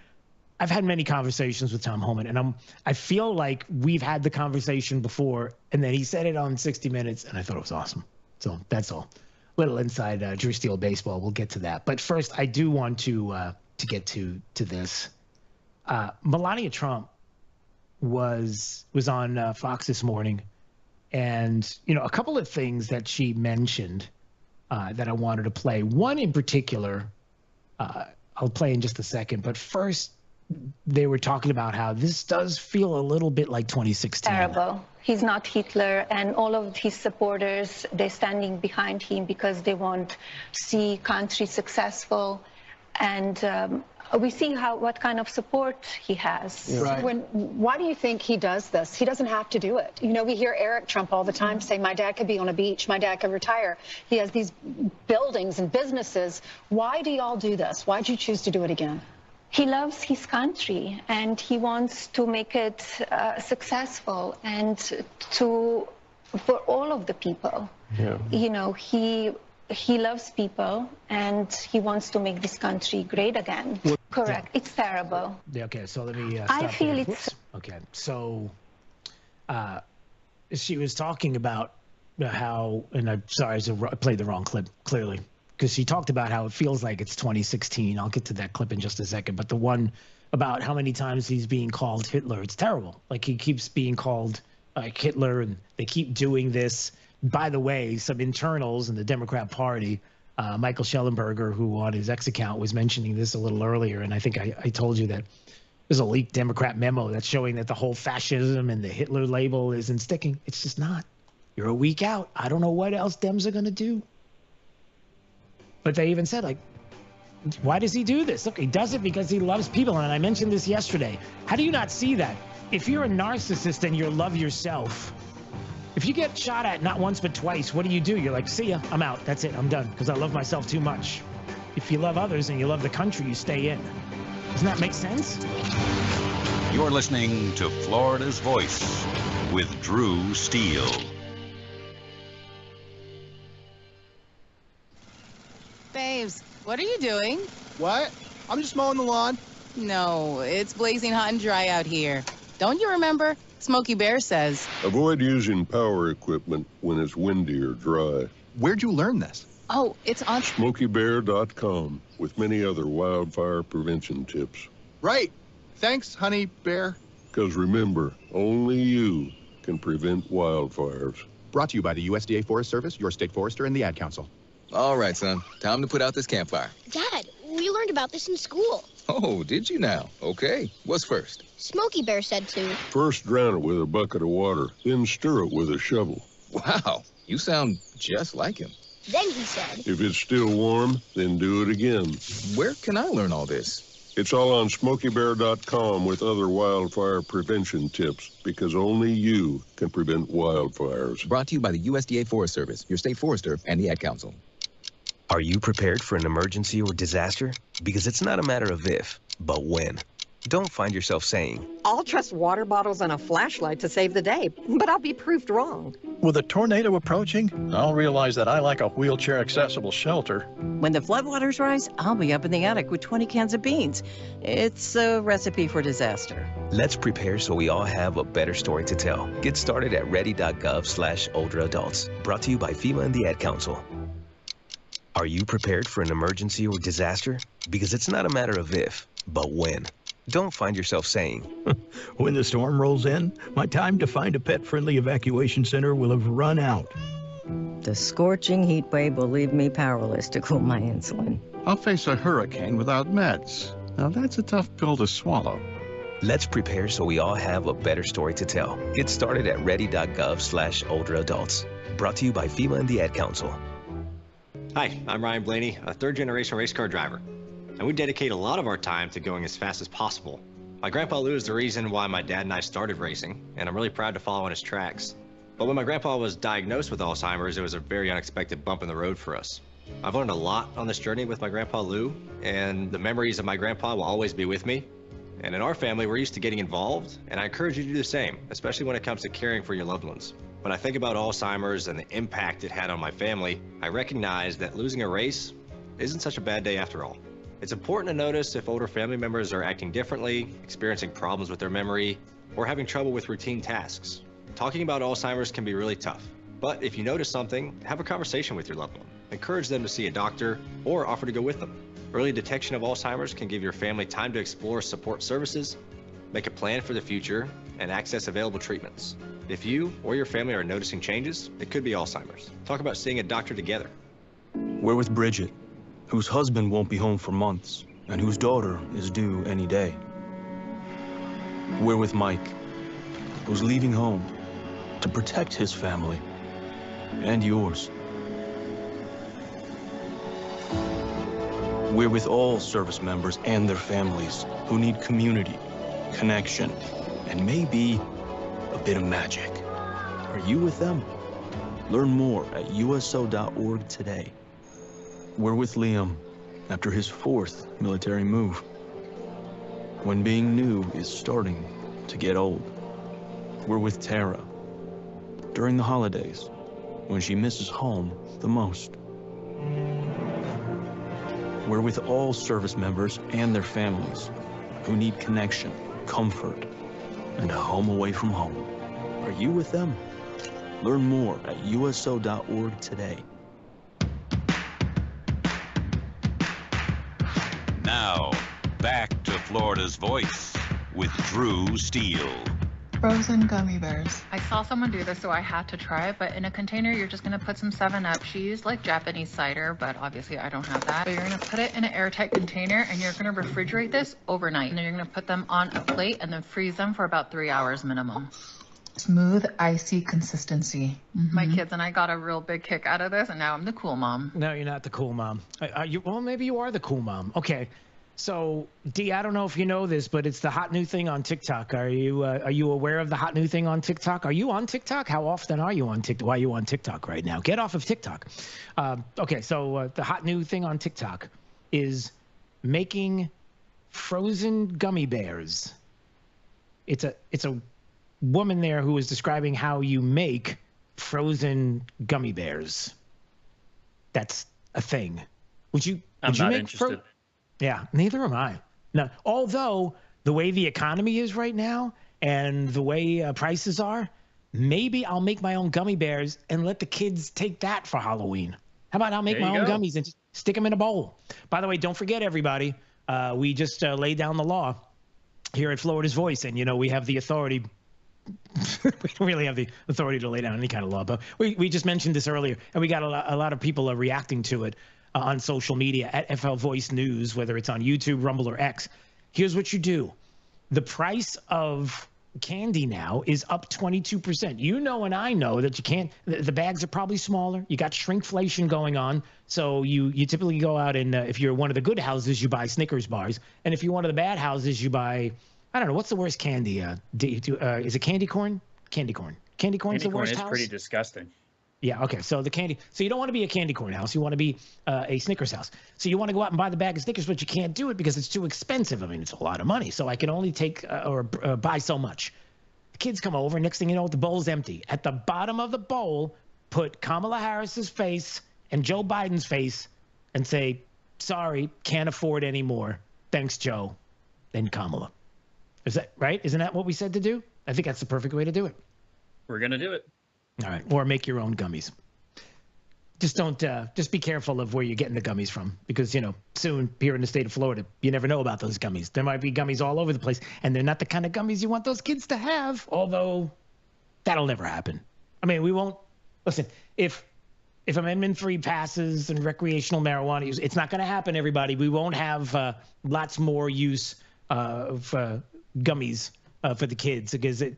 I've had many conversations with Tom Holman, and I feel like we've had the conversation before, and then he said it on 60 Minutes, and I thought it was awesome. So that's all. Little inside Drew Steele baseball. We'll get to that. But first, I do want to get to this. Melania Trump was on Fox this morning, and a couple of things that she mentioned that I wanted to play. One in particular, I'll play in just a second. But first, they were talking about how this does feel a little bit like 2016. Terrible. He's not Hitler, and all of his supporters, they're standing behind him because they want to see country successful. And we see what kind of support he has. Right. Why do you think he does this? He doesn't have to do it. We hear Eric Trump all the time say, my dad could be on a beach, my dad could retire. He has these buildings and businesses. Why do y'all do this? Why'd you choose to do it again? He loves his country, and he wants to make it successful and for all of the people. Yeah. He loves people, and he wants to make this country great again. Correct. It's terrible. Yeah, okay, so let me stop I feel there. it's... Okay, so she was talking about how, and I'm sorry, I played the wrong clip, clearly, because she talked about how it feels like it's 2016. I'll get to that clip in just a second. But the one about how many times he's being called Hitler, it's terrible. Like, he keeps being called Hitler, and they keep doing this. By the way, some internals in the Democrat Party, Michael Schellenberger, who on his X account was mentioning this a little earlier, and I think I told you that there's a leaked Democrat memo that's showing that the whole fascism and the Hitler label isn't sticking. It's just not. You're a week out. I don't know what else Dems are going to do. But they even said, like, why does he do this? Look, he does it because he loves people. And I mentioned this yesterday. How do you not see that? If you're a narcissist and you love yourself, If you get shot at not once but twice, what do? You're like, see ya, I'm out. That's it, I'm done, because I love myself too much. If you love others and you love the country, you stay in. Doesn't that make sense? You're listening to Florida's Voice with Drew Steele. Babes, what are you doing? What? I'm just mowing the lawn. No, it's blazing hot and dry out here. Don't you remember? Smokey Bear says. Avoid using power equipment when it's windy or dry. Where'd you learn this? Oh, it's on SmokeyBear.com with many other wildfire prevention tips. Right. Thanks, honey bear. Because remember, only you can prevent wildfires. Brought to you by the USDA Forest Service, your state forester, and the Ad Council. All right, son. Time to put out this campfire. Dad, we learned about this in school. Oh, did you now? Okay. What's first? Smokey Bear said to. First drown it with a bucket of water, then stir it with a shovel. Wow, you sound just like him. Then he said. If it's still warm, then do it again. Where can I learn all this? It's all on SmokeyBear.com with other wildfire prevention tips, because only you can prevent wildfires. Brought to you by the USDA Forest Service, your state forester, and the Ad Council. Are you prepared for an emergency or disaster? Because it's not a matter of if, but when. Don't find yourself saying, I'll trust water bottles and a flashlight to save the day, but I'll be proved wrong. With a tornado approaching, I'll realize that I like a wheelchair-accessible shelter. When the floodwaters rise, I'll be up in the attic with 20 cans of beans. It's a recipe for disaster. let's prepare so we all have a better story to tell. Get started at ready.gov/older-adults. Brought to you by FEMA and the Ad Council. Are you prepared for an emergency or disaster? Because it's not a matter of if, but when. Don't find yourself saying, when the storm rolls in, my time to find a pet-friendly evacuation center will have run out. The scorching heat wave will leave me powerless to cool my insulin. I'll face a hurricane without meds. Now that's a tough pill to swallow. Let's prepare so we all have a better story to tell. Get started at ready.gov/older-adults. Brought to you by FEMA and the Ad Council. Hi, I'm Ryan Blaney, a third-generation race car driver. And we dedicate a lot of our time to going as fast as possible. My grandpa Lou is the reason why my dad and I started racing, and I'm really proud to follow in his tracks. But when my grandpa was diagnosed with Alzheimer's, it was a very unexpected bump in the road for us. I've learned a lot on this journey with my grandpa Lou, and the memories of my grandpa will always be with me. And in our family, we're used to getting involved, and I encourage you to do the same, especially when it comes to caring for your loved ones. When I think about Alzheimer's and the impact it had on my family, I recognize that losing a race isn't such a bad day after all. It's important to notice if older family members are acting differently, experiencing problems with their memory, or having trouble with routine tasks. Talking about Alzheimer's can be really tough, but if you notice something, have a conversation with your loved one. Encourage them to see a doctor or offer to go with them. Early detection of Alzheimer's can give your family time to explore support services, make a plan for the future, and access available treatments. If you or your family are noticing changes, it could be Alzheimer's. Talk about seeing a doctor together. We're with Bridget, whose husband won't be home for months, and whose daughter is due any day. We're with Mike, who's leaving home to protect his family and yours. We're with all service members and their families who need community, connection, and maybe a bit of magic. Are you with them? Learn more at uso.org today. We're with Liam after his 4th military move, when being new is starting to get old. We're with Tara during the holidays, when she misses home the most. We're with all service members and their families who need connection, comfort, and a home away from home. Are you with them? Learn more at uso.org today. Now, back to Florida's Voice with Drew Steele. Frozen gummy bears. I saw someone do this, so I had to try it, but in a container, you're just gonna put some 7-Up. She used like Japanese cider, but obviously I don't have that. But you're gonna put it in an airtight container, and you're gonna refrigerate this overnight. And then you're gonna put them on a plate and then freeze them for about 3 hours minimum. Smooth, icy consistency. My kids and I got a real big kick out of this, and now I'm the cool mom. No, you're not the cool mom. Well, maybe you are the cool mom. Okay. So, Dee, I don't know if you know this, but it's the hot new thing on TikTok. Are you aware of the hot new thing on TikTok? Are you on TikTok? How often are you on TikTok? Why are you on TikTok right now? Get off of TikTok. Okay, so the hot new thing on TikTok is making frozen gummy bears. It's a woman there who is describing how you make frozen gummy bears. That's a thing. Would you not make interested. Yeah, neither am I. No, although the way the economy is right now and the way prices are, maybe I'll make my own gummy bears and let the kids take that for Halloween. How about I'll make my own gummies and just stick them in a bowl? By the way, don't forget, everybody, we just laid down the law here at Florida's Voice, and, we have the authority. We don't really have the authority to lay down any kind of law, but we just mentioned this earlier, and we got a lot of people reacting to it on social media at FL Voice News, whether it's on YouTube, Rumble, or X. Here's what you do. The price of candy now is up 22%. You know and I know that you can't – the bags are probably smaller. You got shrinkflation going on. So you typically go out and if you're one of the good houses, you buy Snickers bars. And if you're one of the bad houses, you buy – I don't know. What's the worst candy? Is it candy corn? Candy corn. Candy corn's the worst house? Candy corn is pretty disgusting. Yeah, okay. So the candy. So you don't want to be a candy corn house. You want to be a Snickers house. So you want to go out and buy the bag of Snickers, but you can't do it because it's too expensive. I mean, it's a lot of money. So I can only take or buy so much. The kids come over. Next thing you know, the bowl's empty. At the bottom of the bowl, put Kamala Harris's face and Joe Biden's face and say, sorry, can't afford any more. Thanks, Joe. Then Kamala. Is that right? Isn't that what we said to do? I think that's the perfect way to do it. We're going to do it. All right. Or make your own gummies. Just don't, just be careful of where you're getting the gummies from because, soon here in the state of Florida, you never know about those gummies. There might be gummies all over the place, and they're not the kind of gummies you want those kids to have, although that'll never happen. I mean, we won't, listen, if Amendment 3 passes and recreational marijuana use, it's not going to happen, everybody. We won't have lots more use of gummies for the kids because it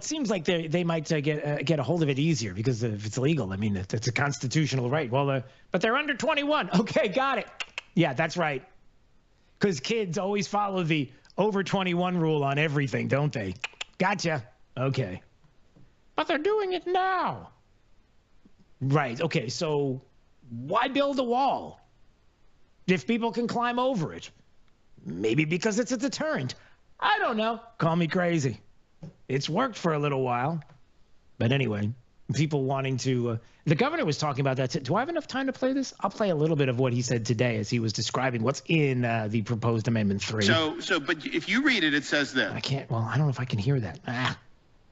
seems like they might get a hold of it easier because if it's legal, I mean, it's a constitutional right. Well, but they're under 21. Okay, got it. Yeah, that's right. Because kids always follow the over 21 rule on everything, don't they? Gotcha. Okay. But they're doing it now. Right. Okay, so why build a wall if people can climb over it? Maybe because it's a deterrent. I don't know. Call me crazy. It's worked for a little while. But anyway, people wanting to the governor was talking about that. Do I have enough time to play this? I'll play a little bit of what he said today as he was describing what's in the proposed Amendment 3. But if you read it, it says this. I can't. Well, I don't know if I can hear that.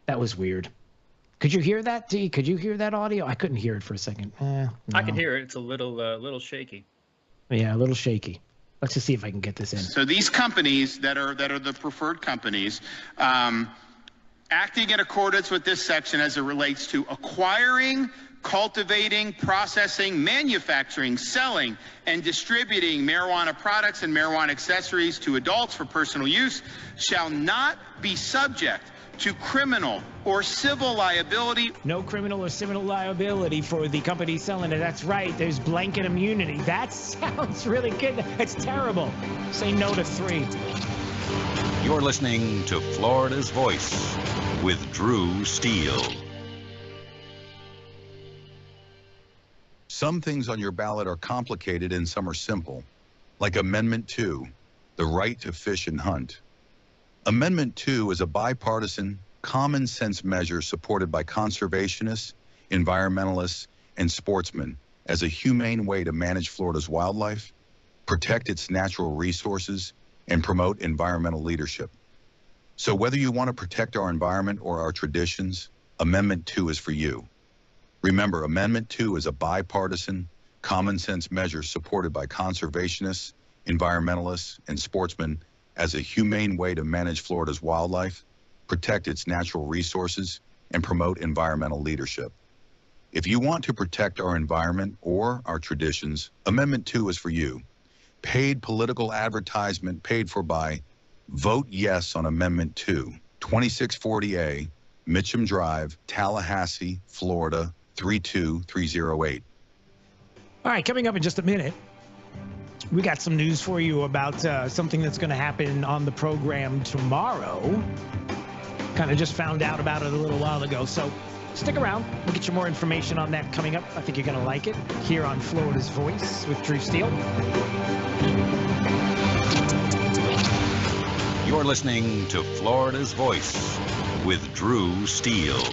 That was weird. Could you hear that, Dee? Could you hear that audio? I couldn't hear it for a second. No. I can hear it. It's a little shaky. Yeah, a little shaky. Let's just see if I can get this in. So these companies that are the preferred companies, acting in accordance with this section as it relates to acquiring, cultivating, processing, manufacturing, selling, and distributing marijuana products and marijuana accessories to adults for personal use shall not be subject to criminal or civil liability. No criminal or civil liability for the company selling it. That's right. There's blanket immunity. That sounds really good. It's terrible. Say no to 3. You're listening to Florida's Voice with Drew Steele. Some things on your ballot are complicated and some are simple, like Amendment 2, the right to fish and hunt. Amendment 2 is a bipartisan, common-sense measure supported by conservationists, environmentalists, and sportsmen as a humane way to manage Florida's wildlife, protect its natural resources, and promote environmental leadership. So whether you want to protect our environment or our traditions, Amendment 2 is for you. Remember, Amendment 2 is a bipartisan, common-sense measure supported by conservationists, environmentalists, and sportsmen as a humane way to manage Florida's wildlife, protect its natural resources, and promote environmental leadership. If you want to protect our environment or our traditions, Amendment 2 is for you. Paid political advertisement paid for by Vote Yes on Amendment 2, 2640A, Mitcham Drive, Tallahassee, Florida, 32308. All right, coming up in just a minute, We got some news for you about something that's going to happen on the program tomorrow. Kind of just found out about it a little while ago, so stick around. We'll get you more information on that coming up. I think you're going to like it here on Florida's Voice with Drew Steele. You're listening to Florida's Voice with Drew Steele.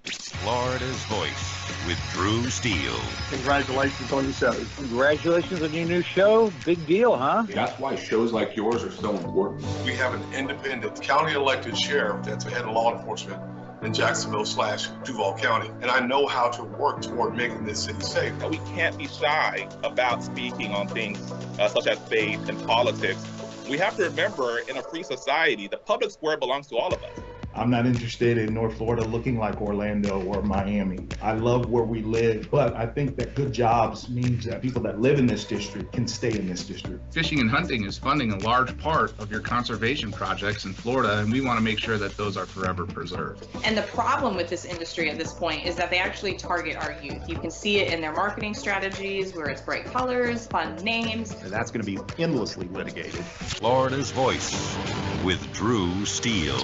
Florida's Voice with Drew Steele. Congratulations on your show. Congratulations on your new show. Big deal, huh? That's why shows like yours are so important. We have an independent county elected sheriff that's the head of law enforcement in Jacksonville/Duval County. And I know how to work toward making this city safe. We can't be shy about speaking on things such as faith and politics. We have to remember, in a free society, the public square belongs to all of us. I'm not interested in North Florida looking like Orlando or Miami. I love where we live, but I think that good jobs means that people that live in this district can stay in this district. Fishing and hunting is funding a large part of your conservation projects in Florida, and we want to make sure that those are forever preserved. And the problem with this industry at this point is that they actually target our youth. You can see it in their marketing strategies, where it's bright colors, fun names. And that's going to be endlessly litigated. Florida's Voice with Drew Steele.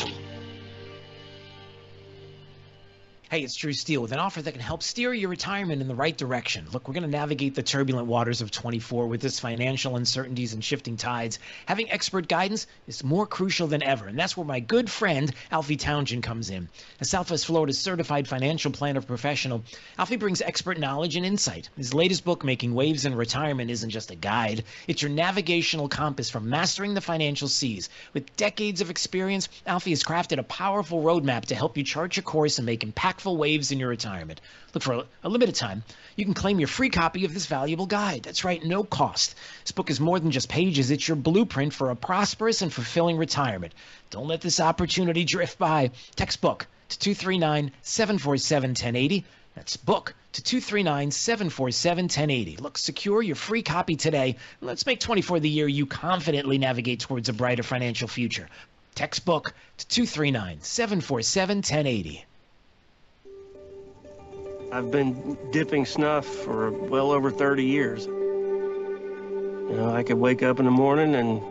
Hey, it's Drew Steele with an offer that can help steer your retirement in the right direction. Look, we're going to navigate the turbulent waters of 24 with this financial uncertainties and shifting tides. Having expert guidance is more crucial than ever, and that's where my good friend Alfie Townsend comes in. As Southwest Florida's certified financial planner professional, Alfie brings expert knowledge and insight. His latest book, Making Waves in Retirement, isn't just a guide. It's your navigational compass for mastering the financial seas. With decades of experience, Alfie has crafted a powerful roadmap to help you chart your course and make impactful waves in your retirement. Look, for a limited time, you can claim your free copy of this valuable guide. That's right, no cost. This book is more than just pages. It's your blueprint for a prosperous and fulfilling retirement. Don't let this opportunity drift by. Text book to 239-747-1080. That's book to 239-747-1080. Look, secure your free copy today. Let's make 24 the year you confidently navigate towards a brighter financial future. Text book to 239-747-1080. I've been dipping snuff for well over 30 years. You know, I could wake up in the morning and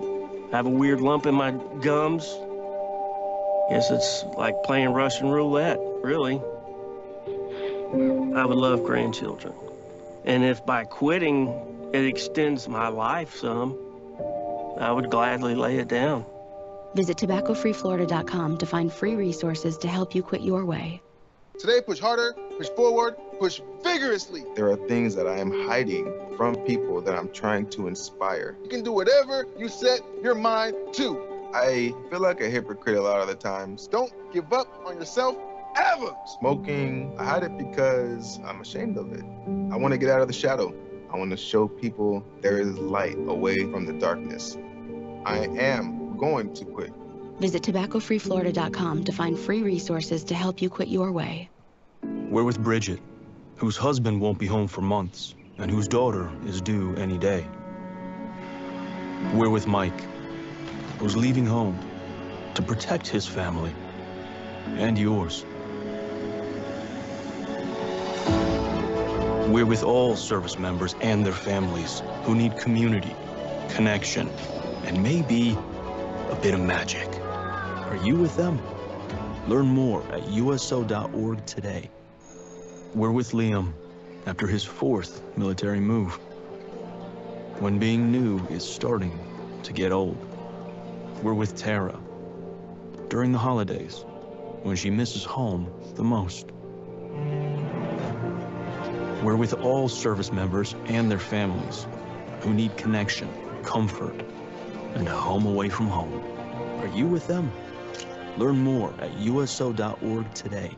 have a weird lump in my gums. Guess it's like playing Russian roulette, really. I would love grandchildren. And if by quitting it extends my life some, I would gladly lay it down. Visit tobaccofreeflorida.com to find free resources to help you quit your way. Today, push harder, push forward, push vigorously. There are things that I am hiding from people that I'm trying to inspire. You can do whatever you set your mind to. I feel like a hypocrite a lot of the times. Don't give up on yourself ever. Smoking, I hide it because I'm ashamed of it. I want to get out of the shadow. I want to show people there is light away from the darkness. I am going to quit. Visit tobaccofreeflorida.com to find free resources to help you quit your way. We're with Bridget, whose husband won't be home for months and whose daughter is due any day. We're with Mike, who's leaving home to protect his family and yours. We're with all service members and their families who need community, connection, and maybe a bit of magic. Are you with them? Learn more at uso.org today. We're with Liam after his 4th military move, when being new is starting to get old. We're with Tara during the holidays, when she misses home the most. We're with all service members and their families who need connection, comfort, and a home away from home. Are you with them? Learn more at uso.org today.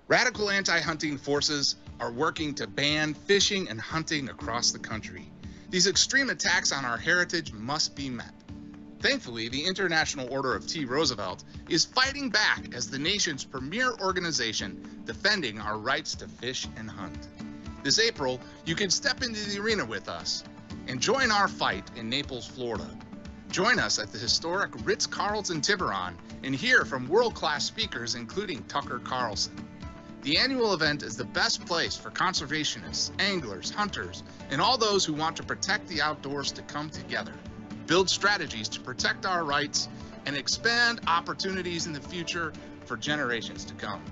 Radical anti-hunting forces are working to ban fishing and hunting across the country. These extreme attacks on our heritage must be met. Thankfully, the International Order of T. Roosevelt is fighting back as the nation's premier organization defending our rights to fish and hunt. This April, you can step into the arena with us and join our fight in Naples, Florida. Join us at the historic Ritz-Carlton Tiburon and hear from world-class speakers, including Tucker Carlson. The annual event is the best place for conservationists, anglers, hunters, and all those who want to protect the outdoors to come together, build strategies to protect our rights, and expand opportunities in the future for generations to come.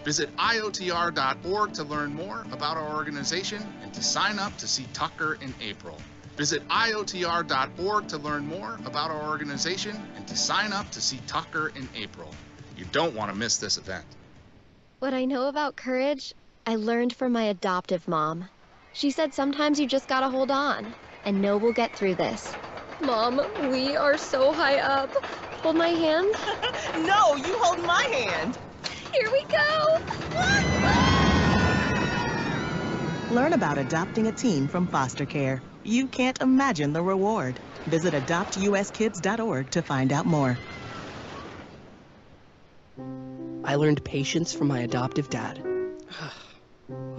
Visit IOTR.org to learn more about our organization and to sign up to see Tucker in April. Visit IOTR.org to learn more about our organization and to sign up to see Tucker in April. You don't want to miss this event. What I know about courage, I learned from my adoptive mom. She said sometimes you just gotta hold on and know we'll get through this. Mom, we are so high up. Hold my hand. No, you hold my hand. Here we go. Learn about adopting a teen from foster care. You can't imagine the reward. Visit adoptuskids.org to find out more. I learned patience from my adoptive dad.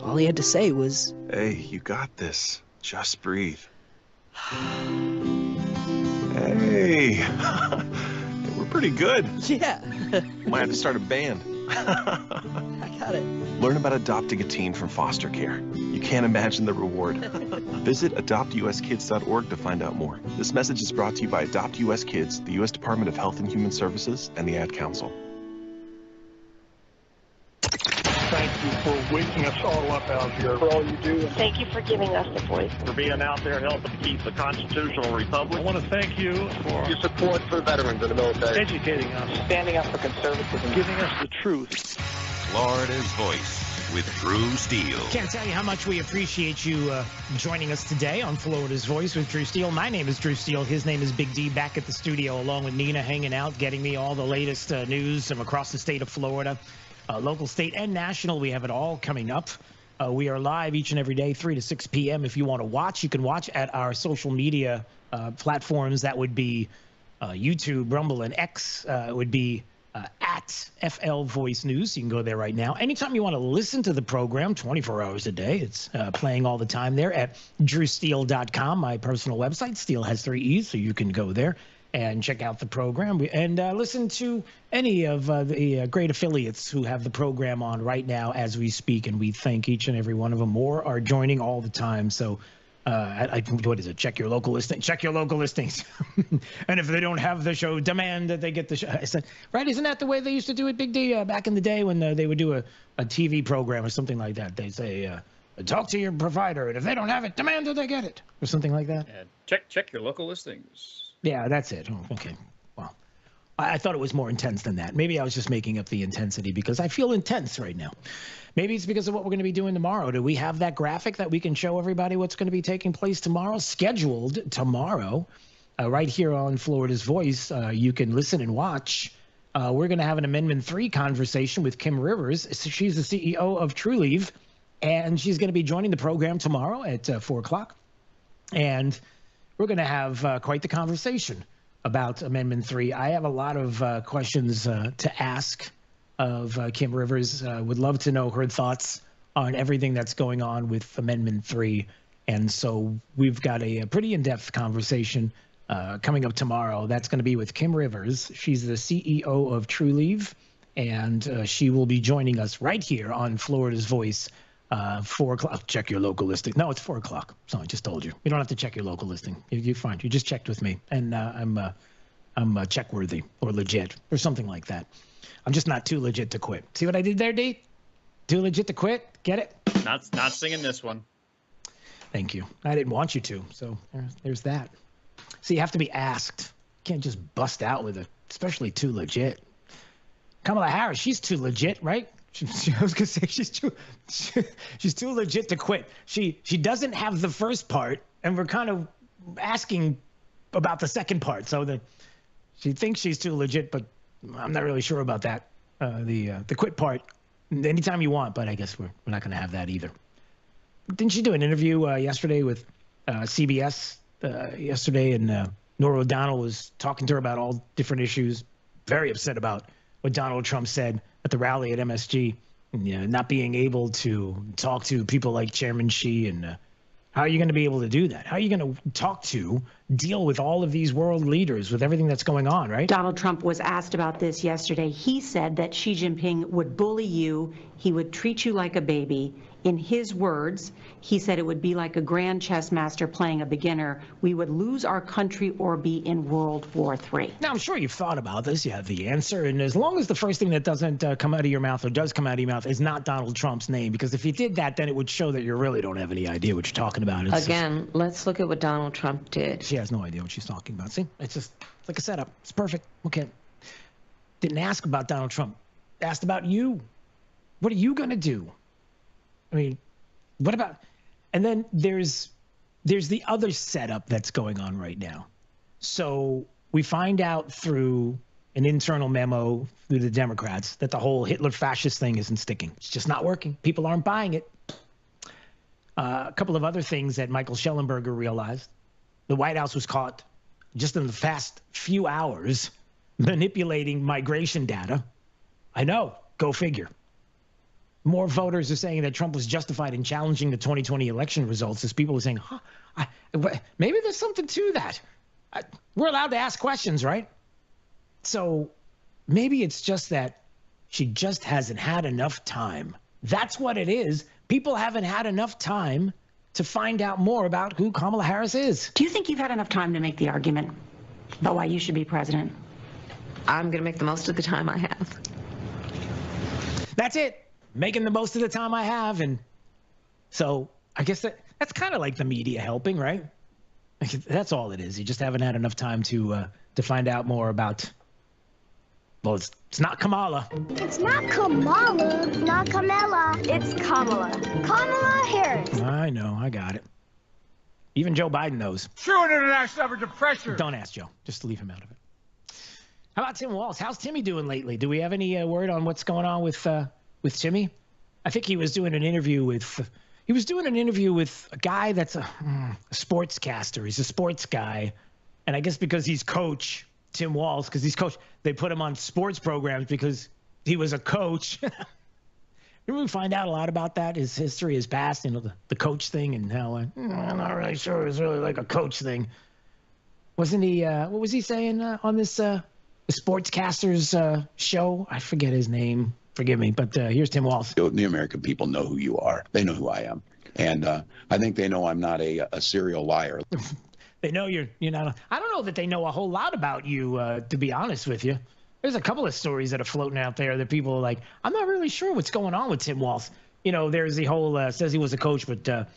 All he had to say was, "Hey, you got this. Just breathe." Hey, we're pretty good. Yeah. Might have to start a band. I got it. Learn about adopting a teen from foster care. You can't imagine the reward. Visit adoptuskids.org to find out more. This message is brought to you by Adopt US Kids, the U.S. Department of Health and Human Services, and the Ad Council. Thank you for waking us all up out here, for all you do. Thank you for giving us the voice. For being out there helping keep the constitutional republic. I want to thank you for your support for veterans in the military. Educating us. Standing up for conservatism. Giving us the truth. Florida's Voice with Drew Steele. Can't tell you how much we appreciate you joining us today on Florida's Voice with Drew Steele. My name is Drew Steele. His name is Big D, back at the studio along with Nina, hanging out, getting me all the latest news from across the state of Florida. Local, state, and national. We have it all coming up. We are live each and every day, 3 to 6 p.m. If you want to watch, you can watch at our social media platforms. That would be YouTube, Rumble, and X. It would be at FL Voice News. You can go there right now. Anytime you want to listen to the program, 24 hours a day, it's playing all the time there at drewsteele.com, my personal website. Steele has 3 E's, so you can go there and check out the program and listen to any of the great affiliates who have the program on right now as we speak, and we thank each and every one of them. More are joining all the time, so what is it? Check your local listing. Check your local listings. And if they don't have the show, demand that they get the show. I said, right, isn't that the way they used to do it, Big D, back in the day when they would do a TV program or something like that? They'd say, talk to your provider, and if they don't have it, demand that they get it, or something like that. Yeah, check your local listings. Yeah, that's it. Oh, okay. Well, I thought it was more intense than that. Maybe I was just making up the intensity because I feel intense right now. Maybe it's because of what we're going to be doing tomorrow. Do we have that graphic that we can show everybody what's going to be taking place tomorrow? Scheduled tomorrow, right here on Florida's Voice. You can listen and watch. We're going to have an Amendment 3 conversation with Kim Rivers. She's the CEO of TrueLeave, and she's going to be joining the program tomorrow at 4 o'clock. And we're going to have quite the conversation about Amendment 3. I have a lot of questions to ask of Kim Rivers. Would love to know her thoughts on everything that's going on with Amendment 3. And so we've got a pretty in-depth conversation coming up tomorrow. That's going to be with Kim Rivers. She's the CEO of TrueLeave, and she will be joining us right here on Florida's Voice. 4 o'clock. Check your local listing. No, it's 4 o'clock. So I just told you. You don't have to check your local listing. You're fine. You just checked with me, and I'm check worthy or legit or something like that. I'm just not too legit to quit. See what I did there, D? Too legit to quit? Get it? Not singing this one. Thank you. I didn't want you to. So there's that. So you have to be asked. You can't just bust out with it, especially too legit. Kamala Harris, she's too legit, right? I was gonna say she's too legit to quit. She doesn't have the first part, and we're kind of asking about the second part. So that she thinks she's too legit, but I'm not really sure about that. The quit part, anytime you want, but I guess we're not gonna have that either. Didn't she do an interview yesterday with CBS yesterday, and Norah O'Donnell was talking to her about all different issues, very upset about what Donald Trump said at the rally at MSG, not being able to talk to people like Chairman Xi. And how are you going to be able to do that? How are you going to talk to deal with all of these world leaders, with everything that's going on, right? Donald Trump was asked about this yesterday. He said that Xi Jinping would bully you. He would treat you like a baby. In his words, he said it would be like a grand chess master playing a beginner. We would lose our country or be in World War III. Now, I'm sure you've thought about this. You have the answer. And as long as the first thing that doesn't come out of your mouth or does come out of your mouth is not Donald Trump's name, because if you did that, then it would show that you really don't have any idea what you're talking about. Again, let's look at what Donald Trump did. She has no idea what she's talking about. See, it's just like a setup. It's perfect. Okay. Didn't ask about Donald Trump. Asked about you. What are you going to do? I mean, what about, and then there's the other setup that's going on right now. So we find out through an internal memo through the Democrats that the whole Hitler fascist thing isn't sticking. It's just not working. People aren't buying it. A couple of other things that Michael Schellenberger realized. The White House was caught just in the past few hours manipulating migration data. I know, go figure. More voters are saying that Trump was justified in challenging the 2020 election results, as people are saying, maybe there's something to that. We're allowed to ask questions, right? So maybe it's just that she just hasn't had enough time. That's what it is. People haven't had enough time to find out more about who Kamala Harris is. Do you think you've had enough time to make the argument about why you should be president? I'm going to make the most of the time I have. That's it. Making the most of the time I have. And so I guess that's kind of like the media helping, right? That's all it is. You just haven't had enough time to find out more about, well, it's not Kamala. It's not Kamala. It's not Kamala. It's Kamala. Kamala Harris. I know. I got it. Even Joe Biden knows. True international effort to pressure. Don't ask Joe. Just leave him out of it. How about Tim Walz? How's Timmy doing lately? Do we have any word on what's going on with Timmy? I think he was doing an interview with a guy that's a sportscaster. He's a sports guy. And I guess because he's coach, Tim Walz, because he's coach, they put him on sports programs because he was a coach. Didn't we find out a lot about that? His history, his past, the coach thing, and how I'm not really sure it was really like a coach thing. Wasn't he, what was he saying on this sportscasters show? I forget his name. Forgive me, but here's Tim Walz. The American people know who you are. They know who I am. And I think they know I'm not a serial liar. They know you're not. I don't know that they know a whole lot about you, to be honest with you. There's a couple of stories that are floating out there that people are like, I'm not really sure what's going on with Tim Walz. There's the whole says he was a coach, but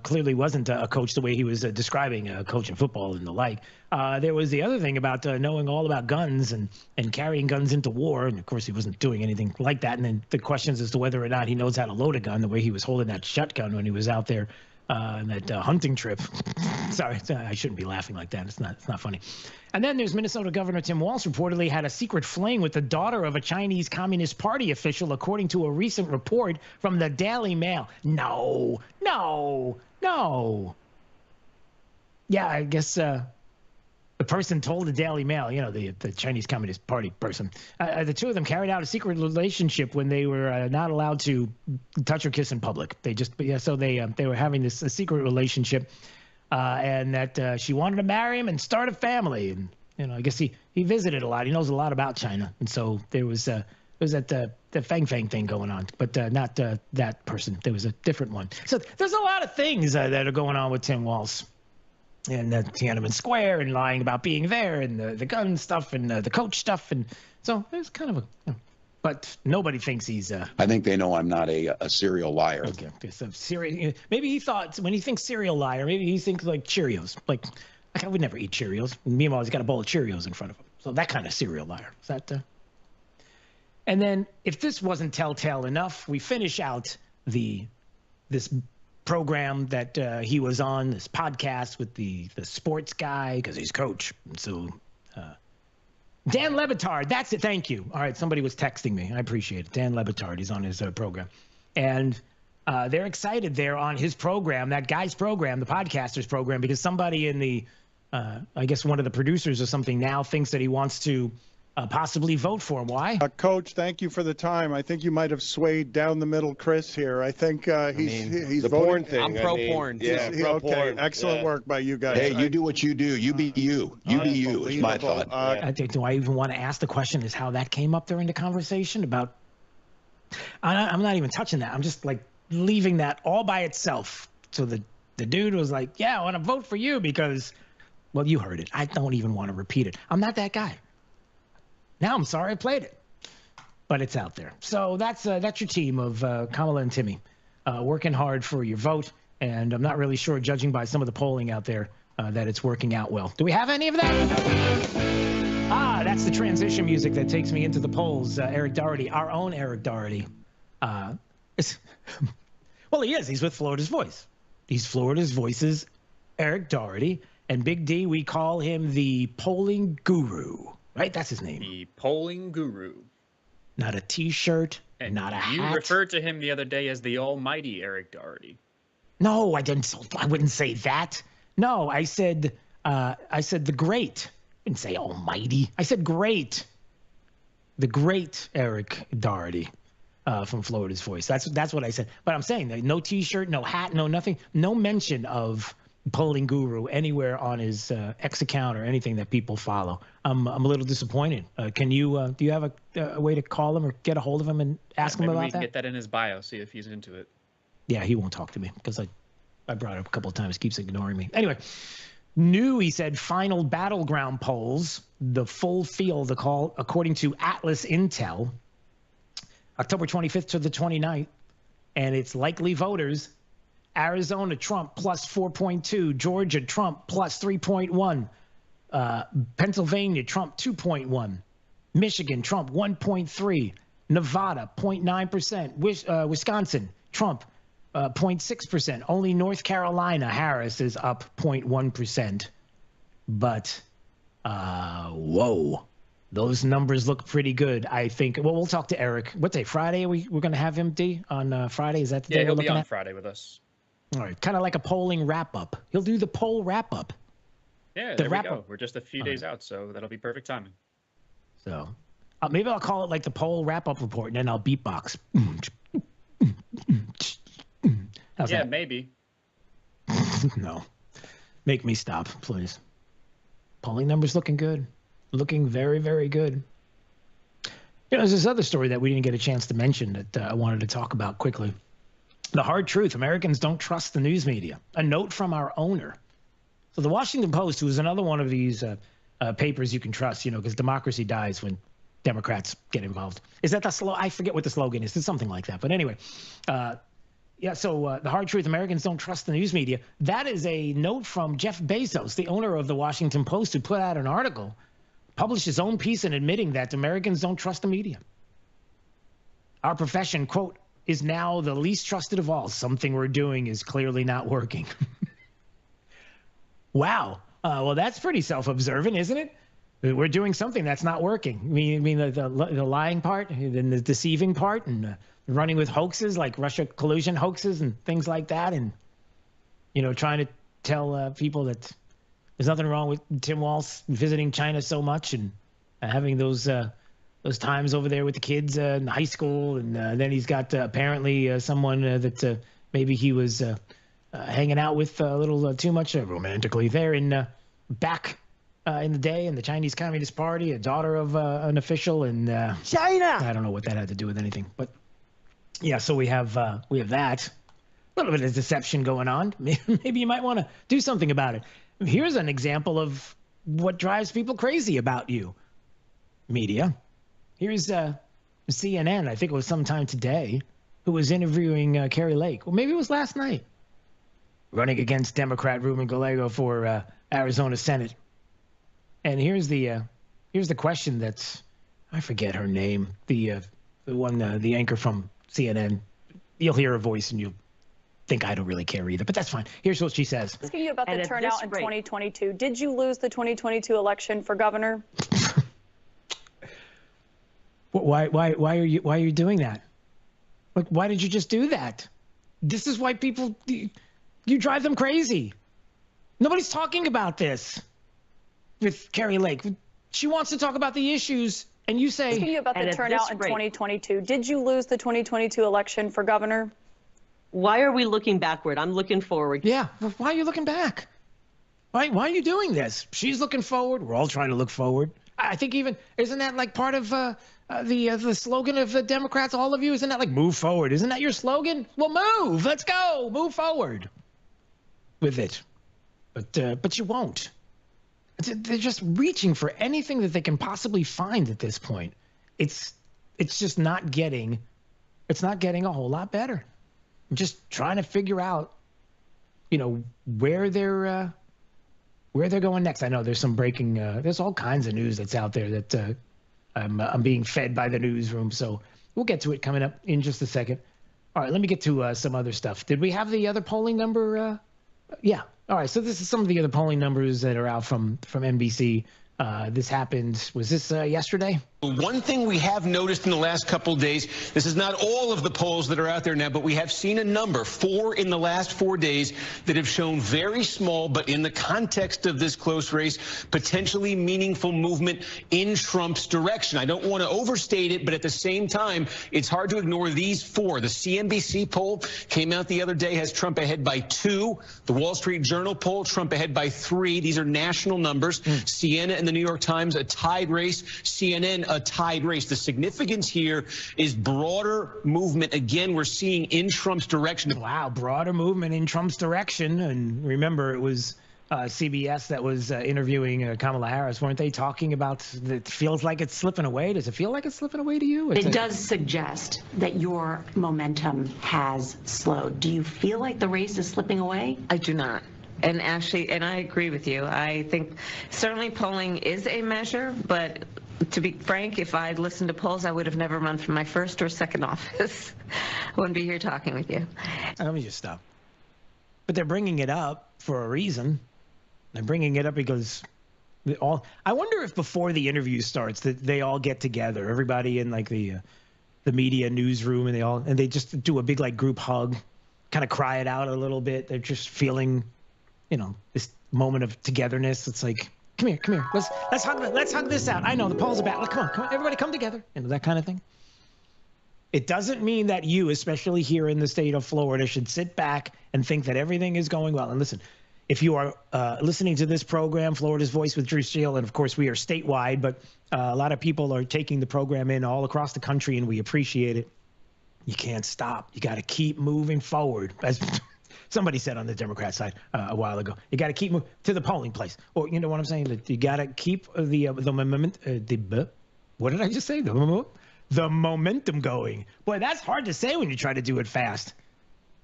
clearly wasn't a coach the way he was describing coaching football and the like. There was the other thing about knowing all about guns and carrying guns into war. And, of course, he wasn't doing anything like that. And then the questions as to whether or not he knows how to load a gun, the way he was holding that shotgun when he was out there on that hunting trip. Sorry, I shouldn't be laughing like that. It's not funny. And then there's Minnesota Governor Tim Walz reportedly had a secret fling with the daughter of a Chinese Communist Party official, according to a recent report from the Daily Mail. No. Yeah, I guess the person told the Daily Mail, the Chinese Communist Party person, the two of them carried out a secret relationship when they were not allowed to touch or kiss in public. So they were having this secret relationship. And that she wanted to marry him and start a family. And, I guess he visited a lot. He knows a lot about China. And so there was that the Fang thing going on, but not that person. There was a different one. So there's a lot of things that are going on with Tim Walz. And Tiananmen Square and lying about being there and the gun stuff and the coach stuff. And so there's kind of but nobody thinks he's. I think they know I'm not a serial liar. Okay, so maybe he thought when he thinks serial liar, maybe he thinks like Cheerios. Like I would never eat Cheerios. Meanwhile, he's got a bowl of Cheerios in front of him. So that kind of serial liar. Is that? And then, if this wasn't telltale enough, we finish out this program that he was on, this podcast with the sports guy because he's coach. And so. Dan Le Batard, that's it. Thank you. All right, somebody was texting me. I appreciate it. Dan Le Batard, he's on his program. And they're excited there on his program, that guy's program, the podcaster's program, because somebody in the, I guess one of the producers or something now thinks that he wants to possibly vote for him. Why? Coach, thank you for the time. I think you might have swayed down the middle Chris here. I think he's the voting. porn thing. I'm pro-porn. Yeah, okay, excellent work by you guys. Hey, you do what you do. You be you. You be you is my thought. Do I even want to ask the question is how that came up during the conversation about... I'm not even touching that. I'm just like leaving that all by itself. So the dude was like, yeah, I want to vote for you because, well, you heard it. I don't even want to repeat it. I'm not that guy. Now I'm sorry I played it, but it's out there. So that's your team of Kamala and Timmy working hard for your vote, and I'm not really sure, judging by some of the polling out there, that it's working out well. Do we have any of that? That's the transition music that takes me into the polls. Eric Doherty, our own Eric Doherty. Well, he is. He's with Florida's Voice. He's Florida's Voice's Eric Doherty, and Big D, we call him the polling guru. Right? That's his name. The polling guru. Not a T-shirt, and not a hat. You referred to him the other day as the almighty Eric Doherty. No, I didn't. I wouldn't say that. No, I said the great. I didn't say almighty. I said great. The great Eric Doherty from Florida's Voice. That's what I said. But I'm saying no T-shirt, no hat, no nothing. No mention of polling guru anywhere on his X account or anything that people follow. I'm a little disappointed. Do you have a way to call him or get a hold of him and ask him about that? Maybe we can get that in his bio, see if he's into it. Yeah, he won't talk to me because I brought it up a couple of times. Keeps ignoring me. Anyway, he said, final battleground polls, the full field according to Atlas Intel, October 25th to the 29th, and it's likely voters. Arizona, Trump, plus 4.2. Georgia, Trump, plus 3.1. Pennsylvania, Trump, 2.1. Michigan, Trump, 1.3. Nevada, 0.9%. Wisconsin, Trump, 0.6%. Only North Carolina, Harris, is up 0.1%. But, whoa. Those numbers look pretty good, I think. Well, we'll talk to Eric. What day? Friday? We're going to have him, D, on Friday? Is that the day we're looking at? Yeah, he'll be on Friday with us. All right, kind of like a polling wrap-up. He'll do the poll wrap-up. Yeah, there we go. We're just a few days out, so that'll be perfect timing. So maybe I'll call it like the poll wrap-up report, and then I'll beatbox. How's that? Maybe. No. Make me stop, please. Polling numbers looking good. Looking very, very good. There's this other story that we didn't get a chance to mention that I wanted to talk about quickly. The hard truth, Americans don't trust the news media. A note from our owner. So the Washington Post, who is another one of these papers you can trust, because democracy dies when Democrats get involved. Is that the I forget what the slogan is. It's something like that. But anyway, the hard truth, Americans don't trust the news media. That is a note from Jeff Bezos, the owner of the Washington Post, who put out an article, published his own piece in admitting that Americans don't trust the media. Our profession, quote, is now the least trusted of all. Something we're doing is clearly not working. Wow. Well, that's pretty self-observant, isn't it? We're doing something that's not working. I mean the lying part and the deceiving part and running with hoaxes like Russia collusion hoaxes and things like that. And, trying to tell people that there's nothing wrong with Tim Walz visiting China so much and having those times over there with the kids in high school, and then he's got apparently someone that maybe he was hanging out with a little too much romantically there in back in the day in the Chinese Communist Party, a daughter of an official in China. I don't know what that had to do with anything, but yeah. So we have that. A little bit of deception going on. Maybe you might want to do something about it. Here's an example of what drives people crazy about you, media. Here's CNN, I think it was sometime today, who was interviewing Kari Lake. Well, maybe it was last night. Running against Democrat Ruben Gallego for Arizona Senate. And here's the question that's, I forget her name, the anchor from CNN. You'll hear her voice and you'll think I don't really care either, but that's fine. Here's what she says. Asking you about the turnout in 2022. Did you lose the 2022 election for governor? Why are you doing that? Like, why did you just do that? This is why people, you drive them crazy. Nobody's talking about this with Kari Lake. She wants to talk about the issues, and you say... Asking you about the turnout in 2022. Did you lose the 2022 election for governor? Why are we looking backward? I'm looking forward. Yeah, why are you looking back? Why are you doing this? She's looking forward. We're all trying to look forward. I think even, isn't that like part of the slogan of the Democrats, all of you? Isn't that like move forward? Isn't that your slogan? Well, move. Let's go. Move forward with it. But you won't. They're just reaching for anything that they can possibly find at this point. It's just not getting, it's not getting a whole lot better. I'm just trying to figure out, you know, where they're going next. I know there's some breaking, there's all kinds of news that's out there that I'm being fed by the newsroom. So we'll get to it coming up in just a second. All right, let me get to some other stuff. Did we have the other polling number? Yeah. All right, so this is some of the other polling numbers that are out from NBC. This happened, was this yesterday? One thing we have noticed in the last couple of days, this is not all of the polls that are out there now, but we have seen a number, 4 in the last 4 days, that have shown very small, but in the context of this close race, potentially meaningful movement in Trump's direction. I don't want to overstate it, but at the same time, it's hard to ignore these 4. The CNBC poll came out the other day, has Trump ahead by 2. The Wall Street Journal poll, Trump ahead by 3. These are national numbers. Siena and the New York Times, a tied race. CNN, a tied race. The significance here is broader movement. Again, we're seeing in Trump's direction. Wow, broader movement in Trump's direction. And remember, it was CBS that was interviewing Kamala Harris. Weren't they talking about it feels like it's slipping away? Does it feel like it's slipping away to you? It does suggest that your momentum has slowed. Do you feel like the race is slipping away? I do not. And actually, and I agree with you. I think certainly polling is a measure, but to be frank, if I'd listened to polls, I would have never run for my first or second office. I wouldn't be here talking with you. Let me just stop. But they're bringing it up for a reason. They're bringing it up because I wonder if before the interview starts that they all get together, everybody in like the media newsroom, and they just do a big like group hug, kind of cry it out a little bit. They're just feeling, you know, this moment of togetherness. It's like, come here. Let's hug this out. I know the polls are bad. Come on, everybody come together. You know, that kind of thing. It doesn't mean that you, especially here in the state of Florida, should sit back and think that everything is going well. And listen, if you are listening to this program, Florida's Voice with Drew Steele, and of course we are statewide, but a lot of people are taking the program in all across the country, and we appreciate it. You can't stop. You got to keep moving forward. As somebody said on the Democrat side a while ago, you got to keep moving to the polling place. Or you know what I'm saying? You got to keep the what did I just say? The momentum going. Boy, that's hard to say when you try to do it fast.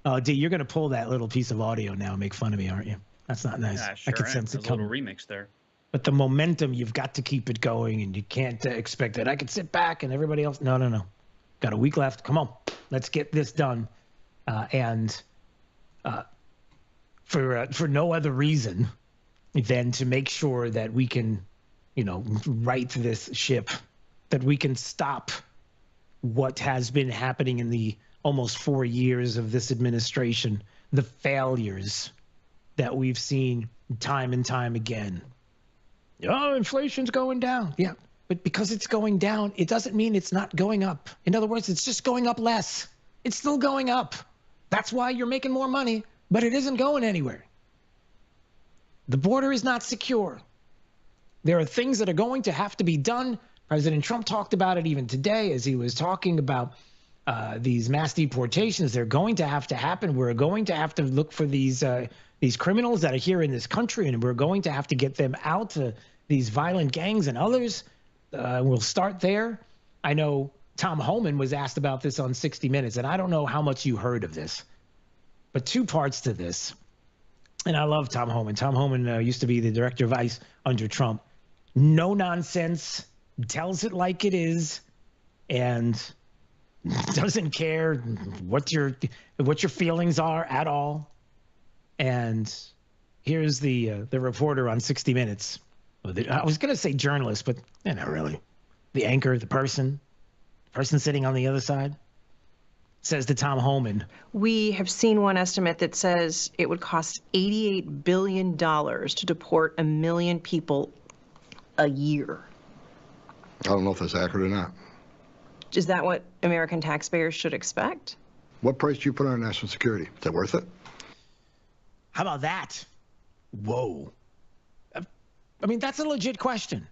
Oh, D, you're going to pull that little piece of audio now and make fun of me, aren't you? That's not nice. Yeah, sure I can sense it coming. A little remix there. But the momentum, you've got to keep it going, and you can't expect that I could sit back and everybody else. No. Got a week left. Come on, let's get this done. For no other reason than to make sure that we can, you know, right this ship, that we can stop what has been happening in the almost 4 years of this administration, the failures that we've seen time and time again. Oh, inflation's going down. Yeah, but because it's going down, it doesn't mean it's not going up. In other words, it's just going up less. It's still going up. That's why you're making more money, but it isn't going anywhere. The border is not secure. There are things that are going to have to be done. President Trump talked about it even today as he was talking about these mass deportations. They're going to have to happen. We're going to have to look for these criminals that are here in this country, and we're going to have to get them out to these violent gangs and others. We'll start there. I know Tom Homan was asked about this on 60 Minutes, and I don't know how much you heard of this, but 2 parts to this. And I love Tom Homan. Tom Homan used to be the director of ICE under Trump. No nonsense, tells it like it is, and doesn't care what your feelings are at all. And here's the reporter on 60 Minutes. I was going to say journalist, but not really. The anchor, the person sitting on the other side, says to Tom Homan, "We have seen one estimate that says it would cost $88 billion to deport 1 million people a year." I don't know if that's accurate or not. Is that what American taxpayers should expect? What price do you put on national security? Is that worth it? How about that? Whoa. I mean, that's a legit question.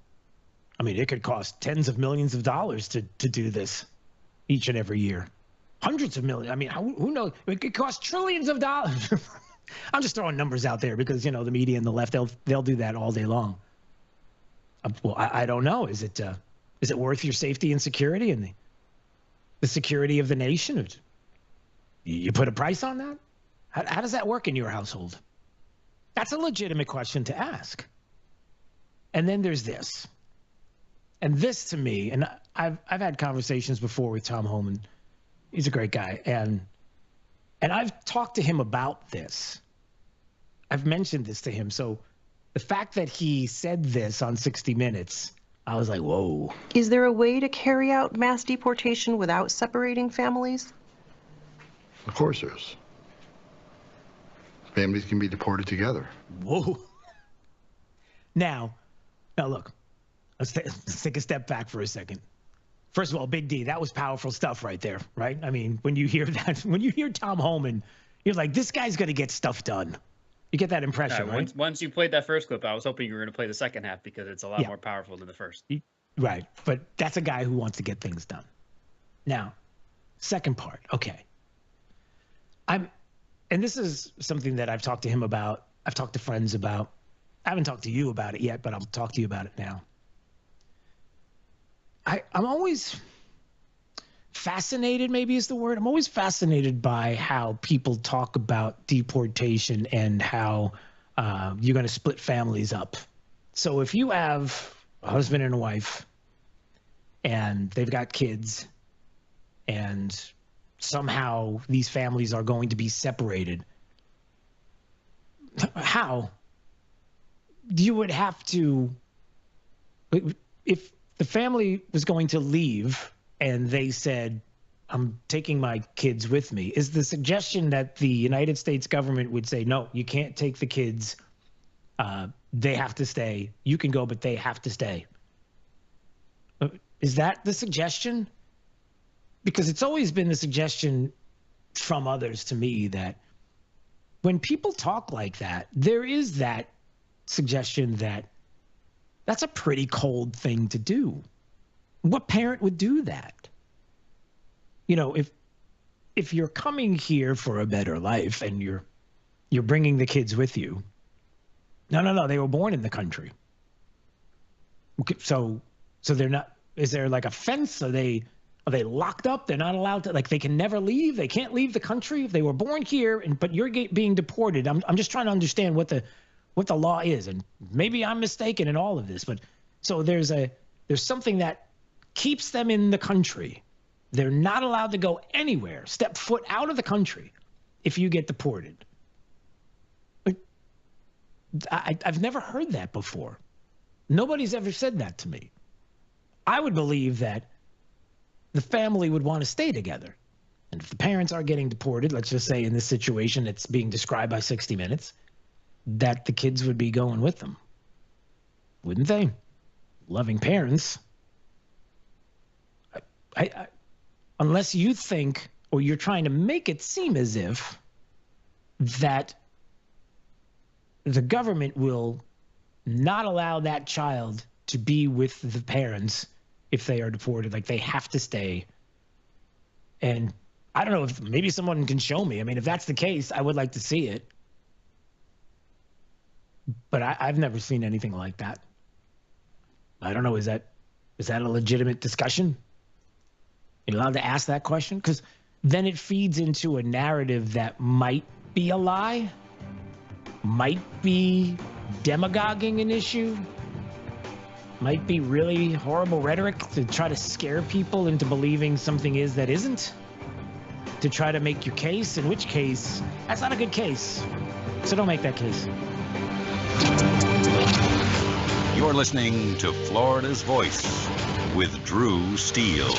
I mean, it could cost tens of millions of dollars to do this each and every year. Hundreds of millions. I mean, who knows? It could cost trillions of dollars. I'm just throwing numbers out there because, you know, the media and the left, they'll do that all day long. Well, I don't know. Is it worth your safety and security and the security of the nation? You put a price on that? How does that work in your household? That's a legitimate question to ask. And then there's this. And this to me, and I've had conversations before with Tom Homan. He's a great guy. And I've talked to him about this. I've mentioned this to him. So the fact that he said this on 60 Minutes, I was like, whoa. Is there a way to carry out mass deportation without separating families? Of course there is. Families can be deported together. Whoa. Now look, let's take a step back for a second. First of all, Big D, that was powerful stuff right there, right? I mean, when you hear that, when you hear Tom Homan, you're like, this guy's going to get stuff done. You get that impression, right? Once you played that first clip, I was hoping you were going to play the second half because it's a lot more powerful than the first. Right, but that's a guy who wants to get things done. Now, second part, okay. And this is something that I've talked to him about. I've talked to friends about. I haven't talked to you about it yet, but I'll talk to you about it now. I'm always fascinated, maybe is the word. I'm always fascinated by how people talk about deportation and how you're going to split families up. So if you have a husband and a wife and they've got kids and somehow these families are going to be separated, how? You would have to, if the family was going to leave and they said, I'm taking my kids with me, is the suggestion that the United States government would say, no, you can't take the kids. They have to stay. You can go, but they have to stay. Is that the suggestion? Because it's always been the suggestion from others to me that when people talk like that, there is that suggestion that that's a pretty cold thing to do. What parent would do that? You know, if you're coming here for a better life and you're bringing the kids with you, no, they were born in the country. Okay, so they're not. Is there like a fence? Are they locked up? They're not allowed to. Like they can never leave. They can't leave the country if they were born here. But you're being deported. I'm just trying to understand what the law is, and maybe I'm mistaken in all of this. But so there's something that keeps them in the country. They're not allowed to go anywhere, step foot out of the country if you get deported. I've never heard that before. Nobody's ever said that to me. I would believe that the family would want to stay together. And if the parents are getting deported, let's just say in this situation that's being described by 60 Minutes, that the kids would be going with them. Wouldn't they? Loving parents. Unless you think, or you're trying to make it seem as if that the government will not allow that child to be with the parents if they are deported, like they have to stay. And I don't know if maybe someone can show me. I mean, if that's the case, I would like to see it. But I've never seen anything like that. I don't know. Is that a legitimate discussion? You're allowed to ask that question? Because then it feeds into a narrative that might be a lie, might be demagoguing an issue, might be really horrible rhetoric to try to scare people into believing something is that isn't, to try to make your case, in which case, that's not a good case. So don't make that case. You're listening to Florida's Voice with Drew Steele.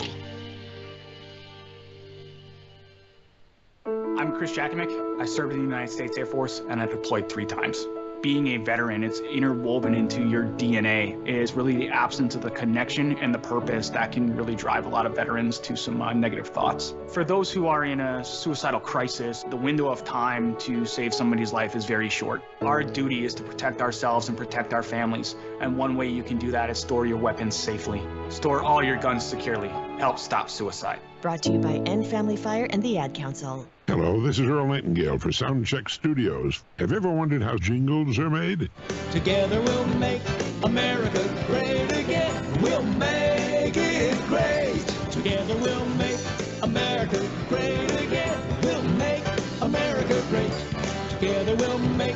I'm Chris Jakovic. I served in the United States Air Force, and I deployed 3 times. being a veteran, it's interwoven into your DNA, is really the absence of the connection and the purpose that can really drive a lot of veterans to some negative thoughts. For those who are in a suicidal crisis, the window of time to save somebody's life is very short. Our duty is to protect ourselves and protect our families, and one way you can do that is store your weapons safely. Store all your guns securely. Help stop suicide. Brought to you by End Family Fire and the Ad Council. Hello, this is Earl Nightingale for Soundcheck Studios. Have you ever wondered how jingles are made? Together we'll make America great again. We'll make it great. Together we'll make America great again. We'll make America great. Together we'll make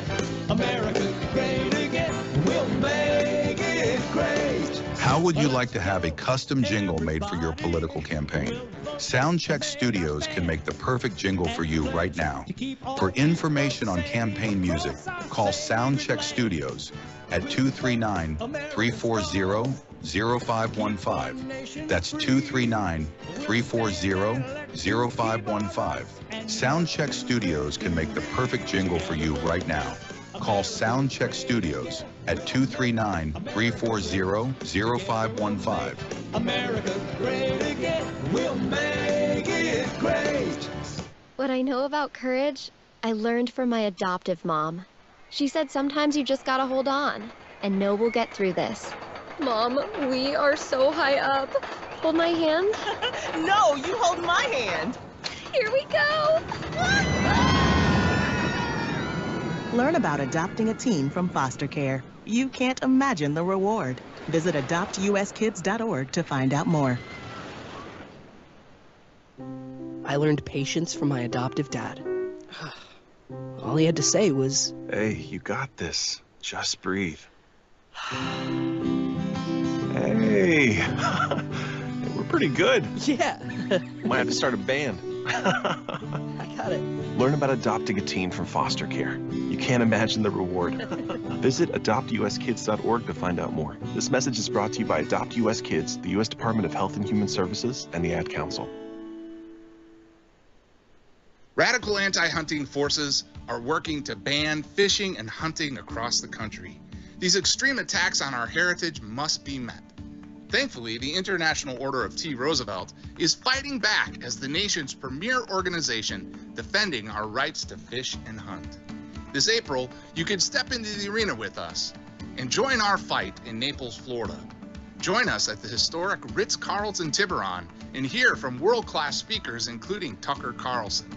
America great again. We'll make it great. How would you like to have a custom jingle made for your political campaign? Soundcheck Studios can make the perfect jingle for you right now. For information on campaign music, call Soundcheck Studios at 239-340-0515. That's 239-340-0515. Soundcheck Studios can make the perfect jingle for you right now. Call Soundcheck Studios at 239-340-0515. America great again. We'll make it great. What I know about courage, I learned from my adoptive mom. She said sometimes you just gotta hold on and know we'll get through this. Mom, we are so high up. Hold my hand. No, you hold my hand. Here we go. Learn about adopting a teen from foster care. You can't imagine the reward. Visit adoptuskids.org to find out more. I learned patience from my adoptive dad. All he had to say was, "Hey, you got this. Just breathe." Hey, we're pretty good. Yeah. Might have to start a band. I got it. Learn about adopting a teen from foster care. You can't imagine the reward. Visit adoptuskids.org to find out more. This message is brought to you by Adopt US Kids, the U.S. Department of Health and Human Services, and the Ad Council. Radical anti-hunting forces are working to ban fishing and hunting across the country. These extreme attacks on our heritage must be met. Thankfully, the International Order of T. Roosevelt is fighting back as the nation's premier organization defending our rights to fish and hunt. This April, you can step into the arena with us and join our fight in Naples, Florida. Join us at the historic Ritz-Carlton Tiburon and hear from world-class speakers including Tucker Carlson.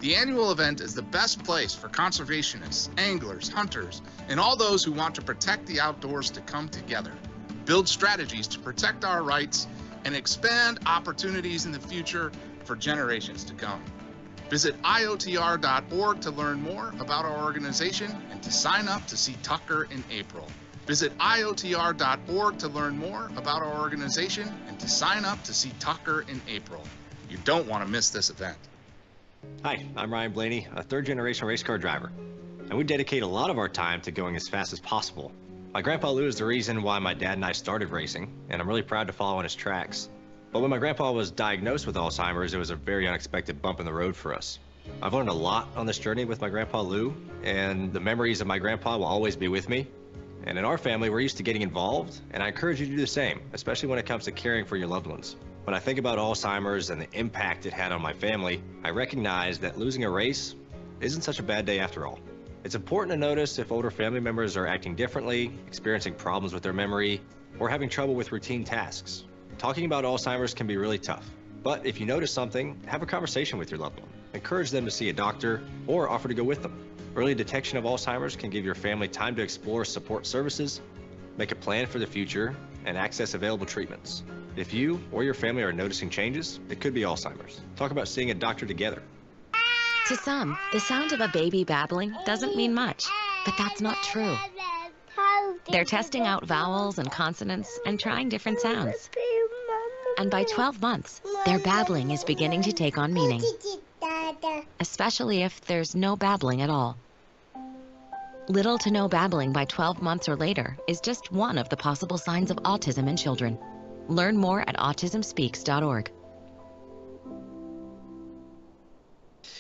The annual event is the best place for conservationists, anglers, hunters, and all those who want to protect the outdoors to come together, build strategies to protect our rights, and expand opportunities in the future for generations to come. Visit IOTR.org to learn more about our organization and to sign up to see Tucker in April. Visit IOTR.org to learn more about our organization and to sign up to see Tucker in April. You don't want to miss this event. Hi, I'm Ryan Blaney, a third-generation race car driver, and we dedicate a lot of our time to going as fast as possible. My grandpa Lou is the reason why my dad and I started racing, and I'm really proud to follow in his tracks. But when my grandpa was diagnosed with Alzheimer's, it was a very unexpected bump in the road for us. I've learned a lot on this journey with my grandpa Lou, and the memories of my grandpa will always be with me. And in our family, we're used to getting involved, and I encourage you to do the same, especially when it comes to caring for your loved ones. When I think about Alzheimer's and the impact it had on my family, I recognize that losing a race isn't such a bad day after all. It's important to notice if older family members are acting differently, experiencing problems with their memory, or having trouble with routine tasks. Talking about Alzheimer's can be really tough, but if you notice something, have a conversation with your loved one. Encourage them to see a doctor or offer to go with them. Early detection of Alzheimer's can give your family time to explore support services, make a plan for the future, and access available treatments. If you or your family are noticing changes, it could be Alzheimer's. Talk about seeing a doctor together. To some, the sound of a baby babbling doesn't mean much, but that's not true. They're testing out vowels and consonants and trying different sounds. And by 12 months, their babbling is beginning to take on meaning, especially if there's no babbling at all. Little to no babbling by 12 months or later is just one of the possible signs of autism in children. Learn more at autismspeaks.org.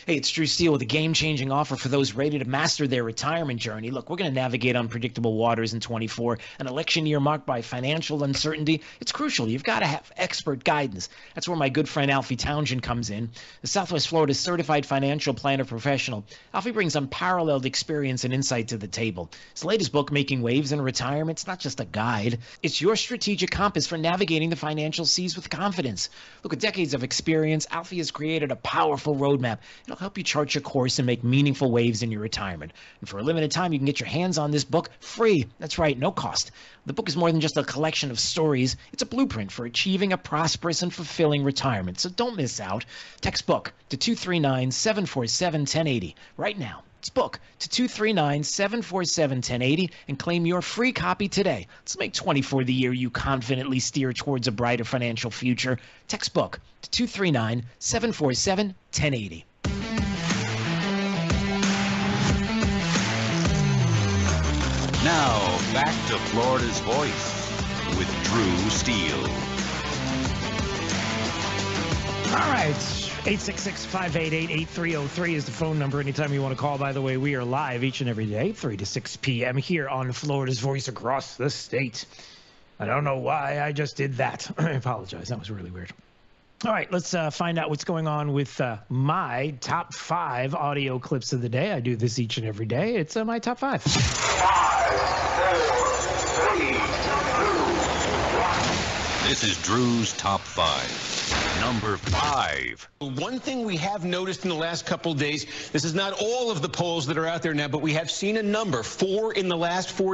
Hey, it's Drew Steele with a game-changing offer for those ready to master their retirement journey. Look, we're going to navigate unpredictable waters in 24. An election year marked by financial uncertainty. It's crucial. You've got to have expert guidance. That's where my good friend Alfie Townsend comes in. The Southwest Florida certified financial planner professional. Alfie brings unparalleled experience and insight to the table. His latest book, Making Waves in Retirement, it's not just a guide. It's your strategic compass for navigating the financial seas with confidence. Look, with decades of experience, Alfie has created a powerful roadmap. It'll help you chart your course and make meaningful waves in your retirement. And for a limited time, you can get your hands on this book free. That's right, no cost. The book is more than just a collection of stories. It's a blueprint for achieving a prosperous and fulfilling retirement. So don't miss out. Text book to 239-747-1080 right now. It's book to 239-747-1080 and claim your free copy today. Let's make 24 the year you confidently steer towards a brighter financial future. Text book to 239-747-1080. Now, back to Florida's Voice with Drew Steele. All right. 866-588-8303 is the phone number. Anytime you want to call, by the way, we are live each and every day, 3 to 6 p.m. here on Florida's Voice across the state. I don't know why I just did that. I apologize. That was really weird. All right, let's find out what's going on with my top 5 audio clips of the day. I do this each and every day. It's my top 5. 5, 4, 3, 2, 1. This is Drew's top 5. Number 5. One thing we have noticed in the last couple of days, this is not all of the polls that are out there now, but we have seen a number, 4 in the last 4 days.